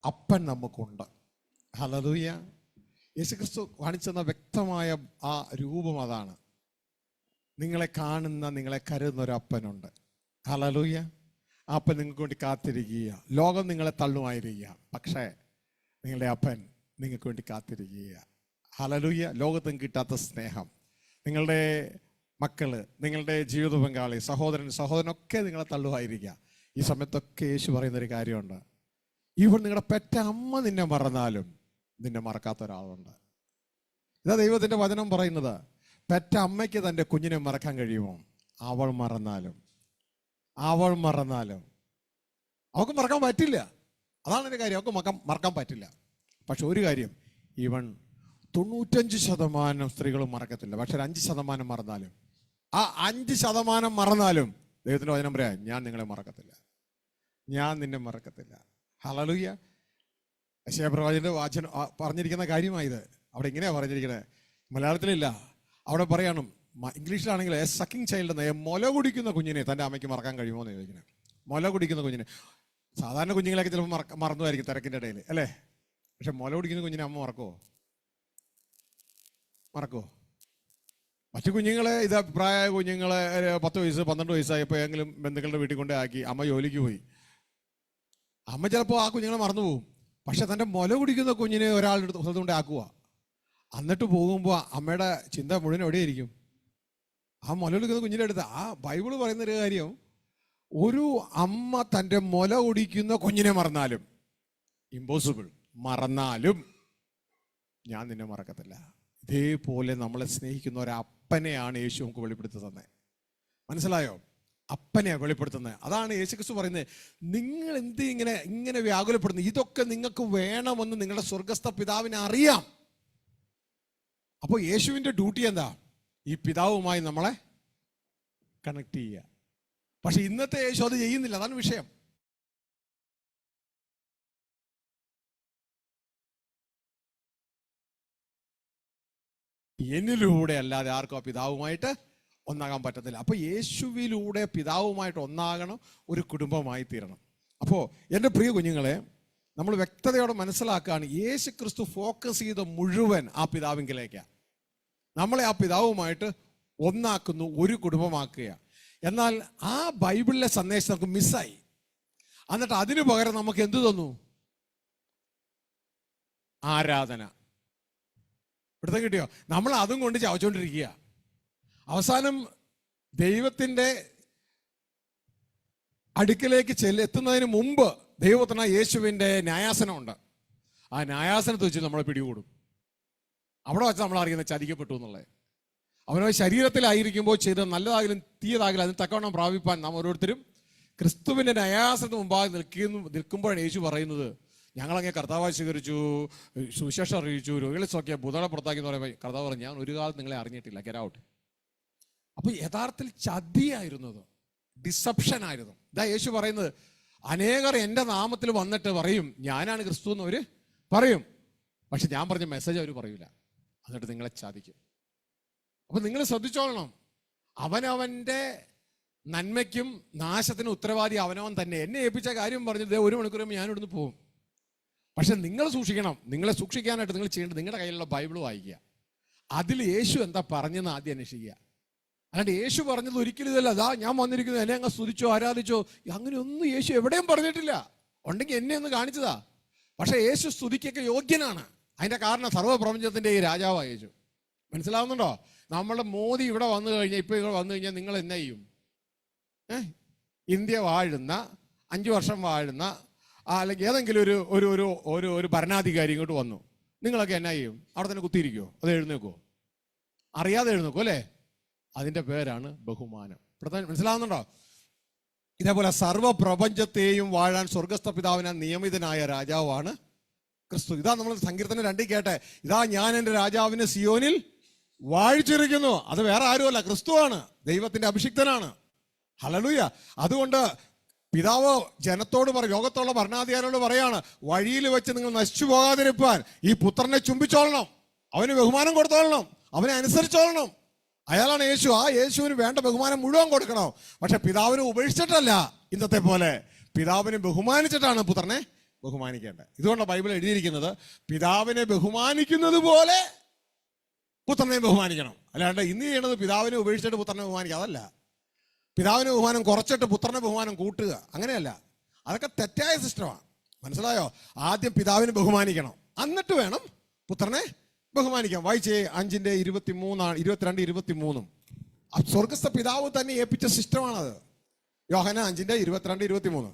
അപ്പൻ നമുക്കുണ്ട്. ഹല്ലേലൂയ. യേശുക്രിസ്തു കാണിച്ചെന്ന വ്യക്തമായ ആ രൂപം അതാണ്. നിങ്ങളെ കാണുന്ന, നിങ്ങളെ കരുതുന്ന ഒരു അപ്പനുണ്ട്. ഹല്ലേലൂയ. ആ അപ്പൻ നിങ്ങൾക്ക് വേണ്ടി കാത്തിരിക്കുക. ലോകം നിങ്ങളെ തള്ളുമായിരിക്കുക, പക്ഷേ നിങ്ങളുടെ അപ്പൻ നിങ്ങൾക്ക് വേണ്ടി കാത്തിരിക്കുക. ഹല്ലേലൂയ. ലോകത്തും കിട്ടാത്ത സ്നേഹം, നിങ്ങളുടെ മക്കള്, നിങ്ങളുടെ ജീവിത പങ്കാളി, സഹോദരനൊക്കെ നിങ്ങളെ തള്ളുമായിരിക്കുക. ഈ സമയത്തൊക്കെ യേശു പറയുന്നൊരു കാര്യമുണ്ട്. ഇവിടെ നിങ്ങളുടെ പെറ്റ അമ്മ നിന്നെ മറന്നാലും നിന്നെ മറക്കാത്ത ഒരാളുണ്ട്. ഇതാ ദൈവത്തിൻ്റെ വചനം പറയുന്നത്. പെറ്റ അമ്മയ്ക്ക് തൻ്റെ കുഞ്ഞിനെ മറക്കാൻ കഴിയുമോ? അവൾ മറന്നാലും അവൾക്ക് മറക്കാൻ പറ്റില്ല. അതാണ് എൻ്റെ കാര്യം. അവൾക്ക് മറക്കാൻ പറ്റില്ല. പക്ഷെ ഒരു കാര്യം, ഈവൻ 95% സ്ത്രീകളും മറക്കത്തില്ല. പക്ഷെ ഒരു 5% മറന്നാലും, ആ 5% മറന്നാലും ദൈവത്തിൻ്റെ വചനം പറയാം, ഞാൻ നിങ്ങളെ മറക്കത്തില്ല, ഞാൻ നിന്നെ മറക്കത്തില്ല. ഹല്ലേലൂയ. യെശയ്യാ പ്രവാചകന്റെ വാചനം പറഞ്ഞിരിക്കുന്ന കാര്യമായത്. അവിടെ ഇങ്ങനെയാണ് പറഞ്ഞിരിക്കുന്നത്, മലയാളത്തിലില്ല. അവിടെ പറയണം, ഇംഗ്ലീഷിലാണെങ്കിൽ എ സക്കിങ് ചൈൽഡ് എന്ന, മുല കുടിക്കുന്ന കുഞ്ഞിനെ തൻ്റെ അമ്മയ്ക്ക് മറക്കാൻ കഴിയുമോ എന്ന് ചോദിക്കുന്നത്. മുല കുടിക്കുന്ന കുഞ്ഞിനെ, സാധാരണ കുഞ്ഞുങ്ങളൊക്കെ ചിലപ്പോൾ മറന്നുമായിരിക്കും തിരക്കിൻ്റെ ഇടയിൽ, അല്ലേ? പക്ഷെ മുല കുടിക്കുന്ന കുഞ്ഞിനെ അമ്മ മറക്കുമോ? മറ്റു കുഞ്ഞുങ്ങളെ, ഇത് പ്രായമായ കുഞ്ഞുങ്ങളെ 10 വയസ്സ് 12 വയസ്സായപ്പോൾ എങ്കിലും ബന്ധുക്കളുടെ വീട്ടിൽ കൊണ്ടേ ആക്കി അമ്മ ജോലിക്ക് പോയി. അമ്മ ചിലപ്പോൾ ആ കുഞ്ഞുങ്ങളെ മറന്നു പോകും. പക്ഷെ തൻ്റെ മുല കുടിക്കുന്ന കുഞ്ഞിനെ ഒരാളുടെ സ്ഥലത്ത് കൊണ്ട് ആക്കുക. എന്നിട്ട് പോകുമ്പോൾ അമ്മയുടെ ചിന്ത മുഴുവൻ എവിടെയായിരിക്കും? ആ മുല കുടിക്കുന്ന കുഞ്ഞിൻ്റെ അടുത്ത്. ആ ബൈബിള് പറയുന്നൊരു കാര്യം, ഒരു അമ്മ തൻ്റെ മുല കുടിക്കുന്ന കുഞ്ഞിനെ മറന്നാലും, ഇമ്പോസിബിൾ, മറന്നാലും ഞാൻ നിന്നെ മറക്കത്തില്ല. ഇതേപോലെ നമ്മളെ സ്നേഹിക്കുന്ന ഒരപ്പനെയാണ് യേശു നമുക്ക് വെളിപ്പെടുത്തി തന്നെ. മനസ്സിലായോ? അപ്പനെ വെളിപ്പെടുത്തുന്നത്. അതാണ് യേശുക്രിസ്തു പറയുന്നത്. നിങ്ങൾ എന്ത് ഇങ്ങനെ വ്യാകുലപ്പെടുന്നു? ഇതൊക്കെ നിങ്ങൾക്ക് വേണമെന്ന് നിങ്ങളുടെ സ്വർഗസ്ഥ പിതാവിനെ അറിയാം. അപ്പോൾ യേശുവിൻ്റെ ഡ്യൂട്ടി എന്താ? ഈ പിതാവുമായി നമ്മളെ കണക്ട് ചെയ്യുക. പക്ഷെ ഇന്നത്തെ യേശു അത് ചെയ്യുന്നില്ല. അതാണ് വിഷയം. എന്നിലൂടെ അല്ലാതെ ആർക്കും ആ പിതാവുമായിട്ട് ഒന്നാകാൻ പറ്റത്തില്ല. അപ്പോൾ യേശുവിലൂടെ പിതാവുമായിട്ട് ഒന്നാകണം, ഒരു കുടുംബമായി തീരണം. അപ്പോൾ എൻ്റെ പ്രിയ കുഞ്ഞുങ്ങളെ, നമ്മൾ വ്യക്തതയോടെ മനസ്സിലാക്കുകയാണ്, യേശു ക്രിസ്തു ഫോക്കസ് ചെയ്ത മുഴുവൻ ആ പിതാവിങ്കിലേക്കാണ്. നമ്മളെ ആ പിതാവുമായിട്ട് ഒന്നാക്കുന്നു, ഒരു കുടുംബമാക്കുക. എന്നാൽ ആ ബൈബിളിലെ സന്ദേശം നമുക്ക് മിസ്സായി. എന്നിട്ട് അതിനു പകരം നമുക്ക് എന്തു തന്നു? ആരാധന. പിടുത്തം കിട്ടിയോ? നമ്മൾ അതും കൊണ്ട് ചവച്ചുകൊണ്ടിരിക്കുക. അവസാനം ദൈവത്തിൻ്റെ അടുക്കിലേക്ക് എത്തുന്നതിന് മുമ്പ് ദൈവത്തിന് യേശുവിൻ്റെ ന്യായാസനമുണ്ട്. ആ ന്യായാസനത്തെ വെച്ച് നമ്മളെ പിടികൂടും. അവിടെ വെച്ച് നമ്മൾ അറിയുന്നത് ചതിക്കപ്പെട്ടു എന്നുള്ളത്. അവനവൻ ശരീരത്തിലായിരിക്കുമ്പോൾ ചെയ്ത് നല്ലതാകിലും തീയതാകിലും അതിന് തക്കവണ്ണം പ്രാപിപ്പാൻ നാം ഓരോരുത്തരും ക്രിസ്തുവിൻ്റെ ന്യായാസനത്തിന് മുമ്പാകെ നിൽക്കുമ്പോഴാണ് യേശു പറയുന്നത്, ഞങ്ങളങ്ങനെ കർത്താവായി സ്വീകരിച്ചു, സുവിശേഷം അറിയിച്ചു, രോഗികളെ സ്വക്കിയ ഭൂതങ്ങളെ പുറത്താക്കി എന്ന് പറയുമ്പോൾ കർത്താവ് പറഞ്ഞു, ഞാൻ ഒരു കാലത്ത് നിങ്ങളെ അറിഞ്ഞിട്ടില്ല, ഗെറ്റ് ഔട്ട്. അപ്പോൾ യഥാർത്ഥത്തിൽ ചതിയായിരുന്നത്, ഡിസപ്ഷൻ ആയിരുന്നു. ഇതാ യേശു പറയുന്നത്, അനേകർ എൻ്റെ നാമത്തിൽ വന്നിട്ട് പറയും ഞാനാണ് ക്രിസ്തു എന്ന് അവർ പറയും, പക്ഷെ ഞാൻ പറഞ്ഞ മെസ്സേജ് അവർ പറയൂല, എന്നിട്ട് നിങ്ങളെ ചതിക്കും. അപ്പൊ നിങ്ങൾ ശ്രദ്ധിച്ചോളണം, അവനവൻ്റെ നന്മയ്ക്കും നാശത്തിനും ഉത്തരവാദി അവനവൻ തന്നെ. എന്നെ ഏൽപ്പിച്ച കാര്യം പറഞ്ഞത് 1 മണിക്കൂർ ഞാൻ ഇവിടുന്ന് പോകും. പക്ഷെ നിങ്ങൾ സൂക്ഷിക്കണം. നിങ്ങളെ സൂക്ഷിക്കാനായിട്ട് നിങ്ങൾ ചെയ്യേണ്ടത് നിങ്ങളുടെ കയ്യിലുള്ള ബൈബിൾ വായിക്കുക. അതിൽ യേശു എന്താ പറഞ്ഞെന്ന് ആദ്യം അന്വേഷിക്കുക. അല്ലാണ്ട് യേശു പറഞ്ഞത് ഒരിക്കലും ഇതല്ല, അതാ ഞാൻ വന്നിരിക്കുന്നത് എന്നെ അങ്ങ് സ്തുതിച്ചോ ആരാധിച്ചോ, അങ്ങനെയൊന്നും യേശു എവിടെയും പറഞ്ഞിട്ടില്ല. ഉണ്ടെങ്കിൽ എന്നെ ഒന്ന് കാണിച്ചതാ. പക്ഷെ യേശു സ്തുതിക്കൊക്കെ യോഗ്യനാണ്. അതിന്റെ കാരണം സർവ്വപ്രപഞ്ചത്തിന്റെ ഈ രാജാവാ യേശു. മനസ്സിലാവുന്നുണ്ടോ? നമ്മുടെ മോദി ഇവിടെ വന്നു കഴിഞ്ഞാൽ, ഇപ്പൊ ഇവിടെ വന്നു കഴിഞ്ഞാൽ നിങ്ങൾ എന്നാ ചെയ്യും? ഇന്ത്യ വാഴുന്ന 5 വർഷം വാഴുന്ന അല്ലെങ്കിൽ ഏതെങ്കിലും ഒരു ഭരണാധികാരി ഇങ്ങോട്ട് വന്നു, നിങ്ങളൊക്കെ എന്നാ ചെയ്യും? അവിടെ തന്നെ കുത്തിയിരിക്കുമോ? അത് എഴുന്നേക്കുമോ? അറിയാതെ എഴുന്നേക്കും അല്ലേ? അതിൻ്റെ പേരാണ് ബഹുമാനം. മനസ്സിലാവുന്നുണ്ടോ? ഇതേപോലെ സർവ്വപ്രപഞ്ചത്തെയും വാഴാൻ സ്വർഗസ്ഥ പിതാവിനാൽ നിയമിതനായ രാജാവാണ് ക്രിസ്തു. ഇതാ നമ്മൾ സങ്കീർത്തനം 2 കേട്ടെ, ഇതാ ഞാൻ എൻ്റെ രാജാവിനെ സിയോനിൽ വാഴിച്ചിരിക്കുന്നു. അത് വേറെ ആരുമല്ല, ക്രിസ്തുവാണ്, ദൈവത്തിന്റെ അഭിഷിക്തനാണ്. ഹല്ലേലൂയ. അതുകൊണ്ട് പിതാവ് ജനത്തോട് ലോകത്തുള്ള ഭരണാധികാരികളോട് പറയാണ്, വഴിയിൽ വെച്ച് നിങ്ങൾ നശിച്ചു പോകാതിരിക്കാൻ ഈ പുത്രനെ ചുംബിച്ചോളണം, അവന് ബഹുമാനം കൊടുത്തോളണം, അവനെ അനുസരിച്ചോളണം. അയാളാണ് യേശു. ആ യേശുവിന് വേണ്ട ബഹുമാനം മുഴുവൻ കൊടുക്കണം. പക്ഷെ പിതാവിനെ ഉപേക്ഷിച്ചിട്ടല്ല, ഇന്നത്തെ പോലെ പിതാവിനെ ബഹുമാനിച്ചിട്ടാണ് പുത്രനെ ബഹുമാനിക്കേണ്ടത്. ഇതുകൊണ്ടാണ് ബൈബിൾ എഴുതിയിരിക്കുന്നത് പിതാവിനെ ബഹുമാനിക്കുന്നത് പോലെ പുത്രനെ ബഹുമാനിക്കണം. അല്ലാണ്ട് ഇന്ന് ചെയ്യണത് പിതാവിനെ ഉപേക്ഷിച്ചിട്ട് പുത്രനെ ബഹുമാനിക്കുക, അതല്ല. പിതാവിനെ ബഹുമാനം കുറച്ചിട്ട് പുത്രനെ ബഹുമാനം കൂട്ടുക, അങ്ങനെയല്ല. അതൊക്കെ തെറ്റായ സിസ്റ്റമാണ്. മനസ്സിലായോ? ആദ്യം പിതാവിനെ ബഹുമാനിക്കണം, എന്നിട്ട് വേണം പുത്രനെ ബഹുമാനിക്കാം. വായിച്ചേ 5:23, 22, 23. സ്വർഗസ്ഥ പിതാവ് തന്നെ ഏൽപ്പിച്ച സിസ്റ്റമാണത്. യോഹന്നാൻ 5:22, 23.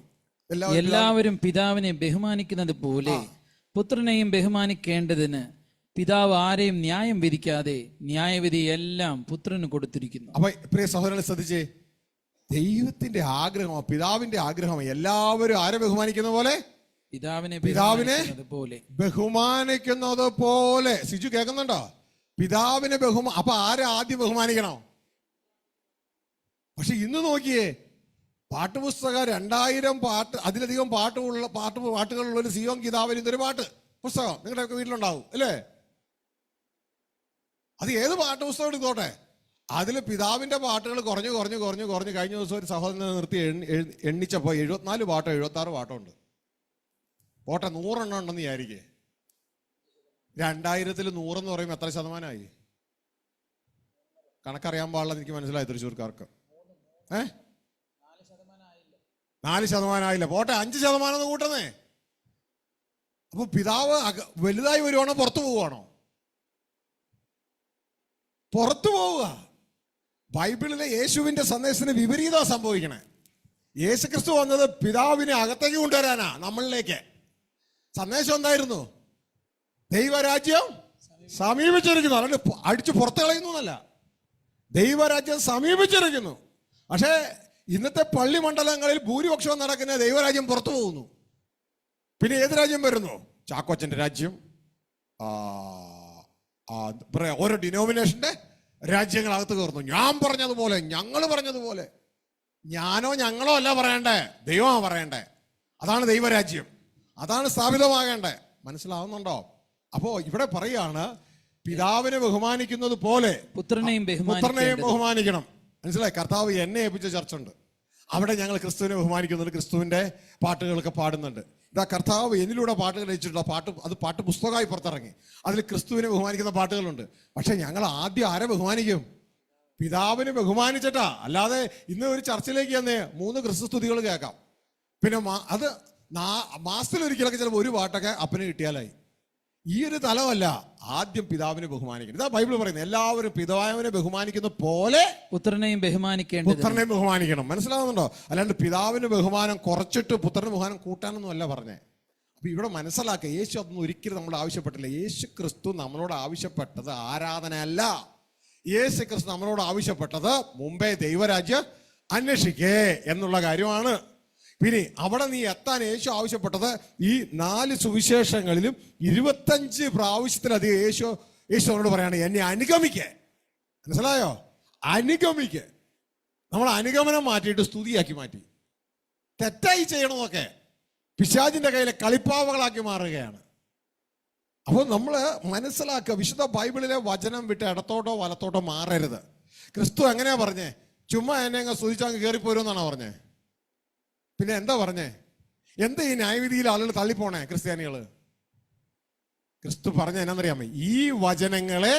എല്ലാവരും പിതാവിനെ ബഹുമാനിക്കുന്നത് പോലെ പുത്രനെയും ബഹുമാനിക്കേണ്ടതിന് പിതാവ് ആരെയും ന്യായം വിധിക്കാതെ ന്യായവിധി എല്ലാം പുത്രന് കൊടുത്തിരിക്കുന്നു. അപ്പൊ പ്രിയ സഹോദരനെ ശ്രദ്ധിച്ചേ, ദൈവത്തിന്റെ ആഗ്രഹമാണ്, പിതാവിന്റെ ആഗ്രഹമാണ് എല്ലാവരും ആരെ ബഹുമാനിക്കുന്ന പോലെ, പിതാവിനെ ബഹുമാനിക്കുന്നത് പോലെ. സിജു കേൾക്കുന്നുണ്ടോ? പിതാവിനെ അപ്പൊ ആരെ ആദ്യം ബഹുമാനിക്കണം? പക്ഷെ ഇന്ന് നോക്കിയേ, പാട്ടുപുസ്തകം 2000 പാട്ട്, അതിലധികം പാട്ടുകളുള്ള ഒരു സിയോൻ കിതാബിൽ ഇതൊരു പാട്ട് പുസ്തകം നിങ്ങളുടെയൊക്കെ വീട്ടിലുണ്ടാവും അല്ലേ? അത് ഏത് പാട്ടുപുസ്തകം എടുത്തോട്ടെ, അതിൽ പിതാവിന്റെ പാട്ടുകൾ കുറഞ്ഞു കഴിഞ്ഞ ദിവസം ഒരു സഹോദരനെ നിർത്തി എണ്ണിച്ചപ്പോൾ 74 പാട്ടോ 76 പാട്ടോ ഉണ്ട്. പോട്ടെ, 100 എണ്ണം ഉണ്ടെന്ന് വിചാരിക്കേ. 2000-ൽ 100 എന്ന് പറയുമ്പോൾ എത്ര ശതമാനമായി? കണക്കറിയാൻ പാടില്ല, എനിക്ക് മനസ്സിലായി തൃശ്ശൂർക്കാർക്ക്. 4% പോട്ടെ, 5% കൂട്ടുന്നേ. അപ്പൊ പിതാവ് വലുതായി വരുവാണോ പുറത്തു പോവുകയാണോ? പുറത്തു പോവുക. ബൈബിളിലെ യേശുവിന്റെ സന്ദേശത്തിന് വിപരീതം സംഭവിക്കണേ. യേശുക്രിസ്തു വന്നത് പിതാവിനെ അകത്തേക്ക് കൊണ്ടുവരാനാ, നമ്മളിലേക്ക്. സന്ദേശം എന്തായിരുന്നു? ദൈവരാജ്യം സമീപിച്ചിരിക്കുന്നു. അല്ലാണ്ട് അടിച്ചു പുറത്തു കളയുന്നു എന്നല്ല, ദൈവരാജ്യം സമീപിച്ചിരിക്കുന്നു. പക്ഷേ ഇന്നത്തെ പള്ളി മണ്ഡലങ്ങളിൽ ഭൂരിപക്ഷവും നടക്കുന്ന ദൈവരാജ്യം പുറത്തു പോകുന്നു. പിന്നെ ഏത് രാജ്യം വരുന്നു? ചാക്കോച്ചന്റെ രാജ്യം, ഓരോ ഡിനോമിനേഷന്റെ രാജ്യങ്ങളകത്ത് കയറുന്നു. ഞാൻ പറഞ്ഞതുപോലെ, ഞങ്ങൾ പറഞ്ഞതുപോലെ. ഞങ്ങളോ അല്ല പറയണ്ടേ, ദൈവമാണ് പറയണ്ടേ. അതാണ് ദൈവരാജ്യം, അതാണ് സ്ഥാപിതമാകേണ്ടേ. മനസ്സിലാവുന്നുണ്ടോ? അപ്പോ ഇവിടെ പറയാണ് പിതാവിനെ ബഹുമാനിക്കുന്നത് പോലെ പുത്രനെയും ബഹുമാനിക്കണം. മനസ്സിലായി? കർത്താവ് എന്നെ ഏൽപ്പിച്ച ചർച്ച ഉണ്ട്, അവിടെ ഞങ്ങൾ ക്രിസ്തുവിനെ ബഹുമാനിക്കുന്നുണ്ട്, ക്രിസ്തുവിന്റെ പാട്ടുകളൊക്കെ പാടുന്നുണ്ട്. ഇതാ കർത്താവ് എന്നിലൂടെ പാട്ടുകൾ രചിച്ചിട്ടുള്ള പാട്ട് പുസ്തകമായി പുറത്തിറങ്ങി, അതിൽ ക്രിസ്തുവിനെ ബഹുമാനിക്കുന്ന പാട്ടുകളുണ്ട്. പക്ഷെ ഞങ്ങൾ ആദ്യം ആരെ ബഹുമാനിക്കും? പിതാവിനെ ബഹുമാനിച്ചിട്ടാ. അല്ലാതെ ഇന്ന് ഒരു ചർച്ചിലേക്ക് തന്നെ 3 ക്രിസ്തു സ്തുതികൾ കേൾക്കാം, പിന്നെ അത് മാസത്തിലൊരിക്കലൊക്കെ ചിലപ്പോൾ ഒരു പാട്ടൊക്കെ അപ്പന് കിട്ടിയാലായി. ഈ ഒരു തലമല്ല, ആദ്യം പിതാവിനെ ബഹുമാനിക്കണം. ഇതാ ബൈബിൾ പറയുന്നത്, എല്ലാവരും പിതാവിനെ ബഹുമാനിക്കുന്ന പോലെ പുത്രനെയും ബഹുമാനിക്കണം. മനസ്സിലാവുന്നുണ്ടോ? അല്ലാണ്ട് പിതാവിന് ബഹുമാനം കുറച്ചിട്ട് പുത്രന് ബഹുമാനം കൂട്ടാനൊന്നും അല്ല പറഞ്ഞേ. അപ്പൊ ഇവിടെ മനസ്സിലാക്കുക, യേശു അതൊന്നും ഒരിക്കലും നമ്മളോട് ആവശ്യപ്പെട്ടില്ല. യേശു ക്രിസ്തു നമ്മളോട് ആവശ്യപ്പെട്ടത് ആരാധനയല്ല. യേശു ക്രിസ്തു നമ്മളോട് ആവശ്യപ്പെട്ടത് മുമ്പേ ദൈവരാജ്യം അന്വേഷിക്കേ എന്നുള്ള കാര്യമാണ്. പിന്നെ അവിടെ നീ എത്താൻ യേശു ആവശ്യപ്പെട്ടത് ഈ 4 സുവിശേഷങ്ങളിലും 25 പ്രാവശ്യത്തിലധികം യേശു അവരോട് പറയാണ്, എന്നെ അനുഗമിക്കേ. മനസ്സിലായോ? അനുഗമിക്കേ. നമ്മൾ അനുഗമനം മാറ്റിയിട്ട് സ്തുതിയാക്കി മാറ്റി. തെറ്റായി ചെയ്യണമെന്നൊക്കെ പിശാചിന്റെ കയ്യിലെ കളിപ്പാവകളാക്കി മാറുകയാണ്. അപ്പോൾ നമ്മൾ മനസ്സിലാക്കുക, വിശുദ്ധ ബൈബിളിലെ വചനം വിട്ട് ഇടത്തോട്ടോ വലത്തോട്ടോ മാറരുത്. ക്രിസ്തു എങ്ങനെയാ പറഞ്ഞേ? ചുമ്മാ എന്നെ അങ്ങ് സ്തുതിച്ചങ്ങ് കയറിപ്പോരുമെന്നാണോ പറഞ്ഞേ? പിന്നെ എന്താ പറഞ്ഞേ? എന്താ ഈ ന്യായവിധിയിൽ ആളുകൾ തള്ളിപ്പോണേ ക്രിസ്ത്യാനികള്? ക്രിസ്തു പറഞ്ഞ എന്നാന്നറിയാമോ? ഈ വചനങ്ങളെ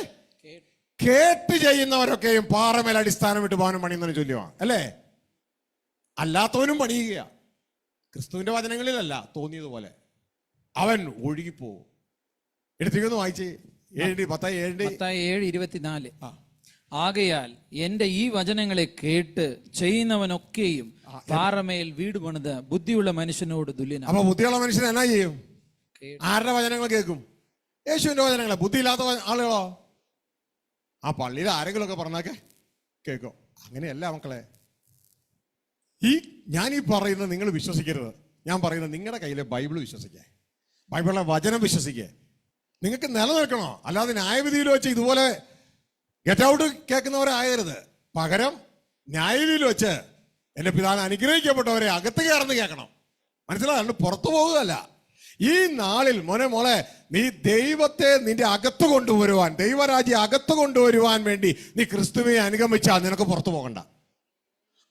കേട്ട് ചെയ്യുന്നവരൊക്കെയും പാറമേൽ അടിസ്ഥാനം വിട്ട് ഭവനം പണിയുന്നതിന് ചൊല്ലുവാ അല്ലേ? അല്ലാത്തവനും പണിയുക. ക്രിസ്തുവിന്റെ വചനങ്ങളിലല്ല, തോന്നിയതുപോലെ അവൻ ഒഴുകിപ്പോവും. എടുത്തിരിക്കുന്നു, വായിച്ചേ. 7:24. ആകയാൽ എന്റെ ഈ വചനങ്ങളെ കേട്ട് ചെയ്യുന്നവനൊക്കെയും പാറമേൽ വീട് പണിത് ബുദ്ധിയുള്ള മനുഷ്യനോട് തുല്യനാണ്. അപ്പൊ ബുദ്ധിയുള്ള മനുഷ്യൻ എന്നാ ചെയ്യും? ആരുടെ വചനങ്ങൾ കേൾക്കും? യേശുവിന്റെ വചനങ്ങളെ. ബുദ്ധിയില്ലാത്ത ആളുകളോ? ആ പള്ളിയിൽ ആരെങ്കിലും ഒക്കെ പറഞ്ഞാക്കെ കേൾക്കും. അങ്ങനെയല്ല മക്കളെ. ഞാൻ ഈ പറയുന്നത് നിങ്ങൾ വിശ്വസിക്കരുത്. ഞാൻ പറയുന്നത് നിങ്ങളുടെ കയ്യിലെ ബൈബിൾ വിശ്വസിക്കേ, ബൈബിളിലെ വചനം വിശ്വസിക്കേ. നിങ്ങൾക്ക് നിലനിൽക്കണോ? അല്ലാതെ ന്യായവിധിയിൽ വെച്ച് ഇതുപോലെ ഗെറ്റ് ഔട്ട് കേൾക്കുന്നവരായരുത്. പകരം ന്യായവിധിയിൽ വെച്ച് എന്റെ പിതാവിനെ അനുഗ്രഹിക്കപ്പെട്ടവരെ അകത്ത് കയർന്ന് കേൾക്കണം. മനസ്സിലാകുന്നു? പുറത്തു പോകുകയല്ല. ഈ നാളിൽ മോളെ നീ ദൈവത്തെ നിന്റെ അകത്ത് കൊണ്ടുവരുവാൻ, ദൈവരാജ്യം അകത്ത് കൊണ്ടുവരുവാൻ വേണ്ടി നീ ക്രിസ്തുവിനെ അനുഗമിച്ചാൽ നിനക്ക് പുറത്തു പോകണ്ട.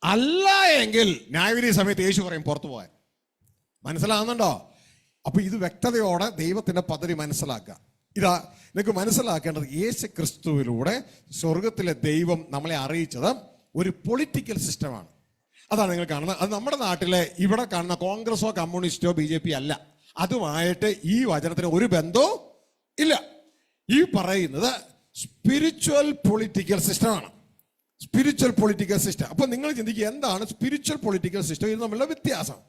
അല്ല എങ്കിൽ ന്യായവിധി സമയത്ത് യേശു പറയും പുറത്തു പോകാൻ. മനസ്സിലാകുന്നുണ്ടോ? അപ്പൊ ഇത് വ്യക്തതയോടെ ദൈവത്തിന്റെ പദ്ധതി മനസ്സിലാക്കുക. ഇതാ നിങ്ങൾക്ക് മനസ്സിലാക്കേണ്ടത്, യേശു ക്രിസ്തുവിലൂടെ സ്വർഗത്തിലെ ദൈവം നമ്മളെ അറിയിച്ചത് ഒരു പൊളിറ്റിക്കൽ സിസ്റ്റമാണ്. അതാണ് നിങ്ങൾ കാണുന്നത്. അത് നമ്മുടെ നാട്ടിലെ ഇവിടെ കാണുന്ന കോൺഗ്രസോ കമ്മ്യൂണിസ്റ്റോ BJP അല്ല. അതുമായിട്ട് ഈ വചനത്തിന് ഒരു ബന്ധവും ഇല്ല. ഈ പറയുന്നത് സ്പിരിച്വൽ പൊളിറ്റിക്കൽ സിസ്റ്റമാണ്. Spiritual political system. അപ്പൊ നിങ്ങൾ ചിന്തിക്കുക, എന്താണ് സ്പിരിച്വൽ പൊളിറ്റിക്കൽ സിസ്റ്റം? ഇത് തമ്മിലുള്ള വ്യത്യാസം,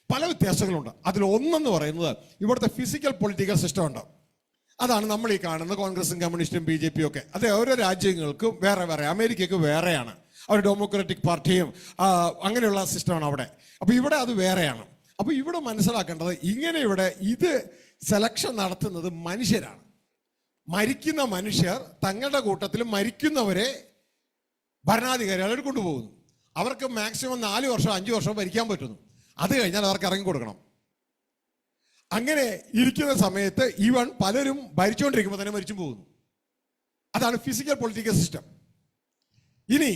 പല വ്യത്യാസങ്ങളുണ്ട്. അതിൽ ഒന്നെന്ന് പറയുന്നത് ഇവിടുത്തെ ഫിസിക്കൽ പൊളിറ്റിക്കൽ സിസ്റ്റം ഉണ്ട്. അതാണ് നമ്മൾ ഈ കാണുന്ന കോൺഗ്രസും കമ്മ്യൂണിസ്റ്റും BJP ഒക്കെ. അത് ഓരോ രാജ്യങ്ങൾക്കും വേറെ വേറെ. അമേരിക്കയ്ക്ക് വേറെയാണ്, അവർ ഡെമോക്രാറ്റിക് പാർട്ടിയും അങ്ങനെയുള്ള സിസ്റ്റമാണ് അവിടെ. അപ്പൊ ഇവിടെ അത് വേറെയാണ്. അപ്പൊ ഇവിടെ മനസ്സിലാക്കേണ്ടത്, ഇങ്ങനെ ഇവിടെ ഇത് സെലക്ഷൻ നടത്തുന്നത് മനുഷ്യരാണ്. മരിക്കുന്ന മനുഷ്യർ തങ്ങളുടെ കൂട്ടത്തിൽ മരിക്കുന്നവരെ ഭരണാധികാരികൾ കൊണ്ടുപോകുന്നു. അവർക്ക് മാക്സിമം 4 വർഷം 5 വർഷം ഭരിക്കാൻ പറ്റുന്നു. അത് കഴിഞ്ഞാൽ അവർക്ക് ഇറങ്ങി കൊടുക്കണം. അങ്ങനെ ഇരിക്കുന്ന സമയത്ത് ഈവൻ പലരും ഭരിച്ചുകൊണ്ടിരിക്കുമ്പോൾ തന്നെ മരിച്ചും പോകുന്നു. അതാണ് ഫിസിക്കൽ പൊളിറ്റിക്കൽ സിസ്റ്റം. ഇനി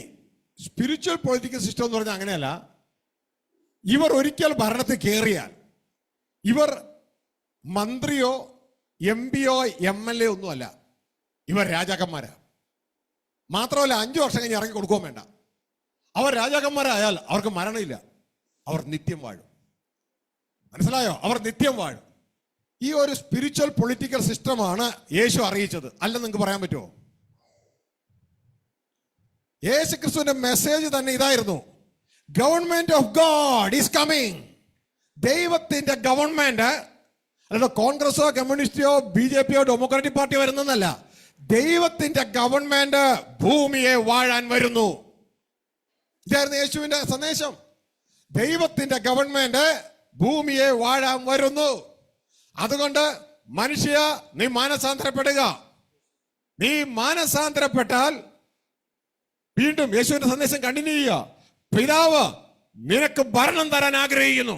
സ്പിരിച്വൽ പൊളിറ്റിക്കൽ സിസ്റ്റം എന്ന് പറഞ്ഞാൽ അങ്ങനെയല്ല. ഇവർ ഒരിക്കൽ ഭരണത്തിൽ കയറിയാൽ ഇവർ മന്ത്രിയോ MP-യോ MLA ഒന്നുമല്ല, ഇവർ രാജാക്കന്മാരാ. മാത്രമല്ല 5 വർഷം കഴിഞ്ഞ് ഇറങ്ങി കൊടുക്കുകയും വേണ്ട. അവർ രാജാക്കന്മാരായാൽ അവർക്ക് മരണമില്ല, അവർ നിത്യം വാഴും. മനസ്സിലായോ? അവർ നിത്യം വാഴും. ഈ ഒരു സ്പിരിച്വൽ പൊളിറ്റിക്കൽ സിസ്റ്റമാണ് യേശു അറിയിച്ചത്. അല്ലെന്ന് നിങ്ങൾക്ക് പറയാൻ പറ്റുമോ? യേശു ക്രിസ്തുവിന്റെ മെസ്സേജ് തന്നെ ഇതായിരുന്നു, government of God is coming. ദൈവത്തിന്റെ ഗവൺമെന്റ് അല്ലാതെ കോൺഗ്രസോ കമ്മ്യൂണിസ്റ്റോ BJP-യോ ഡെമോക്രാറ്റിക് പാർട്ടിയോ വരുന്നതല്ല. ദൈവത്തിന്റെ ഗവൺമെന്റ് ഭൂമിയെ വാഴാൻ വരുന്നു. ഇതായിരുന്നു യേശുവിന്റെ സന്ദേശം. ദൈവത്തിന്റെ ഗവൺമെന്റ് ഭൂമിയെ വാഴാൻ വരുന്നു. അതുകൊണ്ട് മനുഷ്യ, നീ മാനസാന്തരപ്പെടുക. നീ മാനസാന്തരപ്പെട്ടാൽ വീണ്ടും യേശുവിന്റെ സന്ദേശം കണ്ടിന്യൂ ചെയ്യുക. പിതാവ് നിനക്ക് ഭരണം തരാൻ ആഗ്രഹിക്കുന്നു.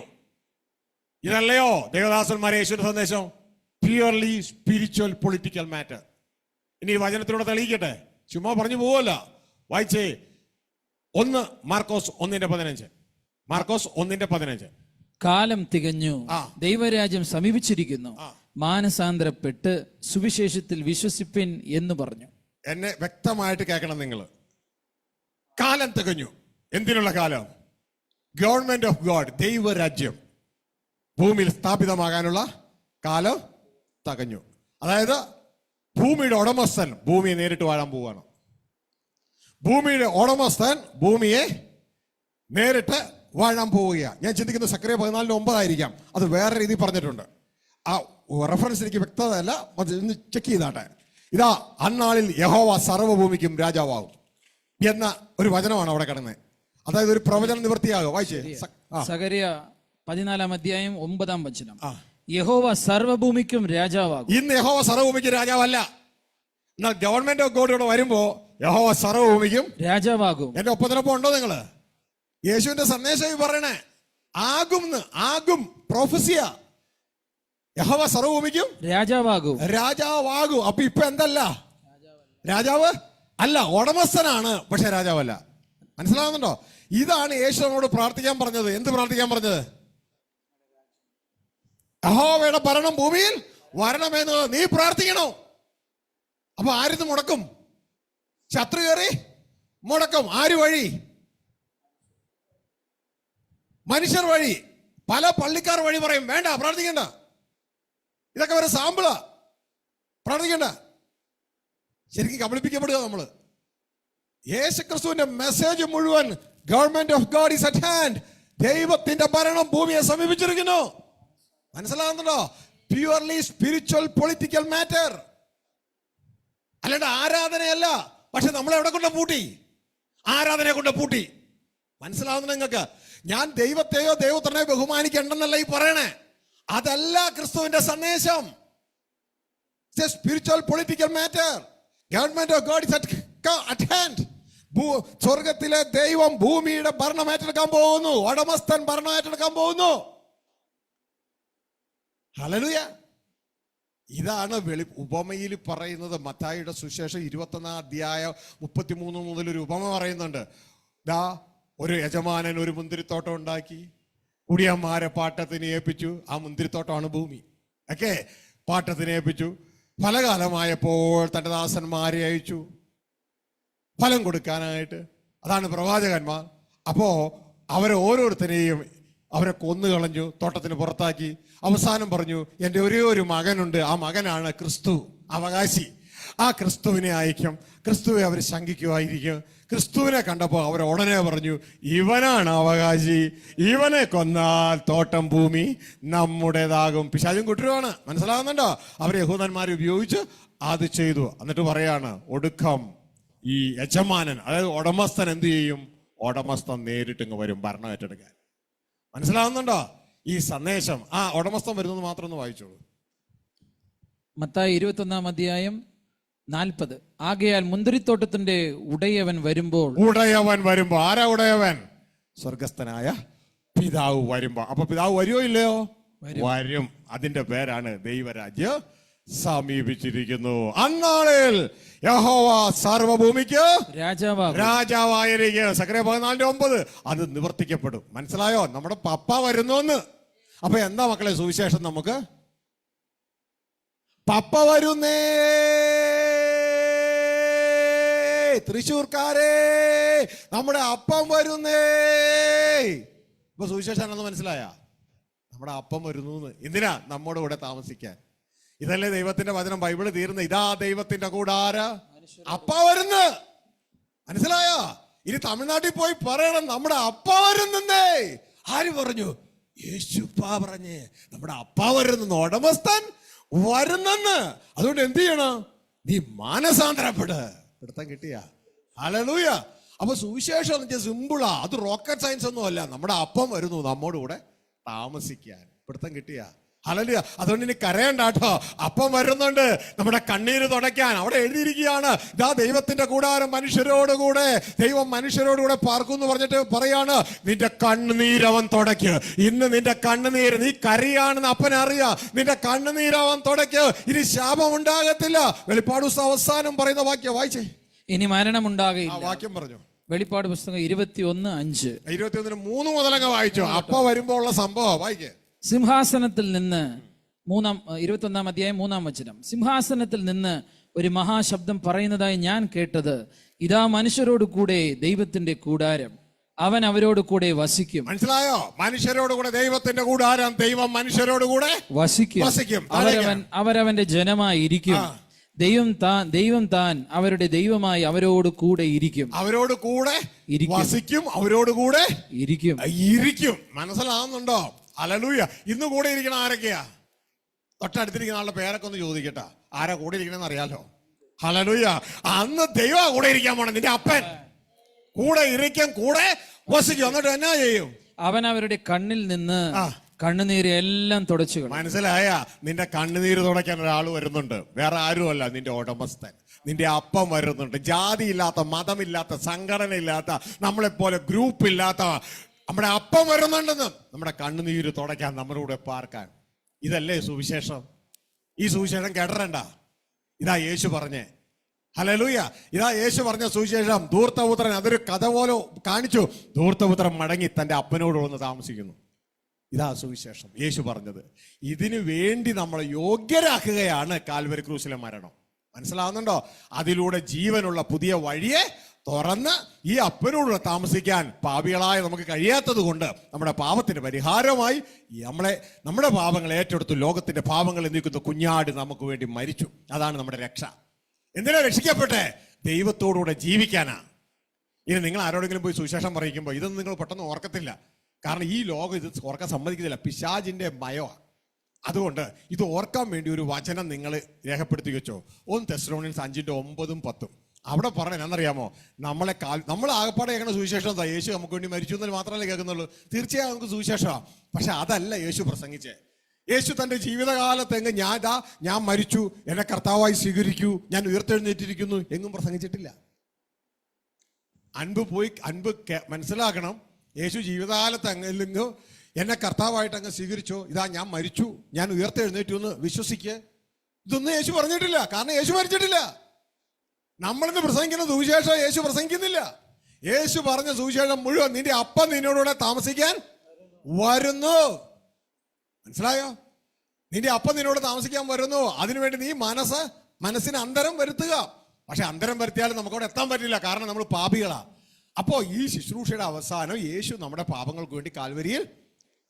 ഇതല്ലയോ ദേവദാസന്മാരെ യേശുവിന്റെ സന്ദേശം? Purely spiritual political matter. ഇനി ഈ വചനത്തിലൂടെ തെളിയിക്കട്ടെ, ചുമ്മാ പറഞ്ഞു പോവല്ല. വായിച്ചേ 1 മാർക്കോസ് 1:15. മാർക്കോസ് 1:15. കാലം തികഞ്ഞു, ദൈവരാജ്യം സമീപിച്ചിരിക്കുന്നു, മാനസാന്തരപ്പെട്ട് സുവിശേഷത്തിൽ വിശ്വസിപ്പിൻ എന്ന് പറഞ്ഞു. എന്നെ വ്യക്തമായിട്ട് കേൾക്കണം നിങ്ങൾ. കാലം തികഞ്ഞു. എന്തിനുള്ള കാലം? ഗവൺമെന്റ് ഓഫ് ഗോഡ്, ദൈവരാജ്യം ഭൂമിയിൽ സ്ഥാപിതമാകാനുള്ള കാലം തികഞ്ഞു. അതായത് ഭൂമിയുടെ ഉടമസ്ഥൻ ഭൂമിയെ നേരിട്ട് വാഴാൻ പോവുകയാണ്. ഭൂമിയുടെ ഉടമസ്ഥൻ ഭൂമിയെ നേരിട്ട് വാഴാൻ പോവുകയാണ്. ഞാൻ ചിന്തിക്കുന്നത് സക്കറിയ 14:9 ആയിരിക്കാം. അത് വേറെ രീതിയിൽ പറഞ്ഞിട്ടുണ്ട്. ആ റെഫറൻസ് എനിക്ക് വ്യക്തതയല്ല, ഒന്ന് ചെക്ക് ചെയ്താട്ടെ. ഇതാ, അന്നാളിൽ യഹോവ സർവ്വഭൂമിക്കും രാജാവാകും എന്ന ഒരു വചനമാണ് അവിടെ കിടന്നത്. അതായത് ഒരു പ്രവചനം നിവൃത്തിയാകും. വായിച്ചേ സകറിയ 14:9. യഹോവ സർവ്വഭൂമിക്കും രാജാവാകും. ഇന്ന് യഹോവ സർവ്വഭൂമിക്കും രാജാവല്ല. എന്നാൽ ഗവൺമെന്റ് ഓഫ് ഗോഡ് ഇവിടെ വരുമ്പോ യഹോവ സർവ്വഭൂമിക്കും രാജാവാകും. എന്റെ ഒപ്പത്തിനൊപ്പം ഉണ്ടോ നിങ്ങള്? യേശുവിന്റെ സന്ദേശം പറയണേ ആകും പ്രൊഫസിയ. യഹോവ സർവ്വഭൂമിക്കും രാജാവാകും. അപ്പൊ ഇപ്പൊ എന്തല്ല? രാജാവ് അല്ല, ഉടമസ്ഥനാണ്, പക്ഷെ രാജാവല്ല. മനസ്സിലാവുന്നുണ്ടോ? ഇതാണ് യേശു നമ്മോട് പ്രാർത്ഥിക്കാൻ പറഞ്ഞത്. എന്ത് പ്രാർത്ഥിക്കാൻ പറഞ്ഞത്? യഹോവയുടെ ഭരണം ഭൂമിയിൽ വരണമെന്ന് നീ പ്രാർത്ഥിക്കണം. അപ്പൊ ആരിത് മുടക്കും? ശത്രു കയറി മുടക്കും. ആര് വഴി? മനുഷ്യർ വഴി. പല പള്ളിക്കാർ വഴി പറയും വേണ്ട, പ്രാർത്ഥിക്കണ്ട, ഇതൊക്കെ വരെ സാമ്പിളാ, പ്രാർത്ഥിക്കണ്ട. ശരിക്കും കബളിപ്പിക്കപ്പെടുക നമ്മള്. യേശുക്രിസ്തുവിന്റെ മെസ്സേജ് മുഴുവൻ government of God is at hand. ദൈവത്തിന്റെ ഭരണം ഭൂമിയെ സമീപിച്ചിരിക്കുന്നു. മനസ്സിലാകുന്നുണ്ടോ? Purely spiritual political matter. അല്ലാണ്ട് ആരാധനയല്ല. പക്ഷെ നമ്മളെ എവിടെ കൊണ്ട് പൂട്ടി? ആരാധനയെ കൊണ്ട് പൂട്ടി. മനസ്സിലാവുന്നു നിങ്ങൾക്ക്? ഞാൻ ദൈവത്തെയോ ദൈവത്തിനെയോ ബഹുമാനിക്കണ്ടെന്നല്ല ഈ പറയണേ. അതല്ല ക്രിസ്തുവിന്റെ സന്ദേശം. Spiritual political matter. Government of God is at hand. സ്വർഗത്തിലെ ദൈവം ഭൂമിയുടെ ഭരണം ഏറ്റെടുക്കാൻ പോകുന്നു. ഉടമസ്ഥൻ ഭരണം ഏറ്റെടുക്കാൻ പോകുന്നു. ഹല്ലേലൂയ. ഇതാണ് ഉപമയിൽ പറയുന്നത്. മത്തായിയുടെ സുവിശേഷം 21:33 മുതൽ ഒരു ഉപമ പറയുന്നുണ്ട്. ദാ, ഒരു യജമാനൻ ഒരു മുന്തിരിത്തോട്ടം ഉണ്ടാക്കി, കുടിയന്മാരെ പാട്ടത്തിന് ഏൽപ്പിച്ചു. ആ മുന്തിരിത്തോട്ടമാണ് ഭൂമി. ഒക്കെ പാട്ടത്തിന് ഏൽപ്പിച്ചു. ഫലകാലമായപ്പോൾ തൻ്റെ ദാസന്മാരെ അയച്ചു ഫലം കൊടുക്കാനായിട്ട്. അതാണ് പ്രവാചകന്മാർ. അപ്പോ അവരെ ഓരോരുത്തരെയും അവരെ കൊന്നുകളഞ്ഞു, തോട്ടത്തിന് പുറത്താക്കി. അവസാനം പറഞ്ഞു, എൻ്റെ ഒരേ ഒരു മകനുണ്ട്, ആ മകനാണ് ക്രിസ്തു അവകാശി, ആ ക്രിസ്തുവിനെ അയക്കും. ക്രിസ്തുവെ അവർ ശങ്കിക്കുമായിരിക്കും. ക്രിസ്തുവിനെ കണ്ടപ്പോൾ അവർ ഉടനെ പറഞ്ഞു, ഇവനാണ് അവകാശി, ഇവനെ കൊന്നാൽ തോട്ടം ഭൂമി നമ്മുടേതാകും. പിശാചും കുറ്റരുമാണ്, മനസ്സിലാകുന്നുണ്ടോ? അവർ യഹൂദന്മാരെ ഉപയോഗിച്ച് അത് ചെയ്തു. എന്നിട്ട് പറയാണ്, ഒടുക്കം ഈ യജമാനൻ, അതായത് ഉടമസ്ഥൻ എന്ത് ചെയ്യും? ഉടമസ്ഥൻ നേരിട്ടിങ്ങ് വരും ഭരണം ഏറ്റെടുക്കാൻ. മനസ്സിലാവുന്നുണ്ടോ ഈ സന്ദേശം? ആ ഉടമസ്ഥൻ വരുന്നത് മാത്രം ഒന്ന് വായിച്ചോളൂ. മത്തായി 21:40. ആകയാൽ മുന്തിരിത്തോട്ടത്തിന്റെ ഉടയവൻ വരുമ്പോൾ ആരാ ഉടയവൻ? സ്വർഗസ്ഥനായ പിതാവ് വരുമ്പോ. അപ്പൊ പിതാവ് വരുമോ ഇല്ലയോ? വരും. അതിന്റെ പേരാണ് ദൈവരാജ്യം സമീപിച്ചിരിക്കുന്നു. അന്നാളിൽ യഹോവ സർവഭൂമിക്ക് രാജാവായിരിക്കും. സക്കറിയ 14:9 അത് നിവർത്തിക്കപ്പെടും. മനസ്സിലായോ? നമ്മുടെ പപ്പ വരുന്നു. അപ്പൊ എന്താ മക്കളെ സുവിശേഷം? നമുക്ക് പപ്പ വരുന്നേ, തൃശ്ശൂർക്കാരേ, നമ്മുടെ അപ്പം വരുന്നേ. ഇപ്പൊ സുവിശേഷം ആണെന്ന് മനസ്സിലായ? നമ്മുടെ അപ്പം വരുന്നു. എന്തിനാ? നമ്മുടെ കൂടെ താമസിക്കാൻ. ഇതല്ലേ ദൈവത്തിന്റെ വചനം, ബൈബിള് തീർന്ന്. ഇതാ ദൈവത്തിന്റെ കൂടാര അപ്പ വരുന്ന്. മനസ്സിലായോ? ഇനി തമിഴ്നാട്ടിൽ പോയി പറയണം, നമ്മുടെ അപ്പ വരുന്നേ. ആര് പറഞ്ഞു? യേശുപ്പാ പറഞ്ഞേ, നമ്മുടെ അപ്പ വരുന്നു, ഉടമസ്ഥൻ വരുന്നെന്ന്. അതുകൊണ്ട് എന്ത് ചെയ്യണം? നീ മാനസാന്തരപ്പെട്. പിടുത്തം കിട്ടിയ? ഹല്ലേലൂയ. അപ്പൊ സുവിശേഷം എന്ന് വെച്ചാൽ സിമ്പിളാ, അത് റോക്കറ്റ് സയൻസ് ഒന്നും അല്ല. നമ്മുടെ അപ്പം വരുന്നു നമ്മോട് കൂടെ താമസിക്കാൻ. പിടുത്തം കിട്ടിയ? ഹല്ലേലൂയ. അതുകൊണ്ട് ഇനി കരയണ്ട കേട്ടോ, അപ്പം വരുന്നുണ്ട് നമ്മുടെ കണ്ണീര് തുടയ്ക്കാൻ. അവിടെ എഴുതിയിരിക്കുകയാണ്, ഇതാ ദൈവത്തിന്റെ കൂടാരം മനുഷ്യരോടുകൂടെ, ദൈവം മനുഷ്യരോടുകൂടെ പാർക്കും എന്ന് പറഞ്ഞിട്ട് പറയാണ്, നിന്റെ കണ്ണുനീരവൻ തുടയ്ക്ക്. ഇന്ന് നിന്റെ കണ്ണുനീര്, നീ കരയാണെന്ന് അപ്പനറിയാം, നിന്റെ കണ്ണുനീരവൻ തുടയ്ക്ക്. ഇനി ശാപം ഉണ്ടാകത്തില്ല. വെളിപ്പാട് പുസ്തകം അവസാനം പറയുന്ന വാക്യം വായിച്ചേ. ഇനി മരണം ഉണ്ടാകില്ല. വാക്യം പറഞ്ഞു. വെളിപ്പാട് പുസ്തകം 21:5. 21:3 മുതലങ്ങ് വായിച്ചു. അപ്പ വരുമ്പോ ഉള്ള സംഭവം വായിക്കേ. സിംഹാസനത്തിൽ നിന്ന് 21:3 സിംഹാസനത്തിൽ നിന്ന് ഒരു മഹാശബ്ദം പറയുന്നതായി ഞാൻ കേട്ടത്, ഇതാ മനുഷ്യരോട് കൂടെ ദൈവത്തിന്റെ കൂടാരം, അവൻ അവരോട് കൂടെ വസിക്കും. മനസ്സിലായോ? മനുഷ്യരോട് കൂടെ ദൈവത്തിന്റെ കൂടാരം, ദൈവം മനുഷ്യരോട് കൂടെ വസിക്കും. അവരവന്റെ ജനമായിരിക്കും. ദൈവം താൻ അവരുടെ ദൈവമായി അവരോട് കൂടെ ഇരിക്കും. അവരോട് കൂടെ വസിക്കും, അവരോട് കൂടെ ഇരിക്കും. മനസ്സിലാവുന്നുണ്ടോ? ഹല്ലേലൂയ. ഇന്ന് കൂടെ ഇരിക്കണ ആരൊക്കെയാ? തൊട്ടടുത്തിരിക്കുന്ന ആളുടെ പേരൊക്കെ ഒന്ന് ചോദിക്കട്ടെ, ആരാ കൂടെ ഇരിക്കണെന്ന് അറിയാലോ? ഹല്ലേലൂയ. അന്ന് ദൈവം കൂടെ ഇരിക്കാൻ പോണം. നിന്റെ അപ്പൻ കൂടെ ഇരിക്കാൻ, കൂടെ വസിക്കും. എന്നിട്ട് എന്നാ ചെയ്യും? അവൻ അവരുടെ കണ്ണിൽ നിന്ന് കണ്ണുനീര് എല്ലാം തുടച്ചു. മനസ്സിലായ? നിന്റെ കണ്ണുനീര് തുടയ്ക്കാൻ ഒരാൾ വരുന്നുണ്ട്. വേറെ ആരുമല്ല, നിന്റെ ഉടമസ്ഥൻ, നിന്റെ അപ്പം വരുന്നുണ്ട്. ജാതിയില്ലാത്ത, മതമില്ലാത്ത, സംഘടന ഇല്ലാത്ത, നമ്മളെപ്പോലെ ഗ്രൂപ്പ് ഇല്ലാത്ത നമ്മുടെ അപ്പം വരുന്നുണ്ടെന്ന്. നമ്മുടെ കണ്ണുനീര് തുടയ്ക്കാൻ, നമ്മുടെ കൂടെ പാർക്കാൻ. ഇതല്ലേ സുവിശേഷം? ഈ സുവിശേഷം കേട്ടണ്ട. ഇതാ യേശു പറഞ്ഞേ. ഹല്ലേലൂയ. ഇതാ യേശു പറഞ്ഞ സുവിശേഷം. ധൂർത്തപുത്രൻ, അതൊരു കഥ പോലെ കാണിച്ചു. ധൂർത്തപുത്രൻ മടങ്ങി തന്റെ അപ്പനോട് വന്ന് താമസിക്കുന്നു. ഇതാ സുവിശേഷം യേശു പറഞ്ഞത്. ഇതിനു വേണ്ടി നമ്മളെ യോഗ്യരാക്കുകയാണ് കാൽവരി ക്രൂശിലെ മരണം. മനസ്സിലാവുന്നുണ്ടോ? അതിലൂടെ ജീവനുള്ള പുതിയ വഴിയെ തുറന്ന് ഈ അപ്പനോട് താമസിക്കാൻ പാപികളായ നമുക്ക് കഴിയാത്തത് കൊണ്ട് നമ്മുടെ പാപത്തിന് പരിഹാരമായി നമ്മുടെ പാപങ്ങൾ ഏറ്റെടുത്തു. ലോകത്തിന്റെ പാപങ്ങൾ നീക്കുന്ന കുഞ്ഞാട് നമുക്ക് വേണ്ടി മരിച്ചു. അതാണ് നമ്മുടെ രക്ഷ. എന്തിനാ രക്ഷിക്കപ്പെട്ടെ? ദൈവത്തോടുകൂടെ ജീവിക്കാനാ. ഇനി നിങ്ങൾ ആരോടെങ്കിലും പോയി സുവിശേഷം പറയിക്കുമ്പോൾ ഇതൊന്നും നിങ്ങൾ പെട്ടെന്ന് ഓർക്കത്തില്ല. കാരണം ഈ ലോകം ഇത് ഓർക്കാൻ സമ്മതിക്കുന്നില്ല. പിശാചിന്റെ മയമാണ്. അതുകൊണ്ട് ഇത് ഓർക്കാൻ വേണ്ടി ഒരു വചനം നിങ്ങൾ രേഖപ്പെടുത്തി വെച്ചോ. 1 തെസ്സലോനിയൻസ് 5:9-10. അവിടെ പറഞ്ഞ എന്നറിയാമോ? നമ്മൾ ആകപ്പാടെ കേൾക്കുന്ന സുവിശേഷം എന്താ? യേശു നമുക്ക് വേണ്ടി മരിച്ചു എന്നതിൽ മാത്രമല്ലേ കേൾക്കുന്നുള്ളൂ. തീർച്ചയായും നമുക്ക് സുവിശേഷമാണ്. പക്ഷെ അതല്ല യേശു പ്രസംഗിച്ചേ. യേശു തന്റെ ജീവിതകാലത്തെങ്ങ് ഞാൻ മരിച്ചു, എന്നെ കർത്താവായി സ്വീകരിക്കൂ, ഞാൻ ഉയർത്തെഴുന്നേറ്റിരിക്കുന്നു എങ്ങും പ്രസംഗിച്ചിട്ടില്ല. അൻപ് മനസ്സിലാക്കണം. യേശു ജീവിതകാലത്ത് അങ്ങ് എന്നെ കർത്താവായിട്ട് അങ്ങ് സ്വീകരിച്ചോ, ഇതാ ഞാൻ മരിച്ചു, ഞാൻ ഉയർത്തെഴുന്നേറ്റു എന്ന് വിശ്വസിക്ക്, ഇതൊന്നും യേശു പറഞ്ഞിട്ടില്ല. കാരണം യേശു മരിച്ചിട്ടില്ല. നമ്മളിന്ന് പ്രസംഗിക്കുന്ന സുവിശേഷം യേശു പ്രസംഗിക്കുന്നില്ല. യേശു പറഞ്ഞ സുവിശേഷം മുഴുവൻ നിന്റെ അപ്പം നിന്നോടുകൂടെ താമസിക്കാൻ വരുന്നു. മനസ്സിലായോ? നിന്റെ അപ്പം നിന്നോട് താമസിക്കാൻ വരുന്നു, അതിനുവേണ്ടി നീ മനസ്സിന് അന്തരം വരുത്തുക. പക്ഷെ അന്തരം വരുത്തിയാലും നമുക്കവിടെ എത്താൻ പറ്റില്ല, കാരണം നമ്മൾ പാപികളാ. അപ്പോ ഈ ശുശ്രൂഷയുടെ അവസാനം യേശു നമ്മുടെ പാപങ്ങൾക്ക് വേണ്ടി കാൽവരിയിൽ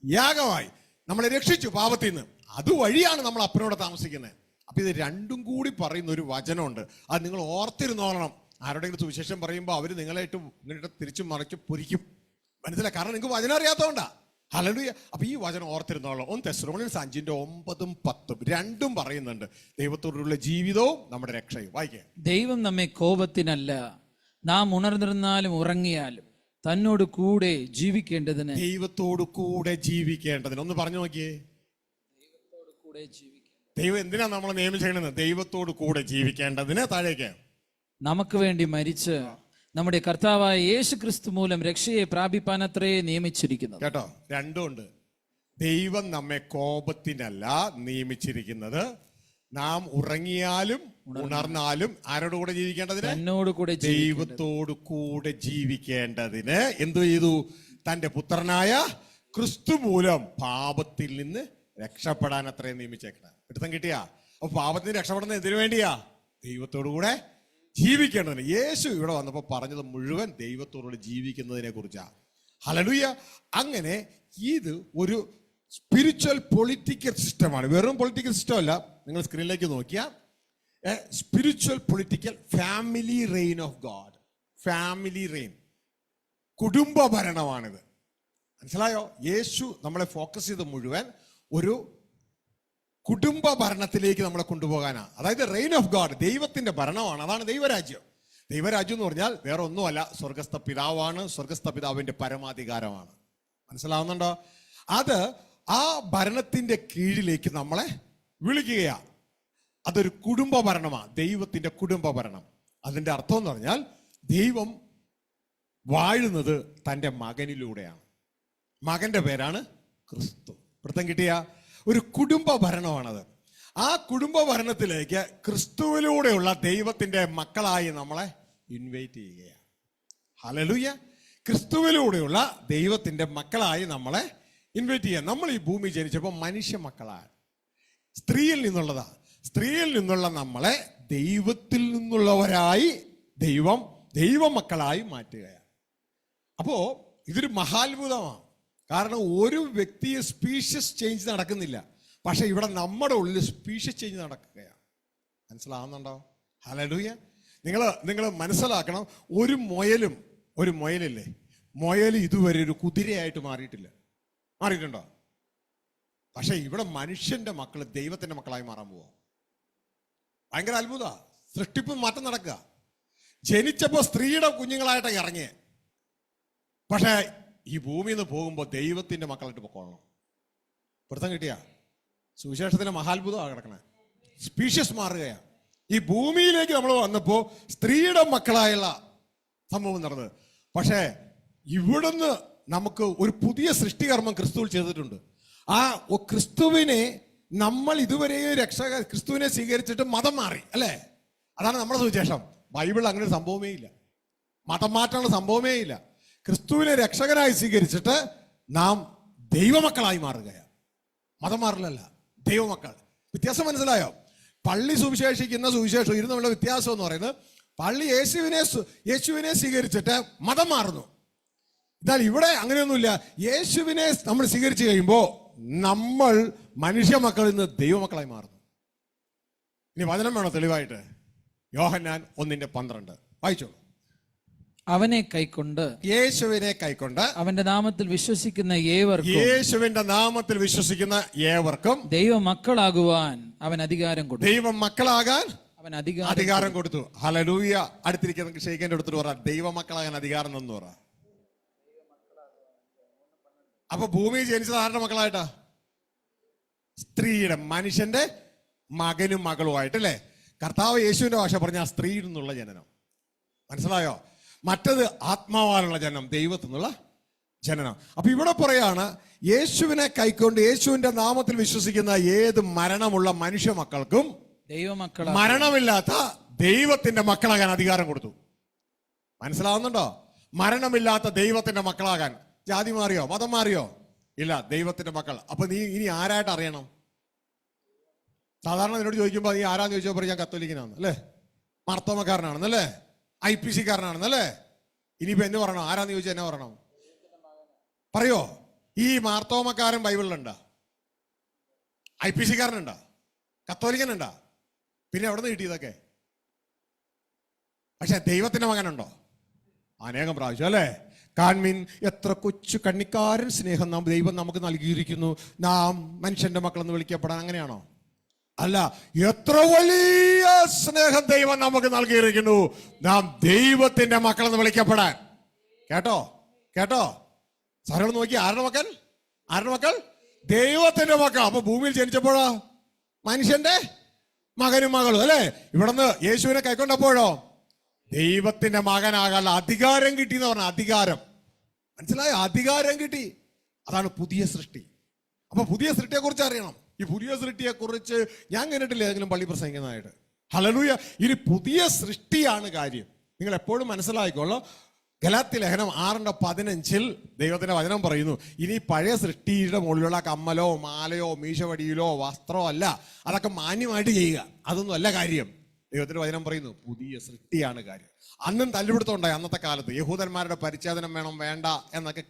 യാഗമായി നമ്മളെ രക്ഷിച്ചു പാപത്തിൽ നിന്ന്. അതുവഴിയാണ് നമ്മൾ അപ്പനോട് താമസിക്കുന്നത്. അപ്പൊ ഇത് രണ്ടും കൂടി പറയുന്ന ഒരു വചനമുണ്ട്, അത് നിങ്ങൾ ഓർത്തിരുന്നോളണം. ആരോടെങ്കിലും സുവിശേഷം പറയുമ്പോൾ അവർ നിങ്ങളായിട്ട് ഇങ്ങോട്ട് തിരിച്ചും മറിച്ച് പൊരിക്കും, മനസ്സിലായി? കാരണം നിങ്ങൾക്ക് വചനം അറിയാത്തതുകൊണ്ടാ. ഹല്ലേലൂയ. അപ്പൊ ഈ വചനം ഓർത്തിരുന്നോളാം. 1 തെസ്സലോനിയൻസ് 5:9-10 രണ്ടും പറയുന്നുണ്ട് ദൈവത്തോടുള്ള ജീവിതവും നമ്മുടെ രക്ഷയും. വായിക്കേ. ദൈവം നമ്മെ കോപത്തിനല്ല, നാം ഉണർന്നിരുന്നാലും ഉറങ്ങിയാലും തന്നോട് കൂടെ ജീവിക്കേണ്ടതിന്. ദൈവത്തോട് കൂടെ ജീവിക്കേണ്ടതിന്. ഒന്ന് പറഞ്ഞു നോക്കിയേ. ദൈവത്തോട് കൂടെ ജീവിക്കേണ്ടതിന്. ദൈവം എന്തിനാ നമ്മളെ നിയമിച്ചത്? ദൈവത്തോട് കൂടെ ജീവിക്കേണ്ടതിന്. താഴേക്ക്. നമുക്ക് വേണ്ടി മരിച്ച് നമ്മുടെ കർത്താവായ യേശു ക്രിസ്തു മൂലം രക്ഷയെ പ്രാപിപ്പാനത്രേ നിയമിച്ചിരിക്കുന്നത്. കേട്ടോ, രണ്ടും ഉണ്ട്. ദൈവം നമ്മെ കോപത്തിനല്ല നിയമിച്ചിരിക്കുന്നത്, നാം ഉറങ്ങിയാലും ഉണർന്നാലും ആരോട് കൂടെ ജീവിക്കേണ്ടതിന്? തന്നോട് കൂടെ. ദൈവത്തോട് കൂടെ ജീവിക്കേണ്ടതിന് എന്തു ചെയ്തു? തന്റെ പുത്രനായ ക്രിസ്തു മൂലം പാപത്തിൽ നിന്ന് രക്ഷപ്പെടാൻ അത്രയും നിയമിച്ചേക്കണം. എടുത്തം കിട്ടിയാ? അപ്പൊ പാപത്തിന് രക്ഷപ്പെടുന്നത് എന്തിനു വേണ്ടിയാ? ദൈവത്തോടു കൂടെ ജീവിക്കേണ്ടതിന്. യേശു ഇവിടെ വന്നപ്പോൾ പറഞ്ഞത് മുഴുവൻ ദൈവത്തോട് ജീവിക്കുന്നതിനെ കുറിച്ചാണ്. ഹല്ലേലൂയ. അങ്ങനെ ഇത് ഒരു സ്പിരിച്വൽ പൊളിറ്റിക്കൽ സിസ്റ്റമാണ്, വെറും പൊളിറ്റിക്കൽ സിസ്റ്റം അല്ല. നിങ്ങൾ സ്ക്രീനിലേക്ക് നോക്കിയാൽ spiritual political family reign of God. Family rain, കുടുംബ ഭരണമാണിത്. മനസ്സിലായോ? യേശു നമ്മളെ ഫോക്കസ് ചെയ്ത് മുഴുവൻ ഒരു കുടുംബ ഭരണത്തിലേക്ക് നമ്മളെ കൊണ്ടുപോകാനാണ്. അതായത് റെയിൻ ഓഫ് ഗോഡ്, ദൈവത്തിന്റെ ഭരണമാണ്. അതാണ് ദൈവരാജ്യം. ദൈവരാജ്യം എന്ന് പറഞ്ഞാൽ വേറെ ഒന്നുമല്ല, സ്വർഗസ്ഥ പിതാവാണ്. സ്വർഗസ്ഥ പിതാവിന്റെ പരമാധികാരമാണ്. മനസ്സിലാവുന്നുണ്ടോ? അത് ആ ഭരണത്തിന്റെ കീഴിലേക്ക് നമ്മളെ വിളിക്കുകയാണ്. അതൊരു കുടുംബ ഭരണമാണ്, ദൈവത്തിന്റെ കുടുംബ ഭരണം. അതിന്റെ അർത്ഥം എന്ന് പറഞ്ഞാൽ ദൈവം വാഴുന്നത് തൻ്റെ മകനിലൂടെയാണ്. മകന്റെ പേരാണ് ക്രിസ്തു. വൃത്തം കിട്ടിയ ഒരു കുടുംബ ഭരണമാണത്. ആ കുടുംബ ഭരണത്തിലേക്ക് ക്രിസ്തുവിലൂടെയുള്ള ദൈവത്തിന്റെ മക്കളായി നമ്മളെ ഇൻവൈറ്റ് ചെയ്യുകയാണ്. ഹല്ലേലൂയ. ക്രിസ്തുവിലൂടെയുള്ള ദൈവത്തിന്റെ മക്കളായി നമ്മളെ ഇൻവൈറ്റ് ചെയ്യാം. നമ്മൾ ഈ ഭൂമി ജനിച്ചപ്പോൾ മനുഷ്യ മക്കളാണ്, സ്ത്രീയിൽ നിന്നുള്ളതാ. സ്ത്രീയിൽ നിന്നുള്ള നമ്മളെ ദൈവത്തിൽ നിന്നുള്ളവരായി ദൈവമക്കളായി മാറ്റുകയാണ്. അപ്പോ ഇതൊരു മഹാത്ഭുതമാണ്. കാരണം ഒരു വ്യക്തിയെ സ്പീഷ്യസ് ചേഞ്ച് നടക്കുന്നില്ല, പക്ഷെ ഇവിടെ നമ്മുടെ ഉള്ളിൽ സ്പീഷ്യസ് ചേഞ്ച് നടക്കുകയാണ്. മനസ്സിലാവുന്നുണ്ടോ? ഹല്ലേലൂയ. നിങ്ങൾ മനസ്സിലാക്കണം, ഒരു മുയലില്ലേ, മുയൽ ഇതുവരെ ഒരു കുതിരയായിട്ട് മാറിയിട്ടുണ്ടോ? പക്ഷെ ഇവിടെ മനുഷ്യന്റെ മക്കൾ ദൈവത്തിന്റെ മക്കളായി മാറാൻ പോവാ. ഭയങ്കര അത്ഭുത. സൃഷ്ടിപ്പ് മാറ്റം നടക്കുക. ജനിച്ചപ്പോ സ്ത്രീയുടെ കുഞ്ഞുങ്ങളായിട്ട് ഇറങ്ങിയ, പക്ഷെ ഈ ഭൂമിയിൽ നിന്ന് പോകുമ്പോൾ ദൈവത്തിന്റെ മക്കളായിട്ട് പൊക്കോളണം. വൃത്തം കിട്ടിയ സുവിശേഷത്തിന്റെ മഹാത്ഭുതമാണ് കിടക്കണേ. സ്പീഷ്യസ് മാറുകയാണ്. ഈ ഭൂമിയിലേക്ക് നമ്മൾ വന്നപ്പോ സ്ത്രീയുടെ മക്കളായുള്ള സംഭവം നടന്നത്. പക്ഷേ ഇവിടുന്ന് നമുക്ക് ഒരു പുതിയ സൃഷ്ടികർമ്മം ക്രിസ്തുവിൽ ചെയ്തിട്ടുണ്ട്. ആ ക്രിസ്തുവിനെ നമ്മൾ ഇതുവരെ ക്രിസ്തുവിനെ സ്വീകരിച്ചിട്ട് മതം മാറി, അല്ലേ? അതാണ് നമ്മുടെ സുവിശേഷം. ബൈബിളിൽ അങ്ങനെ ഒരു സംഭവമേ ഇല്ല, മതം മാറ്റാനുള്ള സംഭവമേ ഇല്ല. ക്രിസ്തുവിനെ രക്ഷകനായി സ്വീകരിച്ചിട്ട് നാം ദൈവമക്കളായി മാറുകയാണ്. മതം മാറില്ലല്ല, ദൈവമക്കൾ. വ്യത്യാസം മനസ്സിലായോ? പള്ളി സുവിശേഷിക്കുന്ന സുവിശേഷം ഇരുന്നുള്ള വ്യത്യാസം എന്ന് പറയുന്നത്, പള്ളി യേശുവിനെ സ്വീകരിച്ചിട്ട് മതം മാറുന്നു. എന്നാൽ ഇവിടെ അങ്ങനെയൊന്നുമില്ല. യേശുവിനെ നമ്മൾ സ്വീകരിച്ചു കഴിയുമ്പോൾ നമ്മൾ മനുഷ്യ മക്കളിൽ നിന്ന് ദൈവമക്കളായി മാറുന്നു. ഇനി വചനം വേണോ തെളിവായിട്ട്? യോഹന്നാൻ 1:12 വായിച്ചോളൂ. അവനെ കൈക്കൊണ്ട്, യേശുവിനെ കൈക്കൊണ്ട്, അവന്റെ നാമത്തിൽ വിശ്വസിക്കുന്ന ഏവർക്കും, യേശുവിന്റെ നാമത്തിൽ വിശ്വസിക്കുന്ന ഏവർക്കും ദൈവമക്കളാകുവാൻ അവൻ അധികാരം കൊടുത്തു. ദൈവം മക്കളാകാൻ അവൻ അധികാരം കൊടുത്തു. ഹല്ലേലൂയ. അടുത്തിരിക്കുന്ന ഷെയ്ഖിന്റെ അടുത്തിട്ട് പറ, ദൈവമക്കളാകാൻ അധികാരം എന്ന് പറ. അപ്പൊ ഭൂമിയിൽ ജനിച്ചത് ആരുടെ മക്കളായിട്ടാ? സ്ത്രീയുടെ, മനുഷ്യന്റെ മകനും മകളുമായിട്ട്, അല്ലേ? കർത്താവ് യേശുവിന്റെ ഭാഷ പറഞ്ഞ സ്ത്രീയിൽ നിന്നുള്ള ജനനം. മനസ്സിലായോ? മറ്റത് ആത്മാവാലുള്ള ജനനം, ദൈവത്തിൽ നിന്നുള്ള ജനനം. അപ്പൊ ഇവിടെ പറയാണ്, യേശുവിനെ കൈക്കൊണ്ട് യേശുവിന്റെ നാമത്തിൽ വിശ്വസിക്കുന്ന ഏത് മരണമുള്ള മനുഷ്യ മക്കൾക്കും മരണമില്ലാത്ത ദൈവത്തിന്റെ മക്കളാകാൻ അധികാരം കൊടുത്തു. മനസ്സിലാവുന്നുണ്ടോ? മരണമില്ലാത്ത ദൈവത്തിന്റെ മക്കളാകാൻ. ജാതി മാറിയോ, മതം മാറിയോ? ഇല്ല, ദൈവത്തിന്റെ മക്കൾ. അപ്പൊ നീ ഇനി ആരായിട്ട് അറിയണം? സാധാരണ നിന്നോട് ചോദിക്കുമ്പോൾ നീ ആരാന്ന് ചോദിച്ചാൽ പറയും ഞാൻ കത്തോലിക്കനാണ് അല്ലേ, മാർത്തോമക്കാരനാണെന്നല്ലേ, IPC കാരനാണെന്നല്ലേ. ഇനിയിപ്പോ എന്ന് പറയണം, ആരാന്ന് ചോദിച്ചാൽ എന്നെ പറയണം? പറയോ? ഈ മാർത്തോമക്കാരൻ ബൈബിളിലുണ്ടാ? IPC കാരനുണ്ടാ? കത്തോലിക്കനുണ്ടാ? പിന്നെ എവിടെ നിന്ന് കിട്ടിയതൊക്കെ? പക്ഷെ ദൈവത്തിന്റെ മകനുണ്ടോ? അനേകം പ്രാവശ്യം അല്ലേ. കാൺമീൻ, എത്ര കൊച്ചു കണ്ണിക്കാരൻ സ്നേഹം നാം ദൈവം നമുക്ക് നൽകിയിരിക്കുന്നു, നാം മനുഷ്യന്റെ മക്കളെന്ന് വിളിക്കപ്പെടാൻ. അങ്ങനെയാണോ? അല്ല, എത്ര വലിയ സ്നേഹം ദൈവം നമുക്ക് നൽകിയിരിക്കുന്നു, നാം ദൈവത്തിന്റെ മക്കളെന്ന് വിളിക്കപ്പെടാൻ. കേട്ടോ കേട്ടോ? സാറോട് നോക്കി, ആരുടെ മക്കൾ? ആരുടെ മക്കൾ? ദൈവത്തിന്റെ മക്കൾ. അപ്പൊ ഭൂമിയിൽ ജനിച്ചപ്പോഴോ മനുഷ്യന്റെ മകനും മകളും അല്ലേ. ഇവിടുന്ന് യേശുവിനെ കൈക്കൊണ്ടപ്പോഴോ ദൈവത്തിന്റെ മകനാകാനുള്ള അധികാരം കിട്ടി എന്ന് പറഞ്ഞ അധികാരം. മനസ്സിലായോ? അധികാരം കിട്ടി. അതാണ് പുതിയ സൃഷ്ടി. അപ്പൊ പുതിയ സൃഷ്ടിയെ കുറിച്ച് അറിയണം. ഈ പുതിയ സൃഷ്ടിയെ കുറിച്ച് ഞാൻ കേട്ടിട്ടില്ല ഏതെങ്കിലും പള്ളി പ്രസംഗിക്കുന്നതായിട്ട്. ഹല്ലേലൂയ. ഇനി പുതിയ സൃഷ്ടിയാണ് കാര്യം. നിങ്ങൾ എപ്പോഴും മനസ്സിലായിക്കോളൂ. ഗലാത്യ ലേഖനം 6:15 ദൈവത്തിന്റെ വചനം പറയുന്നു, ഇനി പഴയ സൃഷ്ടിയുടെ മുകളിലുള്ള കമ്മലോ മാലയോ മീശവടിയിലോ വസ്ത്രമോ അല്ല, അതൊക്കെ മാന്യമായിട്ട് ചെയ്യുക. അതൊന്നും അല്ല കാര്യം. ദൈവത്തിന്റെ വചനം പറയുന്നു പുതിയ സൃഷ്ടിയാണ് കാര്യം. അന്നും തല്ലുപിടുത്തം ഉണ്ടായി. അന്നത്തെ കാലത്ത് യഹൂദന്മാരുടെ പരിച്ഛേദനം വേണം വേണ്ട എന്നൊക്കെ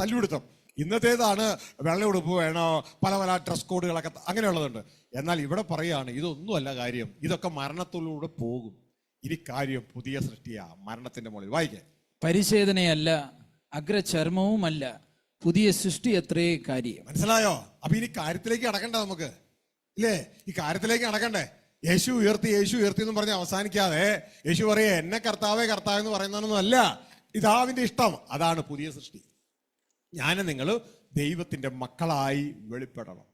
തല്ലുപിടുത്തം. ഇന്നത്തേതാണ് വെള്ള ഉടുപ്പ് വേണോ, പല പല ഡ്രസ് കോഡുകളൊക്കെ അങ്ങനെയുള്ളതുണ്ട്. എന്നാൽ ഇവിടെ പറയുകയാണ് ഇതൊന്നുമല്ല കാര്യം, ഇതൊക്കെ മരണത്തിലൂടെ പോകും. ഇനി കാര്യം പുതിയ സൃഷ്ടിയാ, മരണത്തിന്റെ മുകളിൽ. വായിക്കേ. പരിച്ഛേദനയല്ല, അഗ്രചർമ്മവുമല്ല, പുതിയ സൃഷ്ടി അത്രേ കാര്യം. മനസ്സിലായോ? അപ്പൊ ഇനി കാര്യത്തിലേക്ക് അടക്കണ്ടേ നമുക്ക്, ഇല്ലേ? ഈ കാര്യത്തിലേക്ക് അടക്കണ്ടേ? യേശു ഉയർത്തി യേശു ഉയർത്തി എന്ന് പറഞ്ഞ് അവസാനിക്കാതെ യേശു പറയേ എന്നെ കർത്താവേ കർത്താവ് എന്ന് പറയുന്നതൊന്നും അല്ല, പിതാവിന്റെ ഇഷ്ടം. അതാണ് പുതിയ സൃഷ്ടി. ഞാൻ നിങ്ങൾ ദൈവത്തിന്റെ മക്കളായി വെളിപ്പെടണം.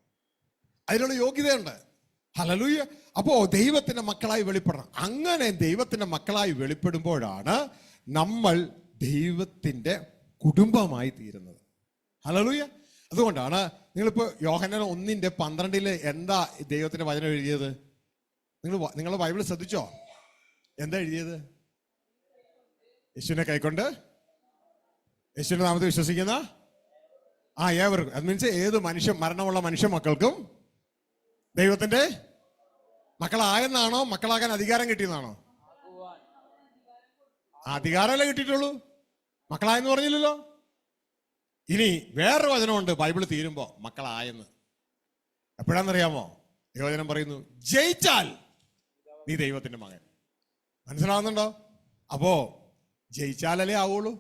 അതിനുള്ള യോഗ്യതയുണ്ട്. ഹല്ലേലൂയ. അപ്പോ ദൈവത്തിന്റെ മക്കളായി വെളിപ്പെടണം. അങ്ങനെ ദൈവത്തിന്റെ മക്കളായി വെളിപ്പെടുമ്പോഴാണ് നമ്മൾ ദൈവത്തിന്റെ കുടുംബമായി തീരുന്നത്. ഹല്ലേലൂയ. അതുകൊണ്ടാണ് നിങ്ങളിപ്പോ യോഹന്നാൻ 1:12 എന്താ ദൈവത്തിന്റെ വചനം എഴുതിയത്? നിങ്ങൾ ബൈബിൾ ശ്രദ്ധിച്ചോ? എന്താ എഴുതിയത്? യേശുവിനെ കൈക്കൊണ്ട് യേശുവിന്റെ നാമത്തിൽ വിശ്വസിക്കുന്ന ഏവർക്കും. അത് മീൻസ് ഏത് മരണമുള്ള മനുഷ്യ മക്കൾക്കും ദൈവത്തിന്റെ മക്കളായെന്നാണോ, മക്കളാകാൻ അധികാരം കിട്ടിയെന്നാണോ? അധികാരമല്ലേ കിട്ടിയിട്ടുള്ളൂ, മക്കളായെന്ന് പറഞ്ഞില്ലല്ലോ. ഇനി വേറൊരു വചനമുണ്ട് ബൈബിൾ തീരുമ്പോ, മക്കളായെന്ന്. എപ്പോഴാണെന്നറിയാമോ? ദൈവവചനം പറയുന്നു ജയിച്ചാൽ നീ ദൈവത്തിന്റെ മകൻ. മനസ്സിലാവുന്നുണ്ടോ? അപ്പോ ജയിച്ചാലല്ലേ ആവുള്ളൂ,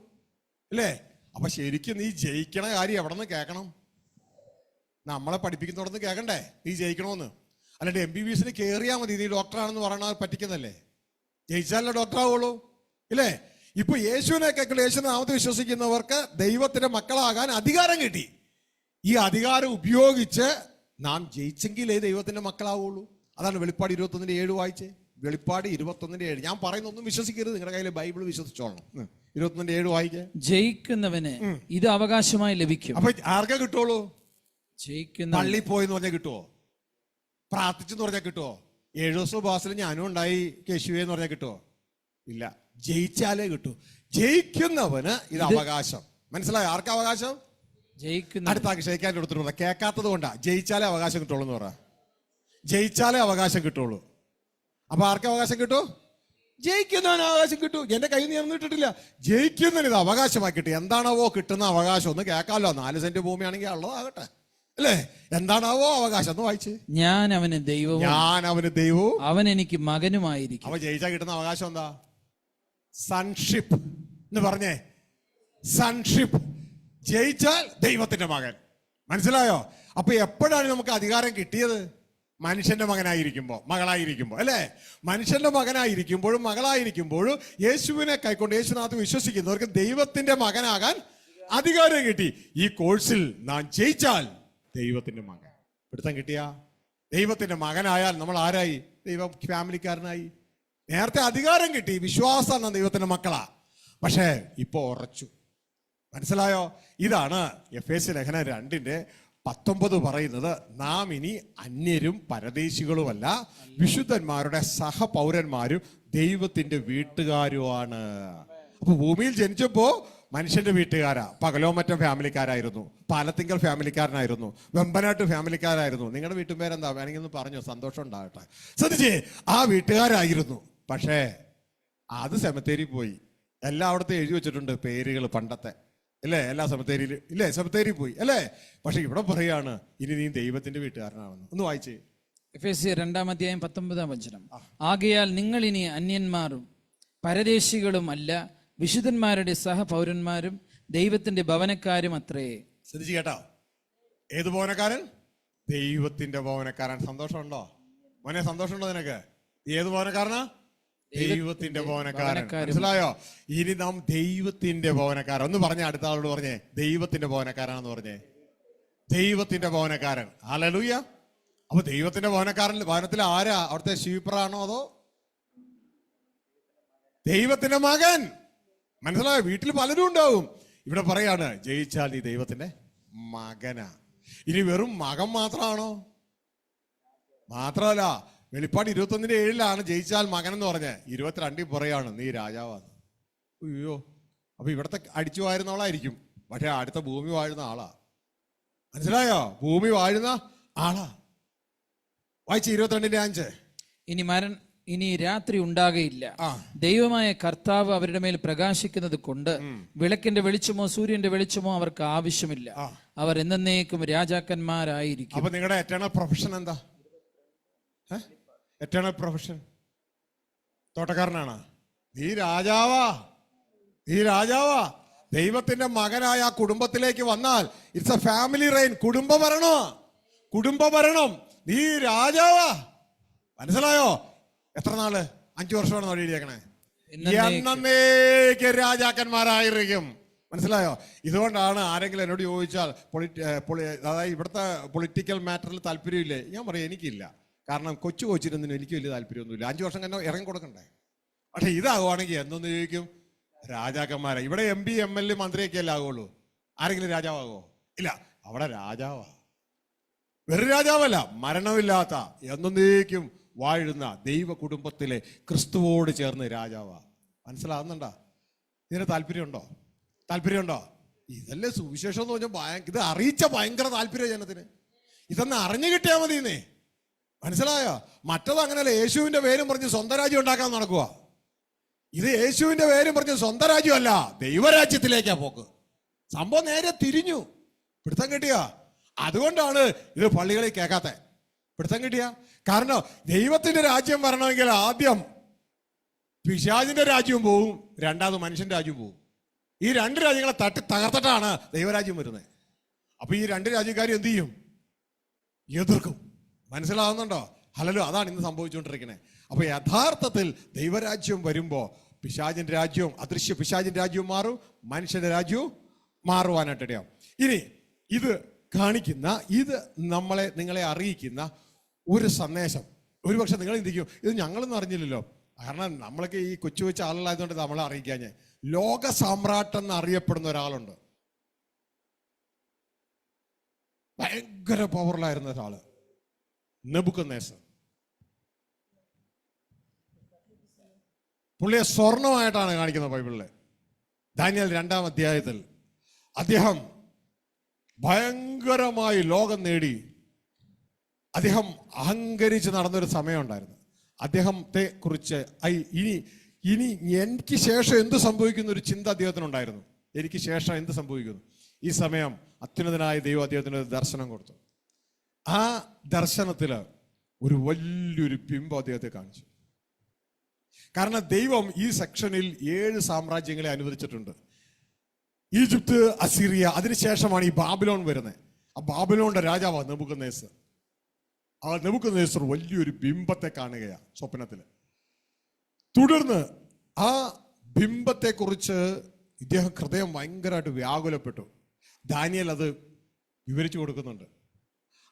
അല്ലേ? അപ്പൊ ശരിക്കും നീ ജയിക്കണ കാര്യം എവിടെ നിന്ന് കേൾക്കണം? നമ്മളെ പഠിപ്പിക്കുന്നിടത്ത് കേൾക്കണ്ടേ നീ ജയിക്കണമെന്ന്? അല്ലാണ്ട് MBBS കയറിയാൽ മതി നീ ഡോക്ടറാണെന്ന് പറയണ പറ്റിക്കുന്നല്ലേ? ജയിച്ചാലല്ലേ ഡോക്ടർ ആവുള്ളൂ, ഇല്ലേ? ഇപ്പൊ യേശുവിനെ കേൾക്കുള്ള യേശുവിന്റെ നാമത്തിൽ വിശ്വസിക്കുന്നവർക്ക് ദൈവത്തിന്റെ മക്കളാകാൻ അധികാരം കിട്ടി. ഈ അധികാരം ഉപയോഗിച്ച് നാം ജയിച്ചെങ്കിലേ ദൈവത്തിന്റെ മക്കളാവുള്ളൂ. അതാണ് വെളിപ്പാട് 21:7 വായിച്ചേ. വെളിപ്പാട് 21:7. ഞാൻ പറയുന്നൊന്നും വിശ്വസിക്കരുത്, നിങ്ങളുടെ കയ്യിൽ ബൈബിൾ വിശ്വസിച്ചോളണം. 21:7 വായിക്കേ. ജയിക്കുന്നവന് ഇത് അവകാശമായി ലഭിക്കും. അപ്പൊ ആർക്കാ കിട്ടുള്ളൂ? ജയിക്കുന്ന. പള്ളി പോയെന്ന് പറഞ്ഞാൽ കിട്ടുവോ? പ്രാർത്ഥിച്ചെന്ന് പറഞ്ഞാൽ കിട്ടുവോ? 7 ദിവസം ബാസിൽ ഞാനും ഉണ്ടായി കേശുവേ എന്ന് പറഞ്ഞാൽ കിട്ടുവോ? ഇല്ല. ജയിച്ചാലേ കിട്ടൂ. ജയിക്കുന്നവന് ഇത് അവകാശം. മനസ്സിലായോ? ആർക്കാ അവകാശം? ജയിക്കുന്ന. അടുത്ത ക്ഷയിക്കാൻ കൊടുത്തിട്ടുണ്ട്. കേൾക്കാത്തത് കൊണ്ടാ. ജയിച്ചാലേ അവകാശം കിട്ടുള്ളൂ എന്ന് പറ. ജയിച്ചാലേ അവകാശം കിട്ടുള്ളൂ. അപ്പൊ ആർക്കും അവകാശം കിട്ടൂ? ജയിക്കുന്നവന് അവകാശം കിട്ടൂ. എന്റെ കയ്യിൽ നിന്ന് ഞാൻ ഇട്ടിട്ടില്ല. ജയിക്കുന്നതിന് ഇത് അവകാശമായി കിട്ടി. എന്താണാവോ കിട്ടുന്ന അവകാശം? ഒന്ന് കേൾക്കാമല്ലോ. 4 സെന്റ് ഭൂമിയാണെങ്കിൽ ഉള്ളതാകട്ടെ, അല്ലേ? എന്താണാവോ അവകാശം? ഒന്ന് വായിച്ച്. ഞാൻ അവന് ദൈവവും ഞാൻ അവന് ദൈവവും അവൻ എനിക്ക് മകനുമായിരിക്കും. അവ ജയിച്ചാൽ കിട്ടുന്ന അവകാശം എന്താ? സൺഷിപ്പ് എന്ന് പറഞ്ഞേ. സൺഷിപ്പ്. ജയിച്ചാൽ ദൈവത്തിന്റെ മകൻ. മനസ്സിലായോ? അപ്പൊ എപ്പോഴാണ് നമുക്ക് അധികാരം കിട്ടിയത്? മനുഷ്യന്റെ മകനായിരിക്കുമ്പോ, മകളായിരിക്കുമ്പോ, അല്ലേ? മനുഷ്യന്റെ മകനായിരിക്കുമ്പോഴും മകളായിരിക്കുമ്പോഴും യേശുവിനെ കൈക്കൊണ്ട് യേശുനാഥ് വിശ്വസിക്കുന്നവർക്ക് ദൈവത്തിന്റെ മകനാകാൻ അധികാരം കിട്ടി. ഈ കോഴ്സിൽ നാം ജയിച്ചാൽ ദൈവത്തിന്റെ മകൻ. പിടുത്തം കിട്ടിയ ദൈവത്തിന്റെ മകനായാൽ നമ്മൾ ആരായി? ദൈവ ഫാമിലിക്കാരനായി. നേരത്തെ അധികാരം കിട്ടി, വിശ്വാസം എന്ന ദൈവത്തിന്റെ മക്കളാ. പക്ഷേ ഇപ്പൊ ഉറച്ചു. മനസ്സിലായോ? ഇതാണ് എഫേസ്യ ലേഖനം 2:19 പറയുന്നത്. നാം ഇനി അന്യരും പരദേശികളുമല്ല, വിശുദ്ധന്മാരുടെ സഹപൗരന്മാരും ദൈവത്തിന്റെ വീട്ടുകാരുമാണ്. അപ്പൊ ഭൂമിയിൽ ജനിച്ചപ്പോ മനുഷ്യന്റെ വീട്ടുകാരാ, പകലോമറ്റം ഫാമിലിക്കാരായിരുന്നു, പാലത്തിങ്കൽ ഫാമിലിക്കാരനായിരുന്നു, വെമ്പനാട്ട് ഫാമിലിക്കാരായിരുന്നു. നിങ്ങളുടെ വീട്ടുപേരെന്താ വേണമെങ്കിൽ ഒന്ന് പറഞ്ഞു, സന്തോഷം ഉണ്ടാകട്ടെ. ശ്രദ്ധിച്ചേ, ആ വീട്ടുകാരായിരുന്നു. പക്ഷേ അത് സെമിത്തേരി പോയി. എല്ലായിടത്തും എഴുതി വെച്ചിട്ടുണ്ട് പേരുകൾ പണ്ടത്തെ, അല്ലേ? എല്ലാ സെമിത്തേരിയിൽ ഇല്ലേ? സെമിത്തേരി പോയി അല്ലേ? പക്ഷെ ഇവിടെ പറയാണ് ഇനി നീ ദൈവത്തിന്റെ വീട്ടുകാരനാണെന്ന്. ഒന്ന് വായിച്ചേ. എഫേസ്യർ 2:19. ആകയാൽ നിങ്ങൾ ഇനി അന്യന്മാരും പരദേശികളും അല്ല, വിശുദ്ധന്മാരുടെ സഹപൗരന്മാരും ദൈവത്തിന്റെ ഭവനക്കാരും അത്രേ. ശ്രദ്ധിച്ചു കേട്ടോ? ഏത് ഭവനക്കാരൻ? ദൈവത്തിന്റെ ഭവനക്കാരൻ. സന്തോഷമുണ്ടോ മോനെ? സന്തോഷമുണ്ടോ നിനക്ക്? ഏത് ഭവനക്കാരനാ? ദൈവത്തിന്റെ ഭവനക്കാരൻ. മനസ്സിലായോ? ഇനി നാം ദൈവത്തിന്റെ ഭവനക്കാരൻ. ഒന്ന് പറഞ്ഞേ, അടുത്ത ആളോട് പറഞ്ഞേ, ദൈവത്തിന്റെ ഭവനക്കാരാണെന്ന് പറഞ്ഞേ. ദൈവത്തിന്റെ ഭവനക്കാരൻ. ഹല്ലേലൂയ. അപ്പൊ ദൈവത്തിന്റെ ഭവനത്തിൽ ആരാ? അവിടുത്തെ സ്വീപ്പറാണോ അതോ ദൈവത്തിന്റെ മകൻ? മനസ്സിലായോ? വീട്ടിൽ പലരും ഉണ്ടാവും. ഇവിടെ പറയാണ് ജയിച്ചാൽ നീ ദൈവത്തിന്റെ മകനാ. ഇനി വെറും മകൻ മാത്രമാണോ? മാത്രമല്ല, വെളിപ്പാട് 21:7 ജയിച്ചാൽ മകൻ എന്ന് പറഞ്ഞ്. 22 പറയാണ് നീ രാജാവാണ്. അയ്യോ, അപ്പൊ ഇവിടത്തെ അടിച്ചു വാഴുന്നവളായിരിക്കും, പക്ഷെ അടുത്ത ഭൂമി വാഴുന്ന ആളാ. മനസ്സിലായോ? ഭൂമി വാഴുന്ന ആളാ. വായിച്ച് 22:5. ഇനി രാത്രി ഉണ്ടാകയില്ല, ദൈവമായ കർത്താവ് അവരുടെ മേൽ പ്രകാശിക്കുന്നത് കൊണ്ട് വിളക്കിന്റെ വെളിച്ചമോ സൂര്യന്റെ വെളിച്ചമോ അവർക്ക് ആവശ്യമില്ല. അവർ എന്നേക്കും രാജാക്കന്മാരായിരിക്കും. അപ്പൊ നിങ്ങളുടെ എറ്റേണൽ പ്രൊഫഷൻ എന്താ? എറ്റേണൽ പ്രൊഫഷൻ തോട്ടക്കാരനാണ്. നീ രാജാവാ, നീ രാജാവാ. ദൈവത്തിന്റെ മകനായ കുടുംബത്തിലേക്ക് വന്നാൽ ഇറ്റ്സ് എ ഫാമിലി റെയിൻ. കുടുംബഭരണോ? കുടുംബഭരണം. നീ രാജാവാ. മനസ്സിലായോ? എത്ര നാള്? 5 വർഷമാണ് അവിടെ എഴുതിയേക്കണേ. എന്നേക്ക് രാജാക്കന്മാരായിരിക്കും. മനസ്സിലായോ? ഇതുകൊണ്ടാണ് ആരെങ്കിലും എന്നോട് ചോദിച്ചാൽ അതായത് ഇവിടുത്തെ പൊളിറ്റിക്കൽ മാറ്ററിൽ താല്പര്യമില്ലേ? ഞാൻ പറയും എനിക്കില്ല. കാരണം കൊച്ചു കോച്ചിരുന്നതിന് എനിക്ക് വലിയ താല്പര്യമൊന്നുമില്ല. 5 വർഷം തന്നെ ഇറങ്ങി കൊടുക്കണ്ടേ? പക്ഷെ ഇതാകുവാണെങ്കിൽ എന്തെന്ന് ചോദിക്കും? രാജാക്കന്മാരെ. ഇവിടെ MP MLA മന്ത്രിയൊക്കെ അല്ലേ ആകുള്ളൂ. ആരെങ്കിലും രാജാവാകുമോ? ഇല്ല. അവിടെ രാജാവാ. വെറും രാജാവല്ല, മരണമില്ലാത്ത എന്നേക്കും വാഴുന്ന ദൈവ കുടുംബത്തിലെ ക്രിസ്തുവോട് ചേർന്ന് രാജാവാ. മനസ്സിലാകുന്നുണ്ടോ? ഇതിന് താല്പര്യമുണ്ടോ? താല്പര്യമുണ്ടോ? ഇതല്ലേ സുവിശേഷം എന്ന് പറഞ്ഞാൽ ഇത് അറിയിച്ച ഭയങ്കര താല്പര്യം ജനത്തിന്. ഇതൊന്ന് അറിഞ്ഞു കിട്ടിയാൽ മതിയെന്നേ. മനസ്സിലായോ? മറ്റത് അങ്ങനെയല്ല. യേശുവിന്റെ പേരും പറഞ്ഞ് സ്വന്തം രാജ്യം ഉണ്ടാക്കാൻ നടക്കുക. ഇത് യേശുവിന്റെ പേരും പറഞ്ഞ് സ്വന്തം രാജ്യമല്ല, ദൈവരാജ്യത്തിലേക്കാ പോക്ക്. സംഭവം നേരെ തിരിഞ്ഞു. പിടുത്തം കിട്ടിയ? അതുകൊണ്ടാണ് ഇത് പള്ളികളിൽ കേൾക്കാത്ത. പിടുത്തം കിട്ടിയ? കാരണം ദൈവത്തിന്റെ രാജ്യം വരണമെങ്കിൽ ആദ്യം പിശാചിന്റെ രാജ്യവും പോവും, രണ്ടാമത് മനുഷ്യന്റെ രാജ്യവും പോവും. ഈ 2 രാജ്യങ്ങളെ തകർത്തിട്ടാണ് ദൈവരാജ്യം വരുന്നത്. അപ്പൊ ഈ 2 രാജ്യക്കാരും എന്ത് ചെയ്യും? എതിർക്കും. മനസ്സിലാവുന്നുണ്ടോ? ഹല്ലേലൂയ. അതാണ് ഇന്ന് സംഭവിച്ചുകൊണ്ടിരിക്കുന്നത്. അപ്പൊ യഥാർത്ഥത്തിൽ ദൈവരാജ്യം വരുമ്പോ പിശാചിന്റെ രാജ്യവും അദൃശ്യ പിശാചിന്റെ രാജ്യവും മാറും, മനുഷ്യന്റെ രാജ്യവും മാറുവാനായിട്ടിടയാവും. ഇനി ഇത് കാണിക്കുന്ന, ഇത് നിങ്ങളെ അറിയിക്കുന്ന ഒരു സന്ദേശം. ഒരുപക്ഷെ നിങ്ങൾ ചിന്തിക്കും ഇത് ഞങ്ങളൊന്നും അറിഞ്ഞില്ലല്ലോ. കാരണം നമ്മളൊക്കെ ഈ കൊച്ചു കൊച്ചു ആളുകളായതുകൊണ്ട് നമ്മളെ അറിയിക്കാഞ്ഞ്. ലോക സാമ്രാട്ടെന്ന് അറിയപ്പെടുന്ന ഒരാളുണ്ട്. ഭയങ്കര പവറിലായിരുന്ന ഒരാള്, നെബൂഖദ്നേസർ. പുള്ളിയെ സ്വർണമായിട്ടാണ് കാണിക്കുന്നത് ബൈബിളിലെ. ദാനിയേൽ 2-ാം അധ്യായത്തിൽ അദ്ദേഹം ഭയങ്കരമായി ലോകം നേടി. അദ്ദേഹം അഹങ്കരിച്ച് നടന്നൊരു സമയമുണ്ടായിരുന്നു. അദ്ദേഹത്തെ കുറിച്ച് ഇനി എനിക്ക് ശേഷം എന്ത് സംഭവിക്കുന്ന ഒരു ചിന്ത അദ്ദേഹത്തിനുണ്ടായിരുന്നു. എനിക്ക് ശേഷം എന്ത് സംഭവിക്കുന്നു? ഈ സമയം അത്യുന്നതനായ ദൈവം അദ്ദേഹത്തിന് ഒരു ദർശനം കൊടുത്തു. ആ ദർശനത്തിൽ ഒരു വലിയൊരു ബിംബം അദ്ദേഹത്തെ കാണിച്ചു. കാരണം ദൈവം ഈ സെക്ഷനിൽ 7 സാമ്രാജ്യങ്ങളെ അനുവദിച്ചിട്ടുണ്ട്. ഈജിപ്ത്, അസീറിയ, അതിനുശേഷമാണ് ഈ ബാബിലോൺ വരുന്നത്. ആ ബാബിലോണിന്റെ രാജാവാണ് നെബൂഖദ്നേസർ. ആ നെബൂഖദ്നേസർ വലിയൊരു ബിംബത്തെ കാണുകയാണ് സ്വപ്നത്തിൽ. തുടർന്ന് ആ ബിംബത്തെക്കുറിച്ച് ഇദ്ദേഹം ഹൃദയം ഭയങ്കരമായിട്ട് വ്യാകുലപ്പെട്ടു. ദാനിയേൽ അത് വിവരിച്ചു കൊടുക്കുന്നുണ്ട്.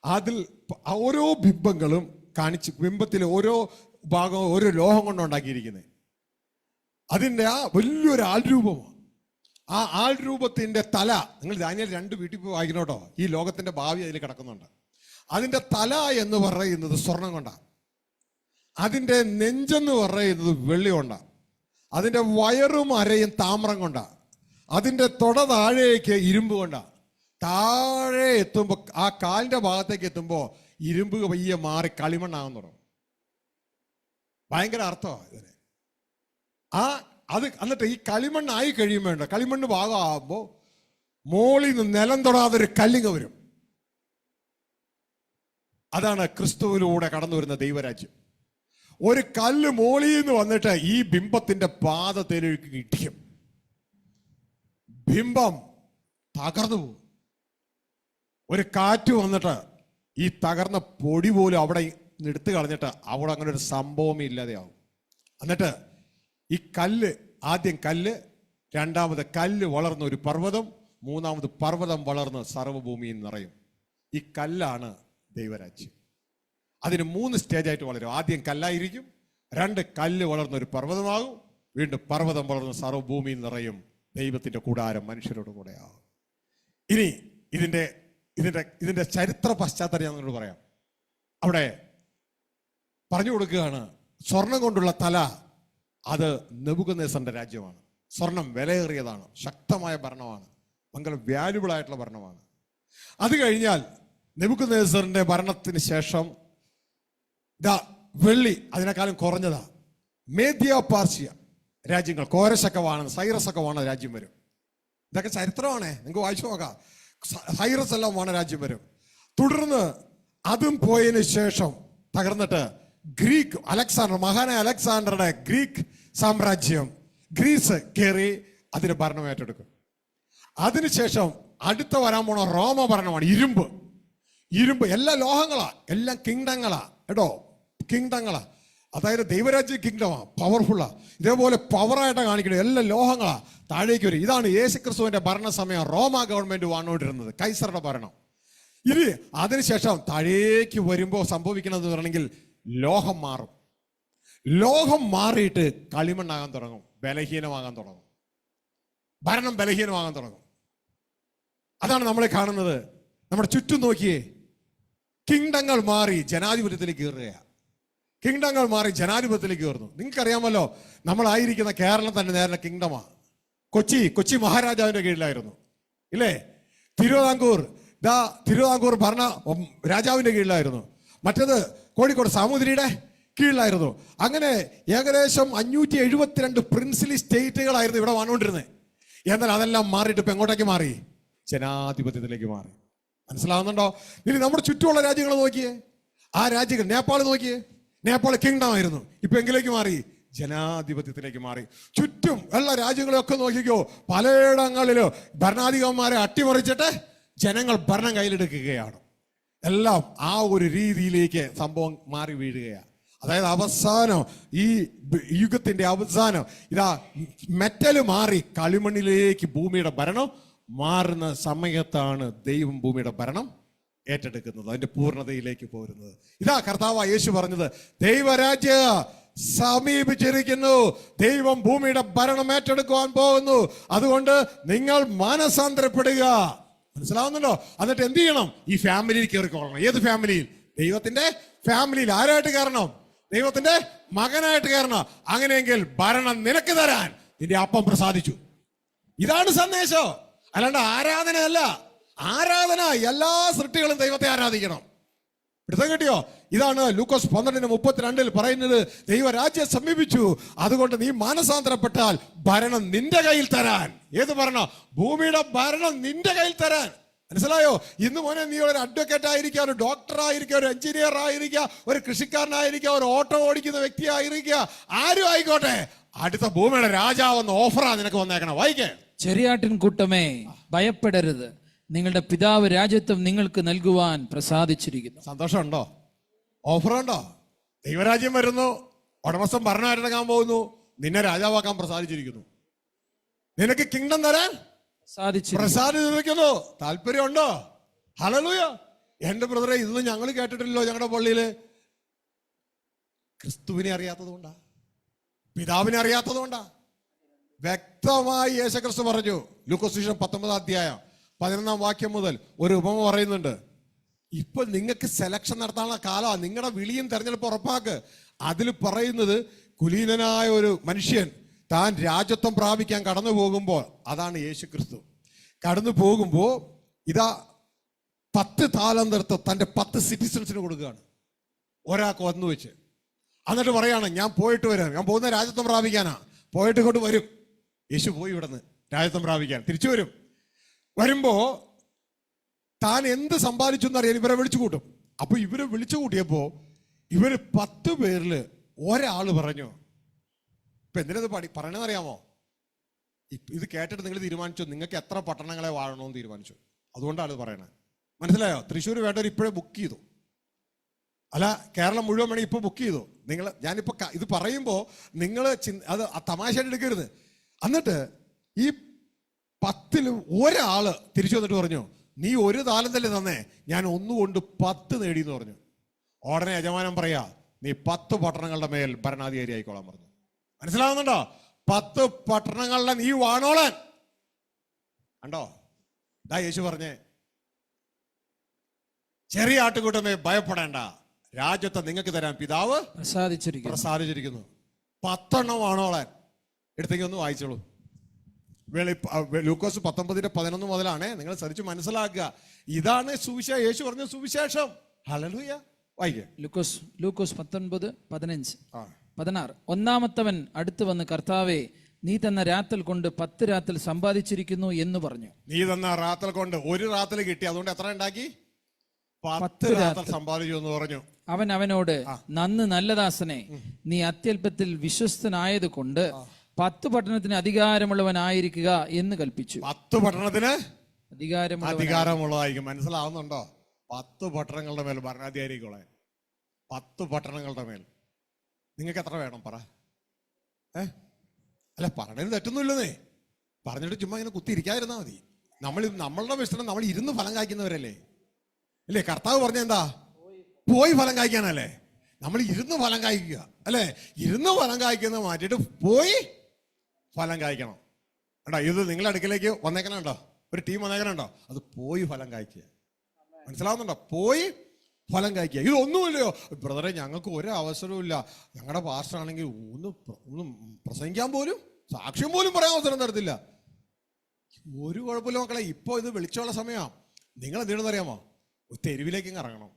അതിൽ ഓരോ ബിംബങ്ങളും കാണിച്ച്, ബിംബത്തിലെ ഓരോ ഭാഗവും ഓരോ ലോഹം കൊണ്ടുണ്ടാക്കിയിരിക്കുന്നത്. അതിൻ്റെ ആ വലിയൊരു ആൾരൂപമാണ്. ആ ആൾരൂപത്തിന്റെ തല, നിങ്ങൾ ദാനിയേൽ 2 വീട്ടിൽ പോയി വായിക്കണം കേട്ടോ. ഈ ലോകത്തിന്റെ ഭാവി അതിൽ കിടക്കുന്നുണ്ട്. അതിന്റെ തല എന്ന് പറയുന്നത് സ്വർണം കൊണ്ടാണ്. അതിന്റെ നെഞ്ചെന്ന് പറയുന്നത് വെള്ളി കൊണ്ടാണ്. അതിന്റെ വയറും അരയും താമ്രം കൊണ്ടാണ്. അതിന്റെ തൊട താഴേക്ക് ഇരുമ്പ് കൊണ്ടാ. താഴെ എത്തുമ്പോ ആ കാലിന്റെ ഭാഗത്തേക്ക് എത്തുമ്പോ ഇരുമ്പ് പയ്യെ മാറി കളിമണ്ണാകാൻ തുടങ്ങും. ഭയങ്കര അർത്ഥമാണ് ഇതിന്. എന്നിട്ട് ഈ കളിമണ്ണായി കഴിയുമ്പോണ്ട കളിമണ്ണ് ഭാഗമാകുമ്പോ മോളിൽ നിന്ന് നിലം തൊടാതൊരു കല്ലിങ്ങ വരും. അതാണ് ക്രിസ്തുവിലൂടെ കടന്നു വരുന്ന ദൈവരാജ്യം. ഒരു കല്ല് മോളിൽ നിന്ന് വന്നിട്ട് ഈ ബിംബത്തിന്റെ പാദത്തിലേക്ക് ഇടിക്കും. ബിംബം തകർന്നു പോകും. ഒരു കാറ്റ് വന്നിട്ട് ഈ തകർന്ന പൊടി പോലും അവിടെ എടുത്തു കളഞ്ഞിട്ട് അവിടെ അങ്ങനെ ഒരു സംഭവമേ ഇല്ലാതെയാവും. എന്നിട്ട് ഈ കല്ല്, ആദ്യം കല്ല്, രണ്ടാമത് കല്ല് വളർന്ന ഒരു പർവ്വതം, മൂന്നാമത് പർവ്വതം വളർന്ന് സർവ്വഭൂമിയിൽ നിറയും. ഈ കല്ലാണ് ദൈവരാജ്യം. അതിന് 3 സ്റ്റേജായിട്ട് വളരും. ആദ്യം കല്ലായിരിക്കും, 2 കല്ല് വളർന്ന ഒരു പർവ്വതമാകും, വീണ്ടും പർവ്വതം വളർന്ന് സർവ്വഭൂമിയിൽ നിറയും. ദൈവത്തിന്റെ കൂടാരം മനുഷ്യരോട് കൂടെയാകും. ഇനി ഇതിന്റെ ചരിത്ര പശ്ചാത്തലം ഞാൻ നിങ്ങളോട് പറയാം. അവിടെ പറഞ്ഞു കൊടുക്കുകയാണ്, സ്വർണം കൊണ്ടുള്ള തല അത് നെബൂഖദ്നേസറിന്റെ രാജ്യമാണ്. സ്വർണം വിലയേറിയതാണ്, ശക്തമായ ഭരണമാണ്, ഭയങ്കര വാല്യുബിൾ ആയിട്ടുള്ള ഭരണമാണ്. അത് കഴിഞ്ഞാൽ നെബൂഖദ്നേസറിന്റെ ഭരണത്തിന് ശേഷം വെള്ളി അതിനേക്കാളും കുറഞ്ഞതാ. മേദ്യ പാർശ്യ രാജ്യങ്ങൾ, കോരശൊക്കെ വാണ്, സൈറസൊക്കെ വാണ രാജ്യം വരും. ഇതൊക്കെ ചരിത്രമാണേ, നിങ്ങൾക്ക് വായിച്ചു നോക്കാം. സൈറസ് എല്ലാം വാണ രാജ്യം വരും. തുടർന്ന് അതും പോയതിനു ശേഷം തകർന്നിട്ട് ഗ്രീക്ക് അലക്സാണ്ടർ, മഹാനായ അലക്സാണ്ടറുടെ ഗ്രീക്ക് സാമ്രാജ്യം, ഗ്രീസ് കയറി അതിന് ഭരണം ഏറ്റെടുക്കും. അതിനുശേഷം അടുത്ത വരാൻ പോണ റോമ ഭരണമാണ്. ഇരുമ്പ് എല്ലാ ലോഹങ്ങളാ, എല്ലാം കിങ്ഡങ്ങളാ കേട്ടോ, കിങ്ഡങ്ങളാ. അതായത് ദൈവരാജ്യ കിങ്ഡമാ, പവർഫുള്ളാ. ഇതേപോലെ പവറായിട്ട് കാണിക്കണം, എല്ലാ ലോഹങ്ങളാ താഴേക്ക് വരും. ഇതാണ് യേശുക്രിസ്തുവിന്റെ ഭരണസമയം. റോമ ഗവൺമെന്റ് വന്നുകൊണ്ടിരുന്നത്, കൈസറുടെ ഭരണം. ഇനി അതിനുശേഷം താഴേക്ക് വരുമ്പോൾ സംഭവിക്കുന്നത് പറയണമെങ്കിൽ ലോഹം മാറും. ലോഹം മാറിയിട്ട് കളിമണ്ണാകാൻ തുടങ്ങും, ബലഹീനമാകാൻ തുടങ്ങും, ഭരണം ബലഹീനമാകാൻ തുടങ്ങും. അതാണ് നമ്മൾ കാണുന്നത്. നമ്മുടെ ചുറ്റും നോക്കിയേ, കിങ്ഡങ്ങൾ മാറി ജനാധിപത്യത്തിലേക്ക് കയറുകയാണ്. കിങ്ഡങ്ങൾ മാറി ജനാധിപത്യത്തിലേക്ക് കയറുന്നു. നിങ്ങൾക്കറിയാമല്ലോ, നമ്മളായിരിക്കുന്ന കേരളം തന്നെ നേരെ കിങ്ഡമാ. കൊച്ചി മഹാരാജാവിന്റെ കീഴിലായിരുന്നു, ഇല്ലേ? തിരുവിതാംകൂർ ഭരണ രാജാവിന്റെ കീഴിലായിരുന്നു. മറ്റേത് കോഴിക്കോട് സാമൂതിരിയുടെ കീഴിലായിരുന്നു. അങ്ങനെ ഏകദേശം 572 പ്രിൻസിലി സ്റ്റേറ്റുകളായിരുന്നു ഇവിടെ വന്നുകൊണ്ടിരുന്നത്. എന്നാൽ അതെല്ലാം മാറിയിട്ട് ഇപ്പൊ എങ്ങോട്ടേക്ക് മാറി? ജനാധിപത്യത്തിലേക്ക് മാറി. മനസ്സിലാവുന്നുണ്ടോ? ഇനി നമ്മുടെ ചുറ്റുമുള്ള രാജ്യങ്ങൾ നോക്കിയേ, ആ രാജ്യങ്ങൾ, നേപ്പാൾ നോക്കിയേ, നേപ്പാൾ കിങ്ഡം ആയിരുന്നു, ഇപ്പൊ എങ്കിലേക്ക് മാറി? ജനാധിപത്യത്തിലേക്ക് മാറി. ചുറ്റും ഉള്ള രാജ്യങ്ങളെയൊക്കെ നോക്കിക്കോ, പലയിടങ്ങളില് ഭരണാധികാരിമാരെ അട്ടിമറിച്ചിട്ട് ജനങ്ങൾ ഭരണം കയ്യിലെടുക്കുകയാണ്. എല്ലാം ആ ഒരു രീതിയിലേക്ക് സംഭവം മാറി വീഴുകയാണ്. അതായത് അവസാനം, ഈ യുഗത്തിന്റെ അവസാനം, ഇതാ മെറ്റല് മാറി കളിമണ്ണിലേക്ക് ഭൂമിയുടെ ഭരണം മാറുന്ന സമയത്താണ് ദൈവം ഭൂമിയുടെ ഭരണം ഏറ്റെടുക്കുന്നത്, അതിന്റെ പൂർണ്ണതയിലേക്ക് പോരുന്നത്. ഇതാ കർത്താവ് യേശു പറഞ്ഞത്, ദൈവരാജ്യ സമീപിച്ചിരിക്കുന്നു, ദൈവം ഭൂമിയുടെ ഭരണം ഏറ്റെടുക്കുവാൻ പോകുന്നു, അതുകൊണ്ട് നിങ്ങൾ മാനസാന്തരപ്പെടുക. മനസ്സിലാവുന്നുണ്ടോ? എന്നിട്ട് എന്ത് ചെയ്യണം? ഈ ഫാമിലിയിൽ കയറിക്കൊള്ളണം. ഏത് ഫാമിലിയിൽ? ദൈവത്തിന്റെ ഫാമിലിയിൽ. ആരായിട്ട് കയറണം? ദൈവത്തിന്റെ മകനായിട്ട് കയറണം. അങ്ങനെയെങ്കിൽ ഭരണം നിനക്ക് തരാൻ നിന്റെ അപ്പം പ്രസാദിച്ചു. ഇതാണ് സന്ദേശം, അല്ലാണ്ട് ആരാധനയല്ല. ആരാധന, എല്ലാ സൃഷ്ടികളും ദൈവത്തെ ആരാധിക്കണം. പിടുത്തം കിട്ടിയോ? ഇതാണ് ലൂക്കോസ് 12:32 പറയുന്നത്, ദൈവരാജ്യം സമീപിച്ചു, അതുകൊണ്ട് നീ മാനസാന്തരപ്പെട്ടാൽ ഭരണം നിന്റെ കയ്യിൽ തരാൻ. ഏത് ഭരണം? ഭൂമിയുടെ ഭരണം നിന്റെ കയ്യിൽ തരാൻ. മനസ്സിലായോ? ഇന്ന് മോനെ നീ ഒരു അഡ്വക്കേറ്റ് ആയിരിക്കുക, ഒരു ഡോക്ടർ ആയിരിക്കുക, ഒരു എഞ്ചിനീയർ ആയിരിക്കുക, ഒരു കൃഷിക്കാരനായിരിക്കുക, ഒരു ഓട്ടോ ഓടിക്കുന്ന വ്യക്തി ആയിരിക്കുക, ആരും ആയിക്കോട്ടെ, അടുത്ത ഭൂമിയുടെ രാജാവെന്ന ഓഫറാ നിനക്ക് വന്നേക്കണം. വായിക്കേ. ചെറിയാട്ടിൻ കൂട്ടമേ, ഭയപ്പെടരുത്, നിങ്ങളുടെ പിതാവ് രാജ്യത്വം നിങ്ങൾക്ക് നൽകുവാൻ പ്രസാദിച്ചിരിക്കുന്നു. സന്തോഷമുണ്ടോ? ഓഫറുണ്ടോ? ദൈവരാജ്യം വരുന്നു, ഉടമസ്ഥൻ ഭരണം ഏറ്റെടുക്കാൻ പോകുന്നു, നിന്നെ രാജാവാക്കാൻ പ്രസാദിച്ചിരിക്കുന്നു. നിനക്ക് കിങ്ഡം തരാൻ പ്രസാദിച്ചിരിക്കുന്നു. താല്പര്യമുണ്ടോ? ഹല്ലേലൂയ. എന്റെ ബ്രദറെ, ഇതൊന്നും ഞങ്ങൾ കേട്ടിട്ടില്ലല്ലോ ഞങ്ങളുടെ പള്ളിയില്. ക്രിസ്തുവിനെ അറിയാത്തത് കൊണ്ടാ, പിതാവിനെ അറിയാത്തത് കൊണ്ടാ. വ്യക്തമായി യേശുക്രിസ്തു പറഞ്ഞു, ലൂക്കോസ് 19:11 മുതൽ ഒരു ഉപമ പറയുന്നുണ്ട്. ഇപ്പൊ നിങ്ങൾക്ക് സെലക്ഷൻ നടത്താനുള്ള കാലമാണ്, നിങ്ങളുടെ വിളിയും തെരഞ്ഞെടുപ്പ് ഉറപ്പാക്ക്. അതിൽ പറയുന്നത്, കുലീനനായ ഒരു മനുഷ്യൻ താൻ രാജ്യത്വം പ്രാപിക്കാൻ കടന്നു പോകുമ്പോൾ, അതാണ് യേശു ക്രിസ്തു. കടന്നു പോകുമ്പോൾ ഇതാ 10 താലന്തെടുത്ത് തൻ്റെ 10 സിറ്റിസൺസിന് കൊടുക്കുകയാണ്, ഒരാൾക്ക് വന്നു വെച്ച്. എന്നിട്ട് പറയാണ്, ഞാൻ പോയിട്ട് വരാം, ഞാൻ പോകുന്ന രാജ്യത്വം പ്രാപിക്കാനാ, പോയിട്ട് കൊണ്ട് വരും. യേശു പോയി ഇവിടുന്ന് രാജ്യത്വം പ്രാപിക്കാൻ തിരിച്ചു വരും. വരുമ്പോ താൻ എന്ത് സമ്പാദിച്ചു എന്നറിയാൻ ഇവരെ വിളിച്ചു കൂട്ടും. അപ്പൊ ഇവരെ വിളിച്ചു കൂട്ടിയപ്പോ ഇവര് 10 പേരില് ഒരാള് പറഞ്ഞു. ഇപ്പൊ എന്തിനത് പറയണെന്നറിയാമോ? ഇത് കേട്ടിട്ട് നിങ്ങൾ തീരുമാനിച്ചു നിങ്ങൾക്ക് എത്ര പട്ടണങ്ങളെ വാഴണമെന്ന് തീരുമാനിച്ചു. അതുകൊണ്ടാണ് ഇത് പറയണത്. മനസ്സിലായോ? തൃശ്ശൂർ വേണ്ടവർ ഇപ്പോഴേ ബുക്ക് ചെയ്തു. അല്ല, കേരളം മുഴുവൻ വേണമെങ്കിൽ ഇപ്പൊ ബുക്ക് ചെയ്തു. ഞാനിപ്പോ ഇത് പറയുമ്പോ നിങ്ങൾ അത് തമാശയായിട്ട് എടുക്കരുത്. എന്നിട്ട് ഈ 10 ഒരാള് തിരിച്ചു വന്നിട്ട് പറഞ്ഞു, നീ 1 താലന്തല്ലേ തന്നേ, ഞാൻ ഒന്നുകൊണ്ട് 10 നേടിയെന്ന് പറഞ്ഞു. ഉടനെ യജമാനൻ പറയാ, നീ 10 പട്ടണങ്ങളുടെ മേൽ ഭരണാധികാരി ആയിക്കോളാൻ പറഞ്ഞു. മനസ്സിലാവുന്നുണ്ടോ? 10 പട്ടണങ്ങളുടെ നീ വാണോളാൻ. കണ്ടോ? ദാ യേശു പറഞ്ഞേ, ചെറിയ ആട്ടുകൂട്ടമേ ഭയപ്പെടേണ്ട, രാജ്യത്തെ നിങ്ങൾക്ക് തരാൻ പിതാവ് പ്രസാദിച്ചിരിക്കുന്നു. 10 വാണോളാൻ. എടുത്തേക്ക് ഒന്ന് വായിച്ചോളൂ. ലൂക്കോസ് 19:11 മുതലാണ്. നിങ്ങൾ ശ്രദ്ധിച്ച് മനസ്സിലാക്കുക. ഇതാണ് സുവിശേഷം, യേശു പറഞ്ഞ സുവിശേഷം. ഹല്ലേലൂയ. വായിക്കുക. ലൂക്കോസ് 19:15-16. ഒന്നാമത്തവൻ അടുത്ത് വന്ന്, കർത്താവേ, നീ തന്ന രാത്തൽ കൊണ്ട് 10 രാത്തൽ സമ്പാദിച്ചിരിക്കുന്നു എന്ന് പറഞ്ഞു. നീ തന്ന റാത്തൽ കൊണ്ട് 1 റാത്തൽ കിട്ടി, അതുകൊണ്ട് എത്ര ഉണ്ടാക്കി? 10 റാത്തൽ സമ്പാദിച്ചു എന്ന് പറഞ്ഞു. അവൻ അവനോട്, നന്ന് നല്ല ദാസനെ, നീ അത്യല്പത്തിൽ വിശ്വസ്തനായത് കൊണ്ട് 10 പട്ടണത്തിന് അധികാരമുള്ളവനായിരിക്കുക എന്ന് കൽപ്പിച്ചു. 10 പട്ടണത്തിന് അധികാരമുള്ളതായിരിക്കും. മനസ്സിലാവുന്നുണ്ടോ? 10 പട്ടണങ്ങളുടെ മേൽ ഭരണാധികാരികളെ, 10 പട്ടണങ്ങളുടെ മേൽ. നിങ്ങൾക്ക് എത്ര വേണം പറ? അല്ല, പറഞ്ഞതിന് തെറ്റൊന്നുമില്ലെന്നേ. പറഞ്ഞിട്ട് ചുമ്മാ ഇങ്ങനെ കുത്തിയിരിക്കാതിരുന്നാ മതി. നമ്മളുടെ വിഷയം നമ്മൾ ഇരുന്ന് ഫലം കായ്ക്കുന്നവരല്ലേ അല്ലേ? കർത്താവ് പറഞ്ഞ എന്താ? പോയി ഫലം കായ്ക്കാനല്ലേ? നമ്മൾ ഇരുന്ന് ഫലം കായ്ക്കുക അല്ലേ? ഇരുന്ന് ഫലം കായ്ക്കുന്നത് മാറ്റിയിട്ട് പോയി ഫലം കായ്ക്കണം. കേട്ടോ, ഇത് നിങ്ങളുടെ അടുക്കലേക്ക് വന്നേക്കണുണ്ടോ? ഒരു ടീം വന്നേക്കണുണ്ടോ? അത് പോയി ഫലം കായ്ക്കുക. മനസ്സിലാവുന്നുണ്ടോ? പോയി ഫലം കായ്ക്കുക. ഇതൊന്നുമില്ലയോ ബ്രദറെ, ഞങ്ങൾക്ക് ഒരു അവസരവും ഇല്ല, ഞങ്ങളുടെ പാസ്റ്റർ ആണെങ്കിൽ ഒന്ന് പ്രസംഗിക്കാൻ പോലും, സാക്ഷ്യം പോലും പറയാൻ അവസരം തരത്തില്ല. ഒരു കുഴപ്പമില്ല മക്കളെ. ഇപ്പൊ ഇത് വിളിച്ചുള്ള സമയമാണ്. നിങ്ങൾ എന്തെന്ന് അറിയാമോ? തെരുവിലേക്ക് ഇറങ്ങണം,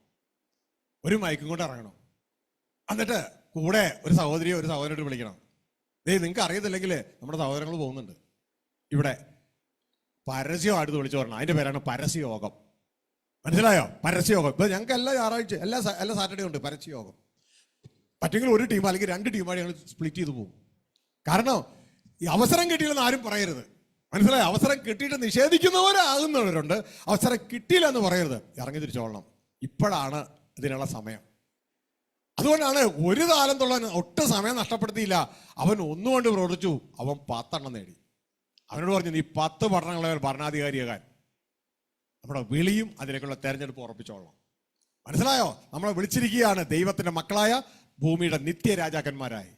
ഒരു മയക്കും കൊണ്ട് ഇറങ്ങണം. എന്നിട്ട് കൂടെ ഒരു സഹോദരിയോ ഒരു സഹോദരനോട് വിളിക്കണം. നിങ്ങൾക്ക് അറിയത്തില്ലെങ്കിൽ നമ്മുടെ സഹോദരങ്ങൾ പോകുന്നുണ്ട് ഇവിടെ പരസ്യമായിട്ട് വിളിച്ചു പറഞ്ഞണം. അതിന്റെ പേരാണ് പരസ്യയോഗം. മനസ്സിലായോ? പരസ്യയോഗം. ഇപ്പൊ ഞങ്ങൾക്ക് എല്ലാ ഞായറാഴ്ച എല്ലാ സാറ്റർഡേ ഉണ്ട് പരസ്യയോഗം. പറ്റെങ്കിൽ ഒരു ടീം അല്ലെങ്കിൽ 2 ടീമായിട്ട് ഞങ്ങൾ സ്പ്ലിറ്റ് ചെയ്ത് പോകും. കാരണം ഈ അവസരം കിട്ടിയില്ലെന്ന് ആരും പറയരുത്. മനസ്സിലായോ? അവസരം കിട്ടിയിട്ട് നിഷേധിക്കുന്നവരാകുന്നവരുണ്ട്. അവസരം കിട്ടിയില്ല എന്ന് പറയരുത്. ഇറങ്ങി തിരിച്ചോളണം. ഇപ്പോഴാണ് ഇതിനുള്ള സമയം. അതുകൊണ്ടാണ് 1 താലന്തുള്ള ഒട്ടും സമയം നഷ്ടപ്പെടുത്തിയില്ല. അവൻ ഒന്നുകൊണ്ട് പ്രവർത്തിച്ചു, അവൻ 10 നേടി. അവനോട് പറഞ്ഞു, നീ 10 പട്ടണങ്ങളെ ഭരണാധികാരിയാകാൻ നമ്മുടെ വിളിയും അതിലേക്കുള്ള തെരഞ്ഞെടുപ്പ് ഉറപ്പിച്ചോളണം. മനസ്സിലായോ? നമ്മളെ വിളിച്ചിരിക്കുകയാണ് ദൈവത്തിന്റെ മക്കളായ ഭൂമിയുടെ നിത്യരാജാക്കന്മാരായി.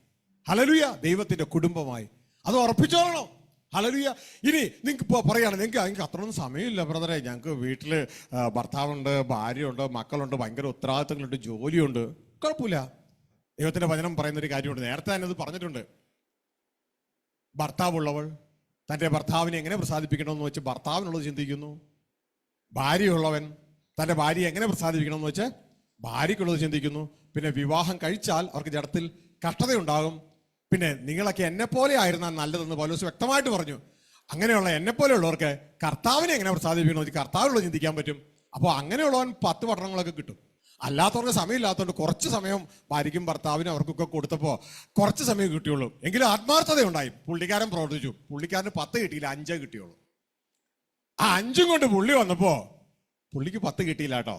ഹല്ലേലൂയ. ദൈവത്തിന്റെ കുടുംബമായി. അത് ഉറപ്പിച്ചോളണം. ഹല്ലേലൂയ. ഇനി നിങ്ങൾക്ക് ഇപ്പോൾ പറയുകയാണ്, നിങ്ങൾക്ക് അത്രയൊന്നും സമയമില്ല ബ്രദറെ, ഞങ്ങൾക്ക് വീട്ടിൽ ഭർത്താവുണ്ട്, ഭാര്യയുണ്ട്, മക്കളുണ്ട്, ഭയങ്കര ഉത്തരവാദിത്തങ്ങളുണ്ട്, ജോലിയുണ്ട്. കുഴപ്പമില്ല. ദൈവത്തിന്റെ വചനം പറയുന്നൊരു കാര്യമുണ്ട്. നേരത്തെ തന്നെ അത് പറഞ്ഞിട്ടുണ്ട്. ഭർത്താവുള്ളവൾ തൻ്റെ ഭർത്താവിനെ എങ്ങനെ പ്രസാദിപ്പിക്കണമെന്ന് വെച്ച് ഭർത്താവിനുള്ളത് ചിന്തിക്കുന്നു. ഭാര്യയുള്ളവൻ തൻ്റെ ഭാര്യയെ എങ്ങനെ പ്രസാദിപ്പിക്കണമെന്ന് വെച്ച് ഭാര്യയ്ക്കുള്ളത് ചിന്തിക്കുന്നു. പിന്നെ വിവാഹം കഴിച്ചാൽ അവർക്ക് ജഡത്തിൽ കഷ്ടതയുണ്ടാകും. പിന്നെ നിങ്ങളൊക്കെ എന്നെ പോലെ ആയിരുന്നാൽ നല്ലതെന്ന് പൗലോസ് വ്യക്തമായിട്ട് പറഞ്ഞു. അങ്ങനെയുള്ള എന്നെ പോലെയുള്ളവർക്ക് കർത്താവിനെ എങ്ങനെ പ്രസാദിപ്പിക്കണമെന്ന് വെച്ച് കർത്താവിനുള്ളത് ചിന്തിക്കാൻ പറ്റും. അപ്പോൾ അങ്ങനെയുള്ളവൻ 10 പട്ടണങ്ങളൊക്കെ കിട്ടും. അല്ലാത്തവർക്ക് സമയമില്ലാത്തതുകൊണ്ട് കുറച്ച് സമയം ഭാര്യയ്ക്കും ഭർത്താവിനും അവർക്കൊക്കെ കൊടുത്തപ്പോൾ കുറച്ച് സമയം കിട്ടിയുള്ളൂ. എങ്കിലും ആത്മാർത്ഥതയുണ്ടായി. പുള്ളിക്കാരൻ പ്രവർത്തിച്ചു. പുള്ളിക്കാരന് 10 കിട്ടിയില്ല, 5 കിട്ടിയുള്ളൂ. ആ 5 കൊണ്ട് പുള്ളി വന്നപ്പോ പുള്ളിക്ക് 10 കിട്ടിയില്ല കേട്ടോ.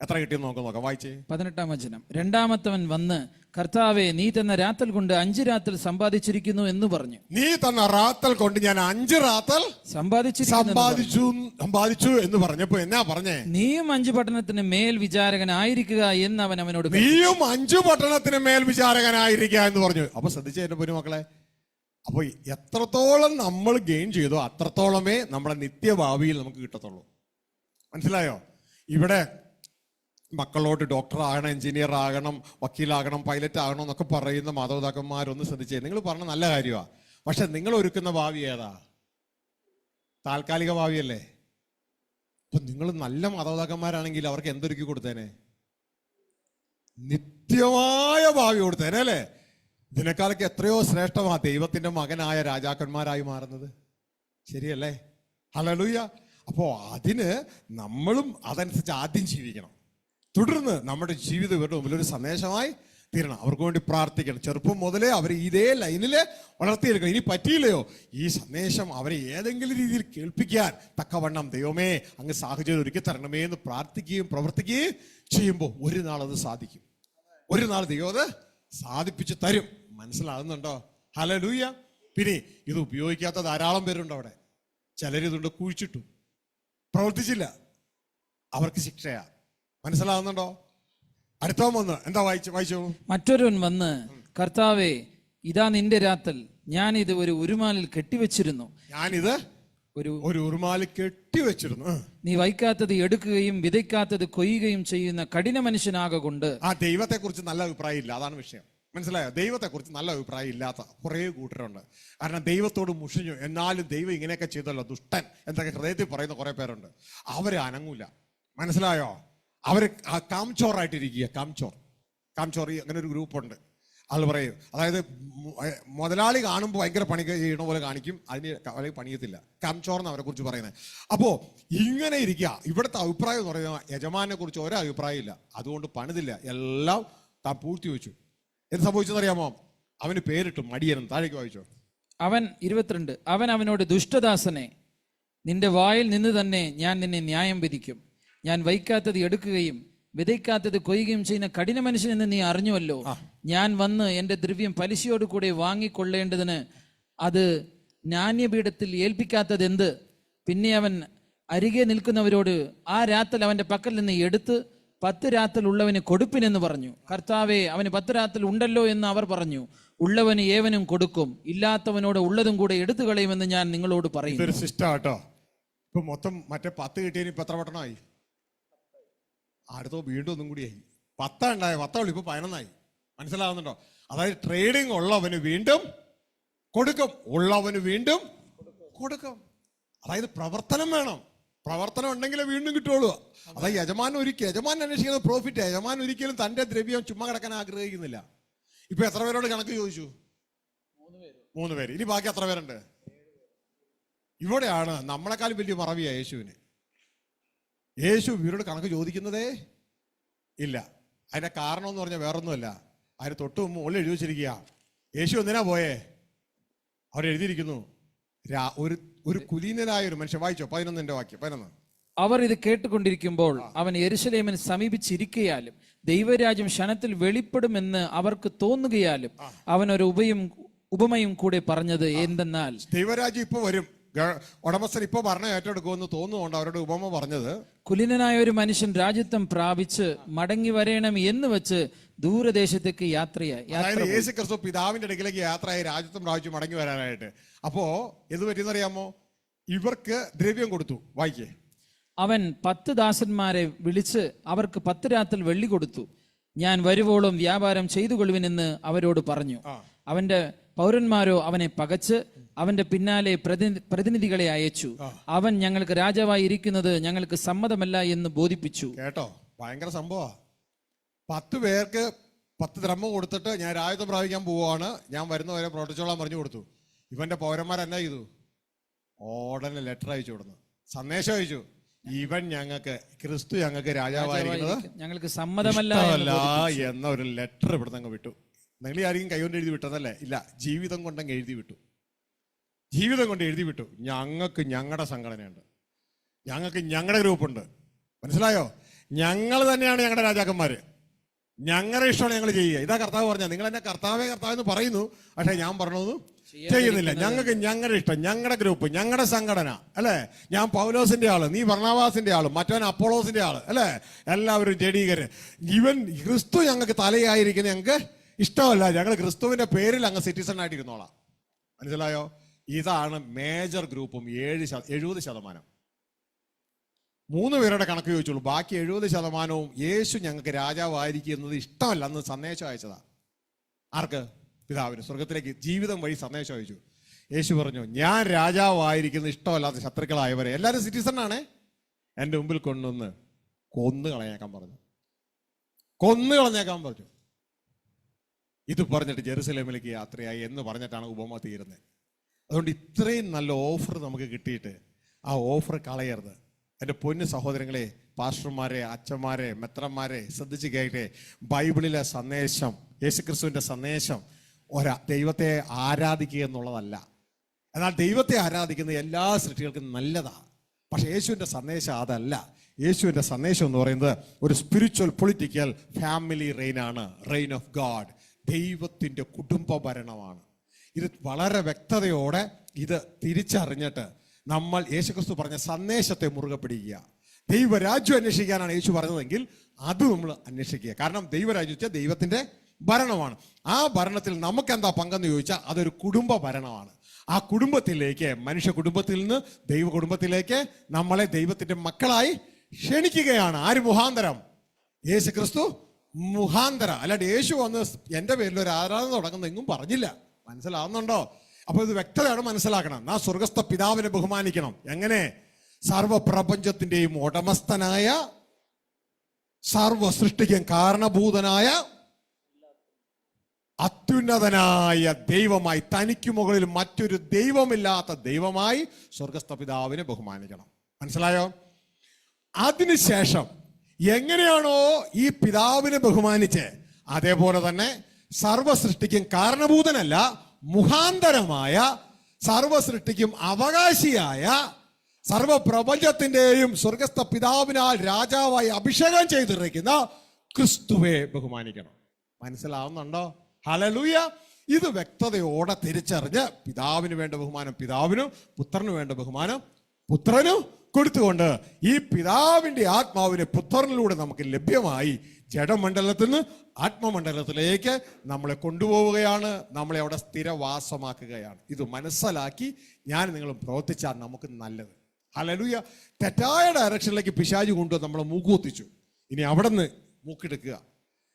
എത്ര കിട്ടിയെന്ന് നോക്കാം. വായിച്ചേ. 18-ാം വചനം. രണ്ടാമത്തവൻ വന്ന്, കർത്താവേ, നീ തന്ന രാത്തൽ കൊണ്ട് 5 രാത്തൽ സമ്പാദിച്ചിരിക്കുന്നു എന്ന് പറഞ്ഞു. നീ തന്ന റാത്തൽ കൊണ്ട് ഞാൻ 5 റാത്തൽ സമ്പാദിച്ചു എന്ന് പറഞ്ഞപ്പോ എന്നാ പറഞ്ഞേ? നീയും 5 പട്ടണത്തിന് മേൽ വിചാരകനായിരിക്കുക എന്ന് അവൻ അവനോട്. നീയും 5 പട്ടണത്തിന് മേൽ വിചാരകനായിരിക്കുക എന്ന് പറഞ്ഞു. അപ്പൊ ശ്രദ്ധിച്ചേ എന്റെ പൊന്നു മക്കളെ. അപ്പൊ എത്രത്തോളം നമ്മൾ ഗെയിൻ ചെയ്തോ അത്രത്തോളമേ നമ്മുടെ നിത്യഭാവിയിൽ നമുക്ക് കിട്ടത്തുള്ളൂ. മനസ്സിലായോ? ഇവിടെ മക്കളോട് ഡോക്ടർ ആകണം, എഞ്ചിനീയർ ആകണം, വക്കീലാകണം, പൈലറ്റ് ആകണം എന്നൊക്കെ പറയുന്ന മാതാപിതാക്കന്മാരൊന്ന് ശ്രദ്ധിച്ചേ. നിങ്ങൾ പറഞ്ഞ നല്ല കാര്യമാണ്. പക്ഷെ നിങ്ങൾ ഒരുക്കുന്ന ഭാവി ഏതാ? താൽക്കാലിക ഭാവിയല്ലേ? അപ്പൊ നിങ്ങൾ നല്ല മാതാപിതാക്കന്മാരാണെങ്കിൽ അവർക്ക് എന്തൊരുക്കി കൊടുത്തേനെ? നിത്യമായ ഭാവി കൊടുത്തേനെ അല്ലേ? ഇതിനേക്കാളൊക്കെ എത്രയോ ശ്രേഷ്ഠമാ ദൈവത്തിന്റെ മകനായ രാജാക്കന്മാരായി മാറുന്നത്. ശരിയല്ലേ? ഹല്ലേലൂയ. അപ്പോ അതിന് നമ്മളും അതനുസരിച്ച് ആദ്യം ജീവിക്കണം. തുടർന്ന് നമ്മുടെ ജീവിതം ഇവരുടെ മുമ്പിൽ ഒരു സന്ദേശമായി തീരണം. അവർക്ക് വേണ്ടി പ്രാർത്ഥിക്കണം. ചെറുപ്പം മുതലേ അവർ ഇതേ ലൈനില് വളർത്തിയെടുക്കണം. ഇനി പറ്റിയില്ലയോ, ഈ സന്ദേശം അവരെ ഏതെങ്കിലും രീതിയിൽ കേൾപ്പിക്കാൻ തക്കവണ്ണം ദൈവമേ അങ്ങ് സാഹചര്യം ഒരുക്കി തരണമേ എന്ന് പ്രാർത്ഥിക്കുകയും പ്രവർത്തിക്കുകയും ചെയ്യുമ്പോൾ ഒരു നാൾ അത് സാധിക്കും. ഒരു നാൾ ദൈവം അത് സാധിപ്പിച്ച് തരും. മനസ്സിലാകുന്നുണ്ടോ? ഹല്ലേലൂയ. പിന്നെ ഇത് ഉപയോഗിക്കാത്ത ധാരാളം പേരുണ്ട് അവിടെ. ചിലരിതുകൊണ്ട് കുഴിച്ചിട്ടു, പ്രവർത്തിച്ചില്ല, അവർക്ക് ശിക്ഷയാ. മനസ്സിലാകുന്നുണ്ടോ? അടുത്തവൻ വന്ന് എന്താ വായിച്ചു? മറ്റൊരുവൻ വന്ന്, കർത്താവേ, ഇതാ നിന്റെ രാത്തൽ, ഞാൻ ഇത് ഒരു ഉരുമാലിൽ കെട്ടിവെച്ചിരുന്നു. ഞാനിത് ഒരു ഉരുമാലിൽ കെട്ടിവെച്ചിരുന്നു. നീ വയ്ക്കാത്തത് എടുക്കുകയും വിതയ്ക്കാത്തത് കൊയ്യുകയും ചെയ്യുന്ന കഠിന മനുഷ്യനാകൊണ്ട്. ആ ദൈവത്തെ കുറിച്ച് നല്ല അഭിപ്രായം ഇല്ല, അതാണ് വിഷയം. മനസ്സിലായോ? ദൈവത്തെ കുറിച്ച് നല്ല അഭിപ്രായം ഇല്ലാത്ത കുറെ കൂട്ടരുണ്ട്. കാരണം ദൈവത്തോട് മുഷിഞ്ഞു, എന്നാലും ദൈവം ഇങ്ങനെയൊക്കെ ചെയ്തല്ലോ ദുഷ്ടൻ എന്തൊക്കെ ഹൃദയത്തിൽ പറയുന്ന കുറെ പേരുണ്ട്. അവര് അനങ്ങൂല. മനസ്സിലായോ? അവര് കാംചോറായിട്ടിരിക്കുക. കാംചോർ അങ്ങനെ ഒരു ഗ്രൂപ്പുണ്ട്. അത് പറയും, അതായത് മുതലാളി കാണുമ്പോൾ ഭയങ്കര പണി ചെയ്യണ പോലെ കാണിക്കും, അതിന് പണിയത്തില്ല. കാംചോർന്ന് അവരെ കുറിച്ച് പറയുന്നത്. അപ്പോ ഇങ്ങനെ ഇരിക്കുക. ഇവിടുത്തെ അഭിപ്രായം എന്ന് പറയുന്നത് യജമാനെ കുറിച്ച് ഒരേ അഭിപ്രായം ഇല്ല, അതുകൊണ്ട് പണിതില്ല, എല്ലാം താൻ പൂഴ്ത്തി വെച്ചു. എന്ത് സംഭവിച്ചെന്നറിയാമോ? അവന് പേരിട്ടു മടിയനും. താഴേക്ക് വായിച്ചോ. അവൻ 22. അവൻ അവനോട്, ദുഷ്ടദാസനെ, നിന്റെ വായിൽ നിന്ന് തന്നെ ഞാൻ നിന്നെ ന്യായം വിധിക്കും. ഞാൻ വയ്ക്കാത്തത് എടുക്കുകയും വിതയ്ക്കാത്തത് കൊയ്യുകയും ചെയ്യുന്ന കഠിന മനുഷ്യൻ എന്ന് നീ അറിഞ്ഞുവല്ലോ. ഞാൻ വന്ന് എന്റെ ദ്രവ്യം പലിശയോട് കൂടെ വാങ്ങിക്കൊള്ളേണ്ടതിന് അത് നാണ്യപീഠത്തിൽ ഏൽപ്പിക്കാത്തത് എന്ത്? പിന്നെ അവൻ അരികെ നിൽക്കുന്നവരോട്, ആ രാത്തൽ അവന്റെ പക്കൽ നിന്ന് എടുത്ത് 10 രാത്തൽ ഉള്ളവന് കൊടുപ്പിനെന്ന് പറഞ്ഞു. കർത്താവേ, അവന് 10 രാത്തൽ ഉണ്ടല്ലോ എന്ന് അവർ പറഞ്ഞു. ഉള്ളവന് ഏവനും കൊടുക്കും, ഇല്ലാത്തവനോട് ഉള്ളതും കൂടെ എടുത്തു കളയുമെന്ന് ഞാൻ നിങ്ങളോട് പറയും. ഇതൊരു സിസ്റ്റം കേട്ടോ. ഇപ്പൊ മൊത്തം മറ്റേ 10 കിട്ടിയതിന് ഇപ്പൊ എത്ര പട്ടണമായി? അടുത്തോ വീണ്ടും ഒന്നും കൂടിയായി. 10 ഉണ്ടായ 10 ഇപ്പൊ 11ആയി. മനസ്സിലാവുന്നുണ്ടോ? അതായത് ട്രേഡിങ് ഉള്ളവന് വീണ്ടും കൊടുക്കും, ഉള്ളവന് വീണ്ടും കൊടുക്കും. അതായത് പ്രവർത്തനം വേണം. പ്രവർത്തനം ഉണ്ടെങ്കിലേ വീണ്ടും കിട്ടുള്ളൂ. അതായത് യജമാൻ അന്വേഷിക്കുന്ന പ്രോഫിറ്റ്. യജമാൻ ഒരിക്കലും തന്റെ ദ്രവ്യം ചുമ്മാ കിടക്കാൻ ആഗ്രഹിക്കുന്നില്ല. ഇപ്പൊ എത്ര പേരോട് കണക്ക് ചോദിച്ചു? 3 പേര്. ഇനി ബാക്കി എത്ര പേരുണ്ട്? ഇവിടെയാണ് നമ്മളെക്കാളും വലിയ മറവിയാ യേശുവിന്. യേശു ഇവരോട് കണക്ക് ചോദിക്കുന്നതേ ഇല്ല. അതിന്റെ കാരണം എന്ന് പറഞ്ഞാൽ വേറൊന്നുമല്ല, അതിന് തൊട്ട് മുകളിൽ എഴുതി വെച്ചിരിക്കുക. യേശു എന്തിനാ പോയേ? അവിടെ എഴുതിയിരിക്കുന്നു, ഒരു കുലീനനായ ഒരു മനുഷ്യൻ. വായിച്ചോ 11 വാക്യം. 11. അവർ ഇത് കേട്ടുകൊണ്ടിരിക്കുമ്പോൾ അവൻ യെരൂശലേമിനെ സമീപിച്ചിരിക്കയാലും ദൈവരാജ്യം ക്ഷണത്തിൽ വെളിപ്പെടുമെന്ന് അവർക്ക് തോന്നുകയാലും അവൻ ഒരു ഉപമയും കൂടെ പറഞ്ഞത് എന്തെന്നാൽ, ദൈവരാജ്യം ഇപ്പൊ വരും, ഉടമസ്ഥൻ ഇപ്പൊ ഭരണം ഏറ്റെടുക്കുമെന്ന് തോന്നുന്നുണ്ട് അവരുടെ ഉപമ പറഞ്ഞത്. കുലീനനായ ഒരു മനുഷ്യൻ രാജ്യത്വം പ്രാപിച്ച് മടങ്ങി വരേണം എന്ന് വെച്ച് ദൂരദേശത്തേക്ക് യാത്രയായി. യേശു ക്രിസ്തു പിതാവിന്റെ അടുക്കിലേക്ക് യാത്രയായി രാജ്യത്വം പ്രാപിച്ച് മടങ്ങി വരാനായിട്ട്. അപ്പോ എന്ത് പറ്റിയെന്നറിയാമോ? ഇവർക്ക് ദ്രവ്യം കൊടുത്തു. വായിക്കേ. അവൻ 10 ദാസന്മാരെ വിളിച്ച് അവർക്ക് 10 രാത്തൽ വെള്ളി കൊടുത്തു. ഞാൻ വരുവോളം വ്യാപാരം ചെയ്തു കൊള്ളുവിനെന്ന് അവരോട് പറഞ്ഞു. അവന്റെ പൗരന്മാരോ അവനെ പകച്ച് അവന്റെ പിന്നാലെ പ്രതിനിധികളെ അയച്ചു. അവൻ ഞങ്ങൾക്ക് രാജാവായി ഇരിക്കുന്നത് ഞങ്ങൾക്ക് സമ്മതമല്ല എന്ന് ബോധിപ്പിച്ചു. കേട്ടോ, ഭയങ്കര സംഭവം. 10 പേർക്ക് 10 ദ്രഹ്മം കൊടുത്തിട്ട് ഞാൻ രാജ്യത്വം പ്രാപിക്കാൻ പോവാണ്, ഞാൻ വരുന്നവരെ പ്രവർത്തിച്ചോളാൻ പറഞ്ഞു കൊടുത്തു. ഇവന്റെ പൗരന്മാർ എന്നാ ചെയ്തു? ഉടനെ ലെറ്റർ അയച്ചു കൊടുത്തു, സന്ദേശം അയച്ചു. ഇവൻ ക്രിസ്തു ഞങ്ങൾക്ക് രാജാവായിരിക്കുന്നത് ഞങ്ങൾക്ക് സമ്മതമല്ല എന്ന ഒരു ലെറ്റർ ഇവിടെ നിന്ന് വിട്ടു. നിങ്ങൾ ആരെങ്കിലും കൈകൊണ്ട് എഴുതി വിട്ടതല്ലേ? ഇല്ല, ജീവിതം കൊണ്ടങ്ങ് എഴുതി വിട്ടു. ജീവിതം കൊണ്ട് എഴുതി വിട്ടു. ഞങ്ങൾക്ക് ഞങ്ങളുടെ സംഘടനയുണ്ട്, ഞങ്ങൾക്ക് ഞങ്ങളുടെ ഗ്രൂപ്പുണ്ട്. മനസ്സിലായോ? ഞങ്ങൾ തന്നെയാണ് ഞങ്ങളുടെ രാജാക്കന്മാര്, ഞങ്ങളുടെ ഇഷ്ടമാണ് ഞങ്ങൾ ചെയ്യുക. ഇതാ കർത്താവ് പറഞ്ഞ. നിങ്ങൾ എന്നെ കർത്താവേ എന്ന് പറയുന്നു, പക്ഷെ ഞാൻ പറഞ്ഞതൊന്നും ചെയ്യുന്നില്ല. ഞങ്ങൾക്ക് ഞങ്ങളുടെ ഇഷ്ടം, ഞങ്ങളുടെ ഗ്രൂപ്പ്, ഞങ്ങളുടെ സംഘടന അല്ലെ. ഞാൻ പൗലോസിന്റെ ആള്, നീ ബർണബാസിന്റെ ആള്, മറ്റവൻ അപ്പോളോസിന്റെ ആള് അല്ലെ. എല്ലാവരും ജഡീകര്. ഇവൻ ക്രിസ്തു ഞങ്ങൾക്ക് തലയായിരിക്കുന്ന ഞങ്ങൾക്ക് ഇഷ്ടമല്ല. ഞങ്ങൾ ക്രിസ്തുവിന്റെ പേരിൽ അങ്ങ് സിറ്റിസൺ ആയിട്ട് ഇരുന്നോളാം. മനസ്സിലായോ? ഇതാണ് മേജർ ഗ്രൂപ്പും. 70%. 3 പേരുടെ കണക്ക് ചോദിച്ചുള്ളൂ. ബാക്കി 70% യേശു ഞങ്ങൾക്ക് രാജാവായിരിക്കുന്നത് ഇഷ്ടമല്ല എന്ന് സന്ദേശം അയച്ചതാ. ആർക്ക്? പിതാവിന്. സ്വർഗത്തിലേക്ക് ജീവിതം വഴി സന്ദേശം അയച്ചു. യേശു പറഞ്ഞു, ഞാൻ രാജാവായിരിക്കുന്ന ഇഷ്ടമല്ലാത്ത ശത്രുക്കളായവരെ എല്ലാവരും സിറ്റിസൺ എൻ്റെ മുമ്പിൽ കൊണ്ടുവന്ന് കൊന്നു കളഞ്ഞേക്കാൻ പറഞ്ഞു. ഇത് പറഞ്ഞിട്ട് ജെറുസലേമിലേക്ക് യാത്രയായി എന്ന് പറഞ്ഞിട്ടാണ് ഉപമ തീരുന്നത്. അതുകൊണ്ട് ഇത്രയും നല്ല ഓഫർ നമുക്ക് കിട്ടിയിട്ട് ആ ഓഫർ കളയരുത്. എൻ്റെ പൊന്നു സഹോദരങ്ങളെ, പാസ്റ്റർമാരെ, അച്ഛന്മാരെ, മെത്രന്മാരെ, ശ്രദ്ധിച്ച് കേട്ടെ. ബൈബിളിലെ സന്ദേശം, യേശുക്രിസ്തുവിൻ്റെ സന്ദേശം ദൈവത്തെ ആരാധിക്കുക എന്നുള്ളതല്ല. എന്നാൽ ദൈവത്തെ ആരാധിക്കുന്ന എല്ലാ സൃഷ്ടികൾക്കും നല്ലതാണ്. പക്ഷെ യേശുവിൻ്റെ സന്ദേശം അതല്ല. യേശുവിൻ്റെ സന്ദേശം എന്ന് പറയുന്നത് ഒരു സ്പിരിച്വൽ പൊളിറ്റിക്കൽ ഫാമിലി റെയിനാണ്. റെയിൻ ഓഫ് ഗാഡ്, ദൈവത്തിൻ്റെ കുടുംബ ഭരണമാണ്. ഇത് വളരെ വ്യക്തതയോടെ ഇത് തിരിച്ചറിഞ്ഞിട്ട് നമ്മൾ യേശുക്രിസ്തു പറഞ്ഞ സന്ദേശത്തെ മുറുകെ പിടിക്കുക. ദൈവരാജ്യം അന്വേഷിക്കാനാണ് യേശു പറഞ്ഞതെങ്കിൽ അത് നമ്മൾ അന്വേഷിക്കുക. കാരണം ദൈവരാജ്യം വെച്ചാൽ ദൈവത്തിൻ്റെ ഭരണമാണ്. ആ ഭരണത്തിൽ നമുക്ക് എന്താ പങ്കെന്ന് ചോദിച്ചാൽ അതൊരു കുടുംബ ഭരണമാണ്. ആ കുടുംബത്തിലേക്ക്, മനുഷ്യ കുടുംബത്തിൽ നിന്ന് ദൈവ കുടുംബത്തിലേക്ക് നമ്മളെ ദൈവത്തിൻ്റെ മക്കളായി ക്ഷണിക്കുകയാണ്. ആര് മുഖാന്തരം? യേശു ക്രിസ്തു മുഖാന്തരം. അല്ലാണ്ട് യേശു വന്ന് എൻ്റെ പേരിൽ ഒരു ആരാധന തുടങ്ങുന്ന എങ്ങും പറഞ്ഞില്ല. മനസ്സിലാവുന്നുണ്ടോ? അപ്പൊ ഇത് വ്യക്തതയാണ് മനസ്സിലാക്കണം. നാം സ്വർഗസ്ഥ പിതാവിനെ ബഹുമാനിക്കണം. എങ്ങനെ? സർവപ്രപഞ്ചത്തിന്റെയും ഉടമസ്ഥനായ, സർവ സൃഷ്ടിക്കും കാരണഭൂതനായ, അത്യുന്നതനായ ദൈവമായി, തനിക്ക് മുകളിൽ മറ്റൊരു ദൈവമില്ലാത്ത ദൈവമായി സ്വർഗസ്ഥ പിതാവിനെ ബഹുമാനിക്കണം. മനസ്സിലായോ? അതിനുശേഷം എങ്ങനെയാണോ ഈ പിതാവിനെ ബഹുമാനിച്ച്, അതേപോലെ തന്നെ സർവ സൃഷ്ടിക്കും കാരണഭൂതനല്ല, മുഖാന്തരമായ, സർവ സൃഷ്ടിക്കും അവകാശിയായ, സർവപ്രപഞ്ചത്തിന്റെയും സ്വർഗസ്ഥ പിതാവിനാൽ രാജാവായി അഭിഷേകം ചെയ്തിരിക്കുന്ന ക്രിസ്തുവെ ബഹുമാനിക്കണം. മനസ്സിലാവുന്നുണ്ടോ? ഹല്ലേലൂയ. ഇത് വ്യക്തതയോടെ തിരിച്ചറിഞ്ഞ് പിതാവിന് വേണ്ട ബഹുമാനം പിതാവിനും, പുത്രന് വേണ്ട ബഹുമാനം പുത്രനും കൊടുത്തുകൊണ്ട് ഈ പിതാവിന്റെ ആത്മാവിനെ പുത്രനിലൂടെ നമുക്ക് ലഭ്യമായി ജഡമണ്ഡലത്തിൽ നിന്ന് ആത്മമണ്ഡലത്തിലേക്ക് നമ്മളെ കൊണ്ടുപോവുകയാണ്. നമ്മളെ അവിടെ സ്ഥിരവാസമാക്കുകയാണ്. ഇത് മനസ്സിലാക്കി ഞാൻ നിങ്ങളും പ്രവർത്തിച്ചാൽ നമുക്ക് നല്ലത്. ഹല്ലേലൂയ. തെറ്റായ ഡയറക്ഷനിലേക്ക് പിശാച് കൊണ്ടുവന്ന് നമ്മളെ മൂക്കുകുത്തിച്ചു. ഇനി അവിടെ നിന്ന് മൂക്കെടുക്കുക,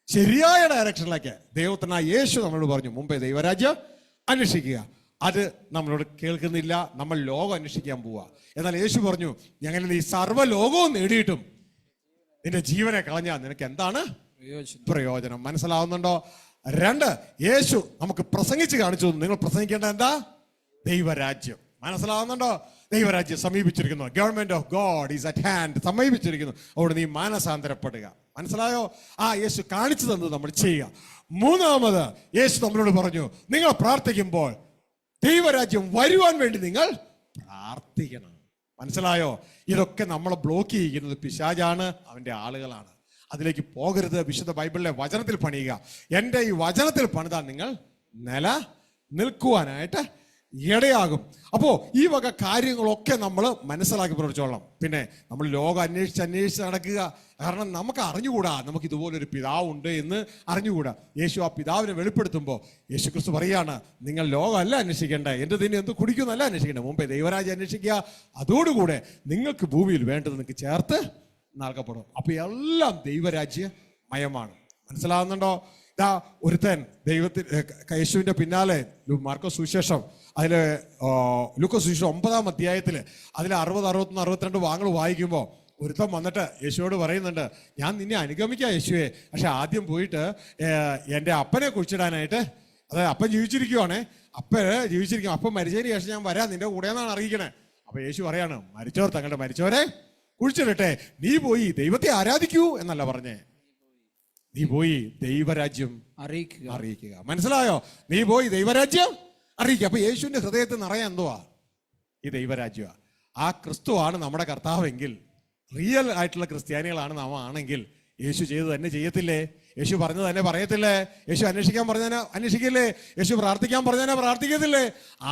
ശരിയായ ഡയറക്ഷനിലേക്ക്. ദൈവത്തിനായ യേശു നമ്മളോട് പറഞ്ഞു, മുമ്പേ ദൈവരാജ്യം അന്വേഷിക്കുക. അത് നമ്മളോട് കേൾക്കുന്നില്ല. നമ്മൾ ലോകം അന്വേഷിക്കാൻ പോവുക. എന്നാൽ യേശു പറഞ്ഞു, ഞങ്ങൾ ഈ സർവ്വലോകവും നേടിയിട്ടും നിന്റെ ജീവനെ കളഞ്ഞാൽ നിനക്ക് എന്താണ് പ്രയോജനം? മനസ്സിലാവുന്നുണ്ടോ? 2, യേശു നമുക്ക് പ്രസംഗിച്ച് കാണിച്ചു. നിങ്ങൾ പ്രസംഗിക്കേണ്ട എന്താ? ദൈവരാജ്യം. മനസ്സിലാവുന്നുണ്ടോ? ദൈവരാജ്യം സമീപിച്ചിരിക്കുന്നു. Government of God is at hand. സമീപിച്ചിരിക്കുന്നു. അവിടെ നീ മാനസാന്തരപ്പെടുക. മനസ്സിലായോ? ആ യേശു കാണിച്ചു തന്നത് നമ്മൾ ചെയ്യുക. 3, യേശു നമ്മളോട് പറഞ്ഞു, നിങ്ങൾ പ്രാർത്ഥിക്കുമ്പോൾ ദൈവരാജ്യം വരുവാൻ വേണ്ടി നിങ്ങൾ പ്രാർത്ഥിക്കണം. മനസ്സിലായോ? ഇതൊക്കെ നമ്മളെ ബ്ലോക്ക് ചെയ്യുന്നത് പിശാചാണ്, അവന്റെ ആളുകളാണ്. അതിലേക്ക് പോകരുത്. വിശുദ്ധ ബൈബിളിലെ വചനത്തിൽ പണിയുക. എൻ്റെ ഈ വചനത്തിൽ പണിതാൽ നിങ്ങൾ നില നിൽക്കുവാനായിട്ട് ഇടയാകും. അപ്പോൾ ഈ വക കാര്യങ്ങളൊക്കെ നമ്മൾ മനസ്സിലാക്കി പ്രവർത്തിച്ചോളാം. പിന്നെ നമ്മൾ ലോകം അന്വേഷിച്ച് നടക്കുക. കാരണം നമുക്ക് അറിഞ്ഞുകൂടാ നമുക്ക് ഇതുപോലൊരു പിതാവുണ്ട് എന്ന് അറിഞ്ഞുകൂടാ. യേശു ആ പിതാവിനെ വെളിപ്പെടുത്തുമ്പോൾ യേശു ക്രിസ്തു പറയാണ്, നിങ്ങൾ ലോകമല്ല അന്വേഷിക്കേണ്ടത്, എൻ്റെ തന്നെ എന്ത് കുടിക്കുന്നല്ല അന്വേഷിക്കേണ്ടത്, മുമ്പേ ദൈവരാജ്യം അന്വേഷിക്കുക. അതോടുകൂടെ നിങ്ങൾക്ക് ഭൂമിയിൽ വേണ്ടത് നിങ്ങൾക്ക് ചേർത്ത് നൽകപ്പെടും. അപ്പൊ എല്ലാം ദൈവരാജ്യമയമാണ്. മനസ്സിലാവുന്നുണ്ടോ? ഇതാ ഒരുത്തൻ യേശുവിന്റെ പിന്നാലെ മാർക്കോസ് സുവിശേഷം അതിൽ ലൂക്കോസ് സുവിശേഷം 9-ാം അധ്യായത്തിൽ അതിൽ 60, 61, 62 വാങ്ങൾ വായിക്കുമ്പോൾ ഒരുത്തൻ വന്നിട്ട് യേശുവോട് പറയുന്നുണ്ട്, ഞാൻ നിന്നെ അനുഗമിക്കാം യേശുവേ, പക്ഷെ ആദ്യം പോയിട്ട് എൻ്റെ അപ്പനെ കുഴിച്ചിടാനായിട്ട്, അതായത് അപ്പൻ ജീവിച്ചിരിക്കുവാണേ, അപ്പം മരിച്ചതിന് ശേഷം ഞാൻ വരാം നിന്റെ കൂടെ എന്നാണ് അറിയിക്കണേ. അപ്പൊ യേശു പറയാണ്, മരിച്ചവർ തങ്ങളുടെ മരിച്ചവരെ കുഴിച്ചിടട്ടെ, നീ പോയി ദൈവത്തെ ആരാധിക്കൂ എന്നല്ല പറഞ്ഞേ, നീ പോയി ദൈവരാജ്യം അറിയിക്കുക. മനസ്സിലായോ? നീ പോയി ദൈവരാജ്യം അറിയിക്കുക. അപ്പൊ യേശുവിന്റെ ഹൃദയത്തിൽ നിറയാൻ എന്തുവാ? ഈ ദൈവരാജ്യ. ആ ക്രിസ്തുവാണ് നമ്മുടെ കർത്താവെങ്കിൽ, റിയൽ ആയിട്ടുള്ള ക്രിസ്ത്യാനികളാണ് നാം ആണെങ്കിൽ യേശു ചെയ്ത് തന്നെ ചെയ്യത്തില്ലേ? യേശു പറഞ്ഞത് തന്നെ പറയത്തില്ലേ? യേശു അന്വേഷിക്കാൻ പറഞ്ഞതിനെ അന്വേഷിക്കില്ലേ? യേശു പ്രാർത്ഥിക്കാൻ പറഞ്ഞതിനെ പ്രാർത്ഥിക്കത്തില്ലേ?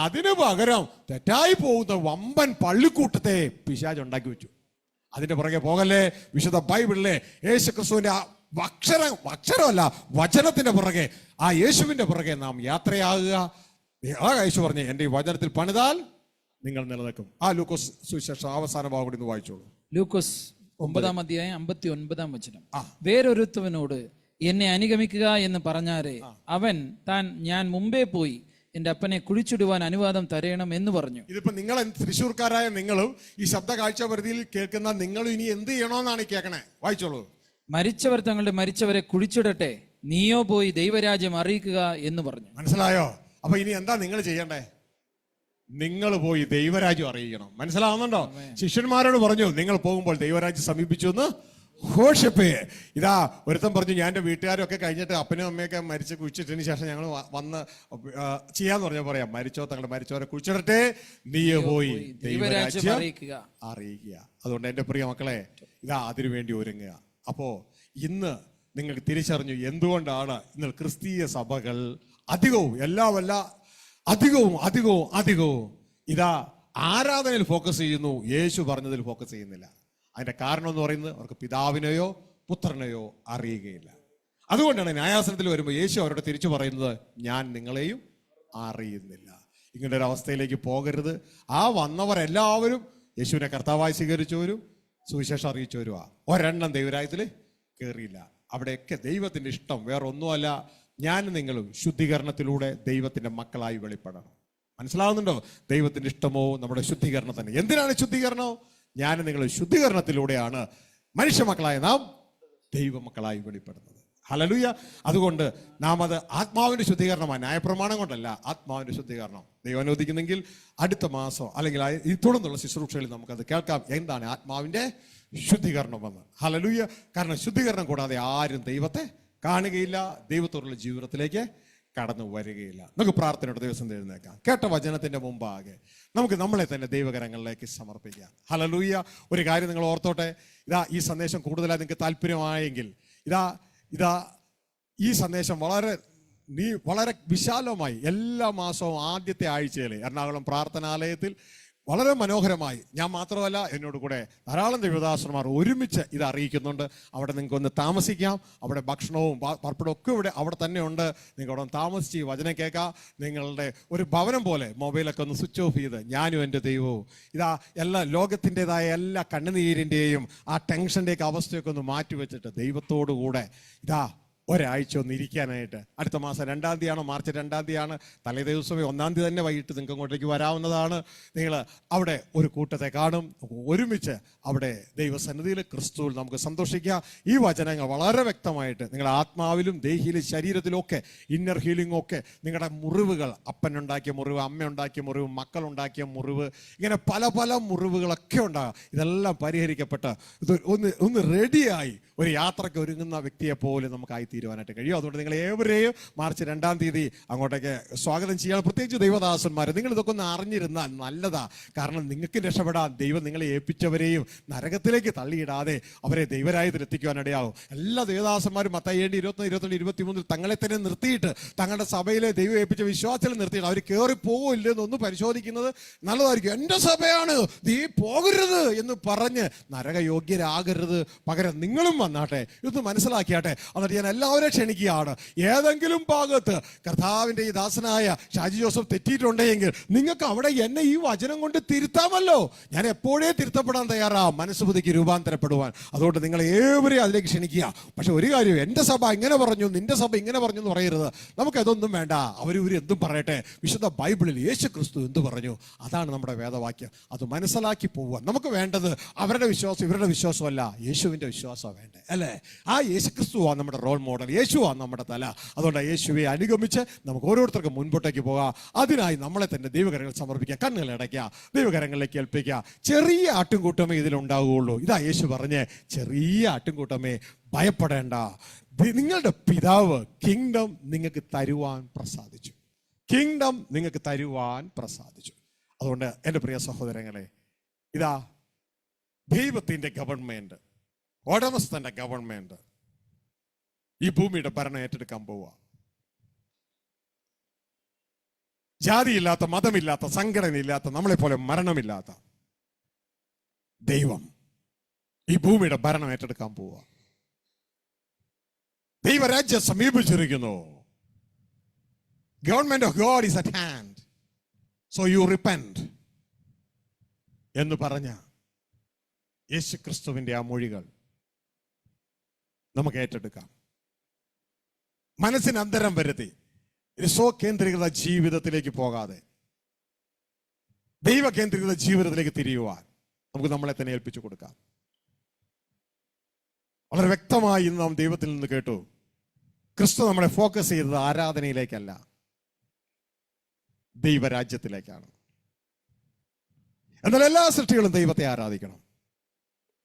അതിനു പകരം തെറ്റായി പോകുന്ന വമ്പൻ പള്ളിക്കൂട്ടത്തെ പിശാച് ഉണ്ടാക്കി വെച്ചു. അതിന്റെ പുറകെ പോകല്ലേ. വിശുദ്ധ ബൈബിളിലെ യേശു ക്രിസ്തുവിന്റെ അക്ഷരമല്ല വചനത്തിന്റെ പുറകെ, ആ യേശുവിന്റെ പുറകെ നാം യാത്രയാകുക. ആ യേശു പറഞ്ഞേ, എന്റെ ഈ വചനത്തിൽ പണിതാൽ നിങ്ങൾ നിലനിൽക്കും. ആ ലൂക്കോസ് സുവിശേഷം അവസാന ഭാഗം കൂടി വായിച്ചോളൂ. ലൂക്കോസ് 9-ാം അധ്യായം 59-ാം വചനം. വേറൊരുത്തവനോട് എന്നെ അനുഗമിക്കുക എന്ന് പറഞ്ഞാലേ അവൻ ഞാൻ മുമ്പേ പോയി എന്റെ അപ്പനെ കുഴിച്ചിടുവാൻ അനുവാദം തരയണം എന്ന് പറഞ്ഞു. ഇതിപ്പോ നിങ്ങൾ തൃശ്ശൂർക്കാരായ നിങ്ങളും ഈ ശബ്ദ കാഴ്ച പരിധിയിൽ കേൾക്കുന്ന നിങ്ങളും ഇനി എന്ത് ചെയ്യണമെന്നാണ് കേൾക്കണേ. വായിച്ചോളൂ. മരിച്ചവർ തങ്ങളുടെ മരിച്ചവരെ കുഴിച്ചിടട്ടെ, നീയോ പോയി ദൈവരാജ്യം അറിയിക്കുക എന്ന് പറഞ്ഞു. മനസ്സിലായോ? അപ്പൊ ഇനി എന്താ നിങ്ങൾ ചെയ്യണ്ടേ? നിങ്ങൾ പോയി ദൈവരാജ്യം അറിയിക്കണം. മനസ്സിലാവുന്നുണ്ടോ? ശിഷ്യന്മാരോട് പറഞ്ഞു, നിങ്ങൾ പോകുമ്പോൾ ദൈവരാജ്യം സമീപിച്ചു എന്ന് ഘോഷിപ്പേ. ഇതാ ഒരുത്തൻ പറഞ്ഞു, ഞാൻ എൻ്റെ വീട്ടുകാരൊക്കെ കഴിഞ്ഞിട്ട് അപ്പനും അമ്മയൊക്കെ മരിച്ച് കുഴിച്ചിട്ടതിന് ശേഷം ഞങ്ങൾ വന്ന് ചെയ്യാന്ന് പറഞ്ഞാൽ പറയാം, തങ്ങളുടെ മരിച്ചവരെ കുഴിച്ചിടട്ടെ, നീ പോയി ദൈവരാജ്യം അറിയിക്കുക. അതുകൊണ്ട് എൻ്റെ പ്രിയ മക്കളെ, ഇതാ അതിനു വേണ്ടി ഒരുങ്ങുക. അപ്പോ ഇന്ന് നിങ്ങൾ തിരിച്ചറിഞ്ഞു എന്തുകൊണ്ടാണ് ഇന്ന് ക്രിസ്തീയ സഭകൾ അധികവും ഇതാ ആരാധനയിൽ ഫോക്കസ് ചെയ്യുന്നു, യേശു പറഞ്ഞതിൽ ഫോക്കസ് ചെയ്യുന്നില്ല. അതിന്റെ കാരണം എന്ന് പറയുന്നത് അവർക്ക് പിതാവിനെയോ പുത്രനെയോ അറിയുകയില്ല. അതുകൊണ്ടാണ് ന്യായാസനത്തിൽ വരുമ്പോൾ യേശു അവരോട് തിരിച്ചു പറയുന്നത്, ഞാൻ നിങ്ങളെയും അറിയുന്നില്ല. ഇങ്ങനെ ഒരു അവസ്ഥയിലേക്ക് പോകരുത്. ആ വന്നവരെല്ലാവരും യേശുവിനെ കർത്താവായി സ്വീകരിച്ചവരും സുവിശേഷം അറിയിച്ചവരുമാ. ഒരെണ്ണം ദൈവരാജ്യത്തിൽ കയറിയില്ല. അവിടെയൊക്കെ ദൈവത്തിന്റെ ഇഷ്ടം വേറെ ഒന്നുമല്ല, ഞാൻ നിങ്ങളും ശുദ്ധീകരണത്തിലൂടെ ദൈവത്തിന്റെ മക്കളായി വെളിപ്പെടണം. മനസ്സിലാവുന്നുണ്ടോ? ദൈവത്തിന്റെ ഇഷ്ടമോ നമ്മുടെ ശുദ്ധീകരണം തന്നെ. എന്തിനാണ് ശുദ്ധീകരണമോ? ഞാൻ നിങ്ങൾ ശുദ്ധീകരണത്തിലൂടെയാണ് മനുഷ്യ മക്കളായ നാം ദൈവമക്കളായി വെളിപ്പെടുന്നത്. ഹല്ലേലൂയ. അതുകൊണ്ട് നാം അത് ആത്മാവിന്റെ ശുദ്ധീകരണമാണ്, ന്യായപ്രമാണം കൊണ്ടല്ല. ആത്മാവിന്റെ ശുദ്ധീകരണം ദൈവം അനുവദിക്കുന്നെങ്കിൽ അടുത്ത മാസം അല്ലെങ്കിൽ ഈ തുടർന്നുള്ള ശുശ്രൂഷകളിൽ നമുക്കത് കേൾക്കാം, എന്താണ് ആത്മാവിന്റെ ശുദ്ധീകരണമെന്ന്. ഹല്ലേലൂയ. കാരണം ശുദ്ധീകരണം കൂടാതെ ആരും ദൈവത്തെ കാണുകയില്ല, ദൈവത്തോടുള്ള ജീവിതത്തിലേക്ക് കടന്നു വരികയില്ല. നമുക്ക് പ്രാർത്ഥനയോടെ ദിവസം എഴുന്നേക്കാം. കേട്ട വചനത്തിന്റെ മുമ്പാകെ നമുക്ക് നമ്മളെ തന്നെ ദൈവകരങ്ങളിലേക്ക് സമർപ്പിക്കാം. ഹല്ലേലൂയ. ഒരു കാര്യം നിങ്ങൾ ഓർത്തോട്ടെ, ഇതാ ഈ സന്ദേശം കൂടുതലായി നിങ്ങൾക്ക് താല്പര്യമായെങ്കിൽ ഇതാ ഈ സന്ദേശം വളരെ വിശാലമായി എല്ലാ മാസവും ആദ്യത്തെ ആഴ്ചയിൽ എറണാകുളം പ്രാർത്ഥനാലയത്തിൽ വളരെ മനോഹരമായി, ഞാൻ മാത്രമല്ല എന്നോട് കൂടെ ധാരാളം ദൈവദാസന്മാർ ഒരുമിച്ച് ഇത് അറിയിക്കുന്നുണ്ട്. അവിടെ നിങ്ങൾക്ക് ഒന്ന് താമസിക്കാം. അവിടെ ഭക്ഷണവും പാർപ്പിടവും ഒക്കെ അവിടെ തന്നെ ഉണ്ട്. നിങ്ങൾക്ക് അവിടെ താമസിച്ച് ഈ വചനം കേൾക്കാം. നിങ്ങളുടെ ഒരു ഭവനം പോലെ മൊബൈലൊക്കെ ഒന്ന് സ്വിച്ച് ഓഫ് ചെയ്ത് ഞാനും എൻ്റെ ദൈവവും എല്ലാ ലോകത്തിൻ്റെതായ എല്ലാ കണ്ണുനീരിൻ്റെയും ആ ടെൻഷൻ്റെയൊക്കെ അവസ്ഥയൊക്കെ ഒന്ന് മാറ്റി വെച്ചിട്ട് ദൈവത്തോടു കൂടെ ഒരാഴ്ച ഒന്ന് ഇരിക്കാനായിട്ട്. അടുത്ത മാസം 2-ാം തീയതിയാണോ, മാർച്ച് 2-ാം തീയതിയാണ്, തലേ ദിവസമേ 1-ാം തീയതി തന്നെ വൈകിട്ട് നിങ്ങൾക്ക് അങ്ങോട്ടേക്ക് വരാവുന്നതാണ്. നിങ്ങൾ അവിടെ ഒരു കൂട്ടത്തെ കാണും. ഒരുമിച്ച് അവിടെ ദൈവസന്നിധിയിൽ ക്രിസ്തുവിൽ നമുക്ക് സന്തോഷിക്കാം. ഈ വചനങ്ങൾ വളരെ വ്യക്തമായിട്ട് നിങ്ങളുടെ ആത്മാവിലും ദേഹിയിലും ശരീരത്തിലും ഒക്കെ ഇന്നർ ഹീലിംഗ് ഒക്കെ നിങ്ങളുടെ മുറിവുകൾ, അപ്പനുണ്ടാക്കിയ മുറിവ്, അമ്മയുണ്ടാക്കിയ മുറിവ്, മക്കളുണ്ടാക്കിയ മുറിവ്, ഇങ്ങനെ പല പല മുറിവുകളൊക്കെ ഉണ്ടാകാം. ഇതെല്ലാം പരിഹരിക്കപ്പെട്ട് ഇത് ഒന്ന് റെഡിയായി ഒരു യാത്രയ്ക്ക് ഒരുങ്ങുന്ന വ്യക്തിയെ പോലെ നമുക്കായി തീരുവാനായിട്ട് കഴിയും. അതുകൊണ്ട് നിങ്ങൾ ഏവരെയും മാർച്ച് 2-ാം തീയതി അങ്ങോട്ടേക്ക് സ്വാഗതം ചെയ്യാൻ. പ്രത്യേകിച്ച് ദൈവദാസന്മാർ, നിങ്ങൾ ഇതൊക്കെ ഒന്ന് അറിഞ്ഞിരുന്നാൽ നല്ലതാ. കാരണം നിങ്ങൾക്ക് രക്ഷപ്പെടാൻ ദൈവം നിങ്ങളെ ഏൽപ്പിച്ചവരെയും നരകത്തിലേക്ക് തള്ളിയിടാതെ അവരെ ദൈവരാജ്യത്തിൽ എത്തിക്കുവാനിടയാവും. എല്ലാ ദൈവദാസന്മാരും മത്തായി 7:21, 22, 23 തങ്ങളെ തന്നെ നിർത്തിയിട്ട്, തങ്ങളുടെ സഭയിലെ ദൈവം ഏൽപ്പിച്ച വിശ്വാസത്തിൽ നിർത്തിയിട്ട് അവർ കയറി പോകുമില്ലെന്നൊന്ന് പരിശോധിക്കുന്നത് നല്ലതായിരിക്കും. എൻ്റെ സഭയാണ്, നീ പോകരുത് എന്ന് പറഞ്ഞ് നരകയോഗ്യരാകരുത്. പകരം നിങ്ങളും വന്നാട്ടെ, ഇതൊന്ന് മനസ്സിലാക്കിയാട്ടെ. എന്നിട്ട് ഞാൻ എല്ലാവരെയും ക്ഷണിക്കുകയാണ്, ഏതെങ്കിലും ഭാഗത്ത് കർത്താവിന്റെ ഈ ദാസനായ ഷാജി ജോസഫ് തെറ്റിയിട്ടുണ്ടെങ്കിൽ നിങ്ങൾക്ക് അവിടെ എന്നെ ഈ വചനം കൊണ്ട് തിരുത്താമല്ലോ. ഞാൻ എപ്പോഴേ തിരുത്തപ്പെടാൻ തയ്യാറാം, മനസ്സുബുദ്ധിക്ക് രൂപാന്തരപ്പെടുവാൻ. അതുകൊണ്ട് നിങ്ങൾ ഏവരെയും അതിലേക്ക് ക്ഷണിക്കുക. പക്ഷെ ഒരു കാര്യം, എൻ്റെ സഭ ഇങ്ങനെ പറഞ്ഞു, നിന്റെ സഭ ഇങ്ങനെ പറഞ്ഞു എന്ന് പറയരുത്. നമുക്കതൊന്നും വേണ്ട. അവരിവർ എന്തും പറയട്ടെ. വിശുദ്ധ ബൈബിളിൽ യേശു ക്രിസ്തു എന്ത് പറഞ്ഞു, അതാണ് നമ്മുടെ വേദവാക്യം. അത് മനസ്സിലാക്കി പോവുക. നമുക്ക് വേണ്ടത് അവരുടെ വിശ്വാസം ഇവരുടെ വിശ്വാസമല്ല, യേശുവിൻ്റെ വിശ്വാസമാണ് വേണ്ടത്, അല്ലേ? ആ യേശു ക്രിസ്തുവാണ് നമ്മുടെ റോൾ മോഡൽ, യേശുവാണ് നമ്മുടെ തല. അതുകൊണ്ട് യേശുവെ അനുഗമിച്ച് നമുക്ക് ഓരോരുത്തർക്കും മുൻപോട്ടേക്ക് പോകാം. അതിനായി നമ്മളെ തന്നെ ദൈവകരങ്ങൾ സമർപ്പിക്കുക, കണ്ണുകൾ അടയ്ക്കുക, ദൈവകരങ്ങളിലേക്ക് ഏൽപ്പിക്കുക. ചെറിയ ആട്ടുംകൂട്ടമേ ഇതിലുണ്ടാവുകയുള്ളൂ. ഇതാ യേശു പറഞ്ഞ്, ചെറിയ ആട്ടുംകൂട്ടമേ ഭയപ്പെടേണ്ട, നിങ്ങളുടെ പിതാവ് കിങ്ഡം നിങ്ങൾക്ക് തരുവാൻ പ്രസാദിച്ചു. കിങ്ഡം നിങ്ങൾക്ക് തരുവാൻ പ്രസാദിച്ചു. അതുകൊണ്ട് എൻ്റെ പ്രിയ സഹോദരങ്ങളെ, ഇതാ ദൈവത്തിൻ്റെ ഗവൺമെന്റ്, ഉടമസ്ഥന്റെ ഗവൺമെന്റ് ഈ ഭൂമിയുടെ ഭരണം ഏറ്റെടുക്കാൻ പോവുക. ജാതിയില്ലാത്ത, മതമില്ലാത്ത, സംഘടനയില്ലാത്ത, നമ്മളെപ്പോലെ മരണമില്ലാത്ത ദൈവം ഈ ഭൂമിയുടെ ഭരണം ഏറ്റെടുക്കാൻ പോവുക. ദൈവരാജ്യം സമീപിച്ചിരിക്കുന്നു. Government of God is at hand, so you repent എന്ന് പറഞ്ഞ യേശു ക്രിസ്തുവിന്റെ ആ മൊഴികൾ നമുക്ക് ഏറ്റെടുക്കാം. മനസ്സിന് അന്തരം വരുത്തി സ്വകേന്ദ്രീകൃത ജീവിതത്തിലേക്ക് പോകാതെ ദൈവ കേന്ദ്രീകൃത ജീവിതത്തിലേക്ക് തിരിയുവാൻ നമുക്ക് നമ്മളെ തന്നെ ഏൽപ്പിച്ചു കൊടുക്കാം. വളരെ വ്യക്തമായി ഇന്ന് നാം ദൈവത്തിൽ നിന്ന് കേട്ടു, ക്രിസ്തു നമ്മളെ ഫോക്കസ് ചെയ്തത് ആരാധനയിലേക്കല്ല, ദൈവരാജ്യത്തിലേക്കാണ്. എന്നാൽ എല്ലാ സൃഷ്ടികളും ദൈവത്തെ ആരാധിക്കണം.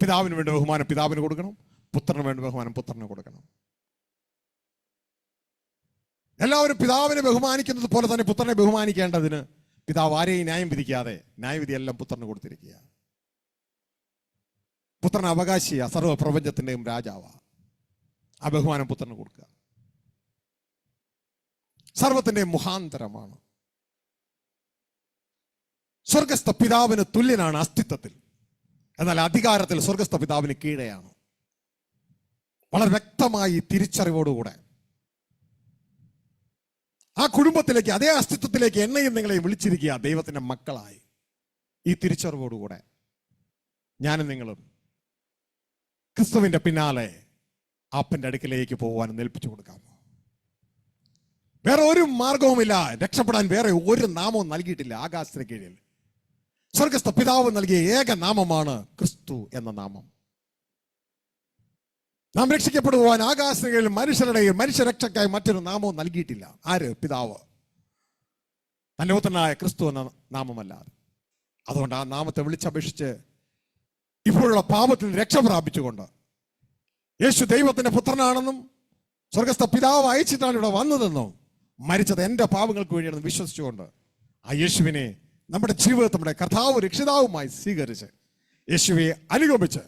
പിതാവിന് വേണ്ട ബഹുമാനം പിതാവിന് കൊടുക്കണം, പുത്രന് വേണ്ട ബഹുമാനം പുത്രന് കൊടുക്കണം. എല്ലാവരും പിതാവിനെ ബഹുമാനിക്കുന്നത് പോലെ തന്നെ പുത്രനെ ബഹുമാനിക്കേണ്ടതിന് പിതാവ് ആരെയും ന്യായം വിധിക്കാതെ ന്യായവിധി എല്ലാം പുത്രന് കൊടുത്തിരിക്കുക. പുത്രൻ അവകാശിയ സർവ്വ പ്രപഞ്ചത്തിന്റെയും രാജാവാ. ആ ബഹുമാനം പുത്രന് കൊടുക്കുക. സർവത്തിന്റെയും മുഖാന്തരമാണ്. സ്വർഗസ്ഥ പിതാവിന് തുല്യനാണ് അസ്തിത്വത്തിൽ, എന്നാൽ അധികാരത്തിൽ സ്വർഗസ്ഥ പിതാവിന് കീഴെയാണ്. വളരെ വ്യക്തമായി തിരിച്ചറിവോടുകൂടെ ആ കുടുംബത്തിലേക്ക്, അതേ അസ്തിത്വത്തിലേക്ക് എന്നെയും നിങ്ങളെയും വിളിച്ചിരിക്കുക ദൈവത്തിന്റെ മക്കളായി. ഈ തിരിച്ചറിവോടുകൂടെ ഞാനും നിങ്ങളും ക്രിസ്തുവിന്റെ പിന്നാലെ അപ്പന്റെ അടുക്കിലേക്ക് പോകാൻ ഏൽപ്പിച്ചു കൊടുക്കാമോ? വേറെ ഒരു മാർഗവുമില്ല. രക്ഷപ്പെടാൻ വേറെ ഒരു നാമവും നൽകിയിട്ടില്ല ആകാശത്തിന് കീഴിൽ. സ്വർഗസ്ഥ പിതാവ് നൽകിയ ഏക നാമമാണ് ക്രിസ്തു എന്ന നാമം. നാം രക്ഷിക്കപ്പെടുവാൻ ആകാശത്തിന് കീഴിൽ മനുഷ്യരക്ഷക്കായി മറ്റൊരു നാമവും നൽകിയിട്ടില്ല. ആര്? പിതാവ്. തന്റെ പുത്രനായ ക്രിസ്തു എന്ന നാമമല്ലാതെ. അതുകൊണ്ട് ആ നാമത്തെ വിളിച്ചപേക്ഷിച്ച് ഇപ്പോഴുള്ള പാപത്തിൽ രക്ഷ പ്രാപിച്ചുകൊണ്ട് യേശു ദൈവത്തിന്റെ പുത്രനാണെന്നും സ്വർഗസ്ഥ പിതാവ് അയച്ചിട്ടാണ് ഇവിടെ വന്നതെന്നും മരിച്ചത് എന്റെ പാപങ്ങൾക്ക് വേണ്ടിയാണെന്ന് വിശ്വസിച്ചുകൊണ്ട് ആ യേശുവിനെ നമ്മുടെ ജീവിതത്തിൽ നമ്മുടെ കർത്താവ് രക്ഷിതാവുമായി സ്വീകരിച്ച് യേശുവെ അനുഗമിച്ച്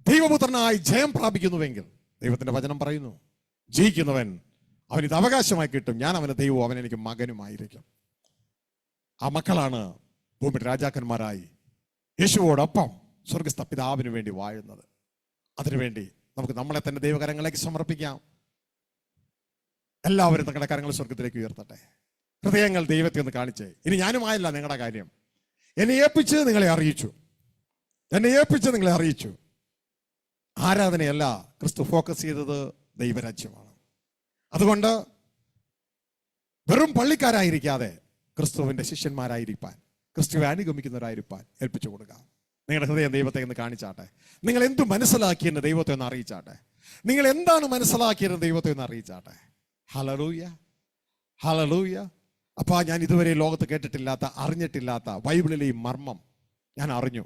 ദൈവപുത്രനായി ജയം പ്രാപിക്കുന്നുവെങ്കിൽ ദൈവത്തിന്റെ വചനം പറയുന്നു, ജയിക്കുന്നവൻ അവൻ ഇത് അവകാശമായി കിട്ടും. ഞാൻ അവന് ദൈവവും അവൻ എനിക്ക് മകനുമായിരിക്കും. ആ മക്കളാണ് ഭൂമിയുടെ രാജാക്കന്മാരായി യേശുവോടൊപ്പം സ്വർഗസ്ഥ പിതാവിന് വേണ്ടി വാഴുന്നത്. അതിനുവേണ്ടി നമുക്ക് നമ്മളെ തന്നെ ദൈവകരങ്ങളിലേക്ക് സമർപ്പിക്കാം. എല്ലാവരും തങ്ങളുടെ കരങ്ങൾ സ്വർഗത്തിലേക്ക് ഉയർത്തട്ടെ. ഹൃദയങ്ങൾ ദൈവത്തെ ഒന്ന് കാണിച്ചേ. ഇനി ഞാനുമായല്ല നിങ്ങളുടെ കാര്യം. എന്നെ ഏൽപ്പിച്ച് നിങ്ങളെ അറിയിച്ചു. ആരാധനയല്ല ക്രിസ്തു ഫോക്കസ് ചെയ്തത് ദൈവരാജ്യമാണ്. അതുകൊണ്ട് വെറും പള്ളിക്കാരായിരിക്കാതെ ക്രിസ്തുവിന്റെ ശിഷ്യന്മാരായിരിക്കാൻ, ക്രിസ്തുവെ അനുഗമിക്കുന്നവരായിരിക്കാൻ ഏൽപ്പിച്ചു കൊടുക്കാം. നിങ്ങളുടെ ഹൃദയം ദൈവത്തെ ഒന്ന് കാണിച്ചാട്ടെ. നിങ്ങൾ എന്തു മനസ്സിലാക്കിയെന്ന് ദൈവത്തെ ഒന്ന് അറിയിച്ചാട്ടെ. നിങ്ങൾ എന്താണ് മനസ്സിലാക്കിയെന്ന് ദൈവത്തെ ഒന്ന് അറിയിച്ചാട്ടെ. Hallelujah, hallelujah. അപ്പാ, ഞാൻ ഇതുവരെ ലോകത്ത് കേട്ടിട്ടില്ലാത്ത, അറിഞ്ഞിട്ടില്ലാത്ത ബൈബിളിലെ ഈ മർമ്മം ഞാൻ അറിഞ്ഞു.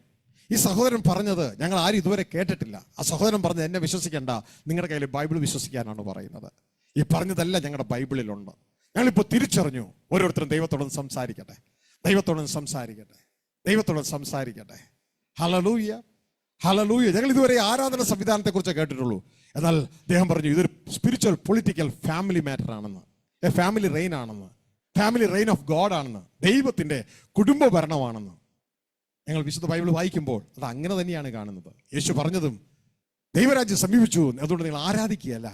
ഈ സഹോദരൻ പറഞ്ഞത് ഞങ്ങൾ ആരും ഇതുവരെ കേട്ടിട്ടില്ല. ആ സഹോദരൻ പറഞ്ഞത് എന്നെ വിശ്വസിക്കേണ്ട, നിങ്ങളുടെ കയ്യിൽ ബൈബിൾ വിശ്വസിക്കാനാണ് പറയുന്നത്. ഈ പറഞ്ഞതെല്ലാം ഞങ്ങളുടെ ബൈബിളിലുണ്ട്. ഞങ്ങളിപ്പോൾ തിരിച്ചറിഞ്ഞു. ഓരോരുത്തരും ദൈവത്തോടൊന്ന് സംസാരിക്കട്ടെ. Hallelujah, hallelujah. ഞങ്ങൾ ഇതുവരെ ആരാധന സംവിധാനത്തെ കുറിച്ച് കേട്ടിട്ടുള്ളൂ. എന്നാൽ അദ്ദേഹം പറഞ്ഞു ഇതൊരു സ്പിരിച്വൽ പൊളിറ്റിക്കൽ ഫാമിലി മാറ്റർ ആണെന്ന്, ഫാമിലി റെയിൻ ആണെന്ന്, ഫാമിലി റെയിൻ ഓഫ് ഗോഡ് ആണെന്ന്, ദൈവത്തിന്റെ കുടുംബ ഭരണമാണെന്ന്. ഞങ്ങൾ വിശുദ്ധ ബൈബിൾ വായിക്കുമ്പോൾ അത് അങ്ങനെ തന്നെയാണ് കാണുന്നത്. യേശു പറഞ്ഞതും ദൈവരാജ്യം സമീപിച്ചു, അതുകൊണ്ട് നിങ്ങൾ ആരാധിക്കുകയല്ല,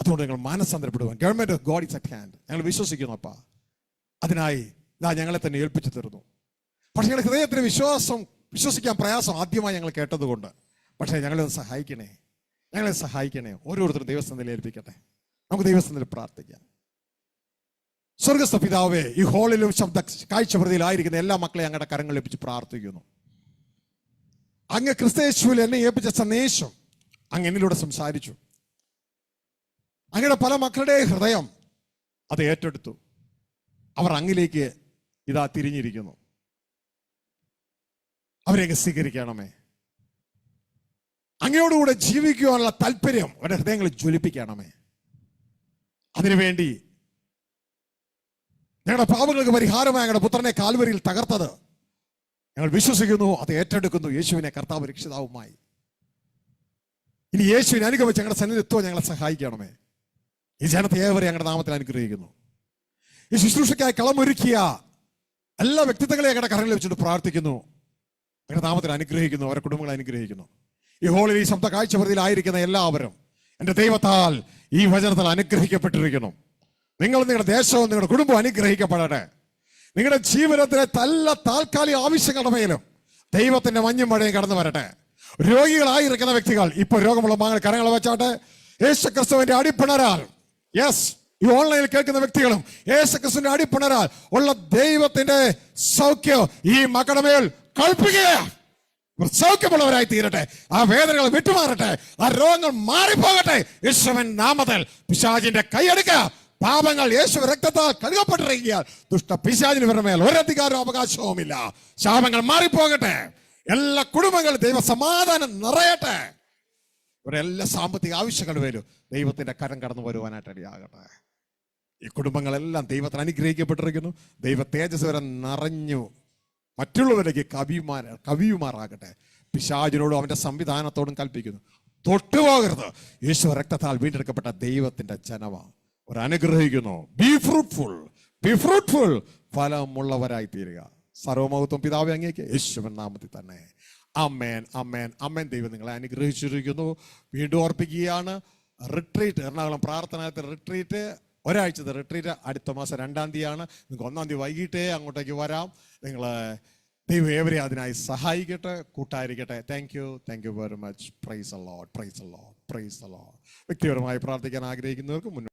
അതുകൊണ്ട് നിങ്ങൾ മാനസാന്തരപ്പെടുവാൻ government of God is at hand. ഞങ്ങൾ വിശ്വസിക്കുന്നു അപ്പാ. അതിനായി ഞങ്ങളെ തന്നെ ഏൽപ്പിച്ചു തരുന്നു. പക്ഷെ ഞങ്ങളുടെ ഹൃദയത്തിന് വിശ്വസിക്കാൻ പ്രയാസം ആദ്യമായി ഞങ്ങൾ കേട്ടതുകൊണ്ട്. പക്ഷേ ഞങ്ങളെ സഹായിക്കണേ. ഓരോരുത്തരും ദൈവസ്ഥനിൽ ഏൽപ്പിക്കട്ടെ. നമുക്ക് ദൈവസ്ഥനിൽ പ്രാർത്ഥിക്കാം. സ്വർഗസ്ഥ പിതാവേ, ഈ ഹോളിലും ശബ്ദ കാഴ്ചപ്രതിയിലായിരിക്കുന്ന എല്ലാ മക്കളെയും അങ്ങയുടെ കരങ്ങൾ ഏൽപ്പിച്ച് പ്രാർത്ഥിക്കുന്നു. അങ്ങ് ക്രിസ്തുയേശുവിൽ എന്നെ ഏൽപ്പിച്ച സന്ദേശം അങ്ങ് എന്നിലൂടെ സംസാരിച്ചു. അങ്ങയുടെ പല മക്കളുടെ ഹൃദയം അത് ഏറ്റെടുത്തു. അവർ അങ്ങിലേക്ക് ഇതാ തിരിഞ്ഞിരിക്കുന്നു. അവരെ സ്വീകരിക്കണമേ. അങ്ങയോടുകൂടെ ജീവിക്കുവാനുള്ള താല്പര്യം അവരുടെ ഹൃദയങ്ങളിൽ ജ്വലിപ്പിക്കണമേ. അതിനുവേണ്ടി ഞങ്ങളുടെ പാപങ്ങൾക്ക് പരിഹാരമായി ഞങ്ങളുടെ പുത്രനെ കാൽവരിയിൽ തകർത്തത് ഞങ്ങൾ വിശ്വസിക്കുന്നു, അത് ഏറ്റെടുക്കുന്നു. യേശുവിനെ കർത്താവ് രക്ഷിതാവുമായി ഇനി യേശുവിനെ അനുഗമിച്ച് ഞങ്ങളുടെ സന്നിധിത്വം ഞങ്ങളെ സഹായിക്കണമേ. ഈ ജനത്തെ ഏവരെ ഞങ്ങളുടെ നാമത്തിൽ അനുഗ്രഹിക്കുന്നു. ഈ ശുശ്രൂഷയ്ക്കായി കളമൊരുക്കിയ എല്ലാ വ്യക്തിത്വങ്ങളെയും ഞങ്ങളുടെ കരങ്ങളിൽ വെച്ചിട്ട് പ്രാർത്ഥിക്കുന്നു. ഞങ്ങളുടെ നാമത്തിൽ അനുഗ്രഹിക്കുന്നു, അവരുടെ കുടുംബങ്ങളെ അനുഗ്രഹിക്കുന്നു. ഈ ഹോളിൽ ഈ ശബ്ദ കാഴ്ചപ്രതിയിലായിരിക്കുന്ന എല്ലാവരും എൻ്റെ ദൈവത്താൽ ഈ വചനത്താൽ അനുഗ്രഹിക്കപ്പെട്ടിരിക്കുന്നു. നിങ്ങൾ, നിങ്ങളുടെ ദേശവും നിങ്ങളുടെ കുടുംബവും അനുഗ്രഹിക്കപ്പെടട്ടെ. നിങ്ങളുടെ ജീവിതത്തിലെ താൽക്കാലിക ആവശ്യങ്ങളുടെ മേലും ദൈവത്തിന്റെ മഞ്ഞും മഴയും കടന്നു വരട്ടെ. രോഗികളായിരിക്കുന്ന വ്യക്തികൾ ഇപ്പോൾ രോഗമുള്ള മകൾ കരങ്ങൾ വെച്ചാട്ടെ. യേശു ക്രിസ്തുവിന്റെ അടിപ്പിണരാൽ ഈ ഓൺലൈനിൽ കേൾക്കുന്ന വ്യക്തികളും യേശുക്രിസ്തുവിന്റെ അടിപ്പണരാൽ ഉള്ള ദൈവത്തിന്റെ സൗഖ്യം ഈ മക്കളുടെ മേൽ കൽപ്പിക്കുക. സൗഖ്യമുള്ളവരായി തീരട്ടെ. ആ വേദനകൾ വിട്ടുമാറട്ടെ. ആ രോഗങ്ങൾ മാറിപ്പോകട്ടെ. യേശുവിൻ നാമത്തിൽ പിശാചിന്റെ കൈയെടുക്കുക. പാപങ്ങൾ യേശു രക്തത്താൽ കഴുകപ്പെട്ടിരിക്കുക. ദുഷ്ട പിശാചിന് ഇവരുടെ മേൽ ഒരധികാരവും അവകാശവുമില്ല. ശാപങ്ങൾ മാറിപ്പോകട്ടെ. എല്ലാ കുടുംബങ്ങളും ദൈവ സമാധാനം നിറയട്ടെ. ഇവരുടെ എല്ലാ സാമ്പത്തിക ആവശ്യങ്ങൾ വരും ദൈവത്തിന്റെ കരം കടന്നു വരുവാനായിട്ട് ഇടയാകട്ടെ. ഈ കുടുംബങ്ങളെല്ലാം ദൈവത്തിന് അനുഗ്രഹിക്കപ്പെട്ടിരിക്കുന്നു. ദൈവ തേജസ് വരെ നിറഞ്ഞു മറ്റുള്ളവരിലേക്ക് കവിയുമാറാകട്ടെ. പിശാചിനോടും അവന്റെ സംവിധാനത്തോടും കൽപ്പിക്കുന്നു, തൊട്ടുപോകരുത്. യേശു രക്തത്താൽ വീണ്ടെടുക്കപ്പെട്ട ദൈവത്തിന്റെ ജനമാണ്. ഒരു അനുഗ്രഹിക്കുന്നു. ബി ഫ്രൂട്ട്ഫുൾ, ഫലമുള്ളവരായി തീരുക. സർവമഹത്വം പിതാവേ അങ്ങേക്ക് യേശുവിൻ നാമത്തിൽ തന്നെ. അമേൻ, അമേൻ, അമേൻ. ദൈവം നിങ്ങളെ അനുഗ്രഹിച്ചിരിക്കുന്നു. വീണ്ടും ഓർപ്പിക്കുകയാണ്, റിട്രീറ്റ്, എറണാകുളം പ്രാർത്ഥനാലയത്തിൽ റിട്രീറ്റ്, ഒരാഴ്ചത്തെ റിട്രീറ്റ് അടുത്ത മാസം 2-ാം തീയതിയാണ്. നിങ്ങൾക്ക് 1-ാം തീയതി വൈകിട്ടേ അങ്ങോട്ടേക്ക് വരാം. നിങ്ങൾ ദൈവം ഏവരെയും അതിനായി സഹായിക്കട്ടെ, കൂട്ടായിരിക്കട്ടെ. Thank you very much. Praise the Lord. വ്യക്തിപരമായി പ്രാർത്ഥിക്കാൻ ആഗ്രഹിക്കുന്നവർക്ക് മുന്നോട്ട്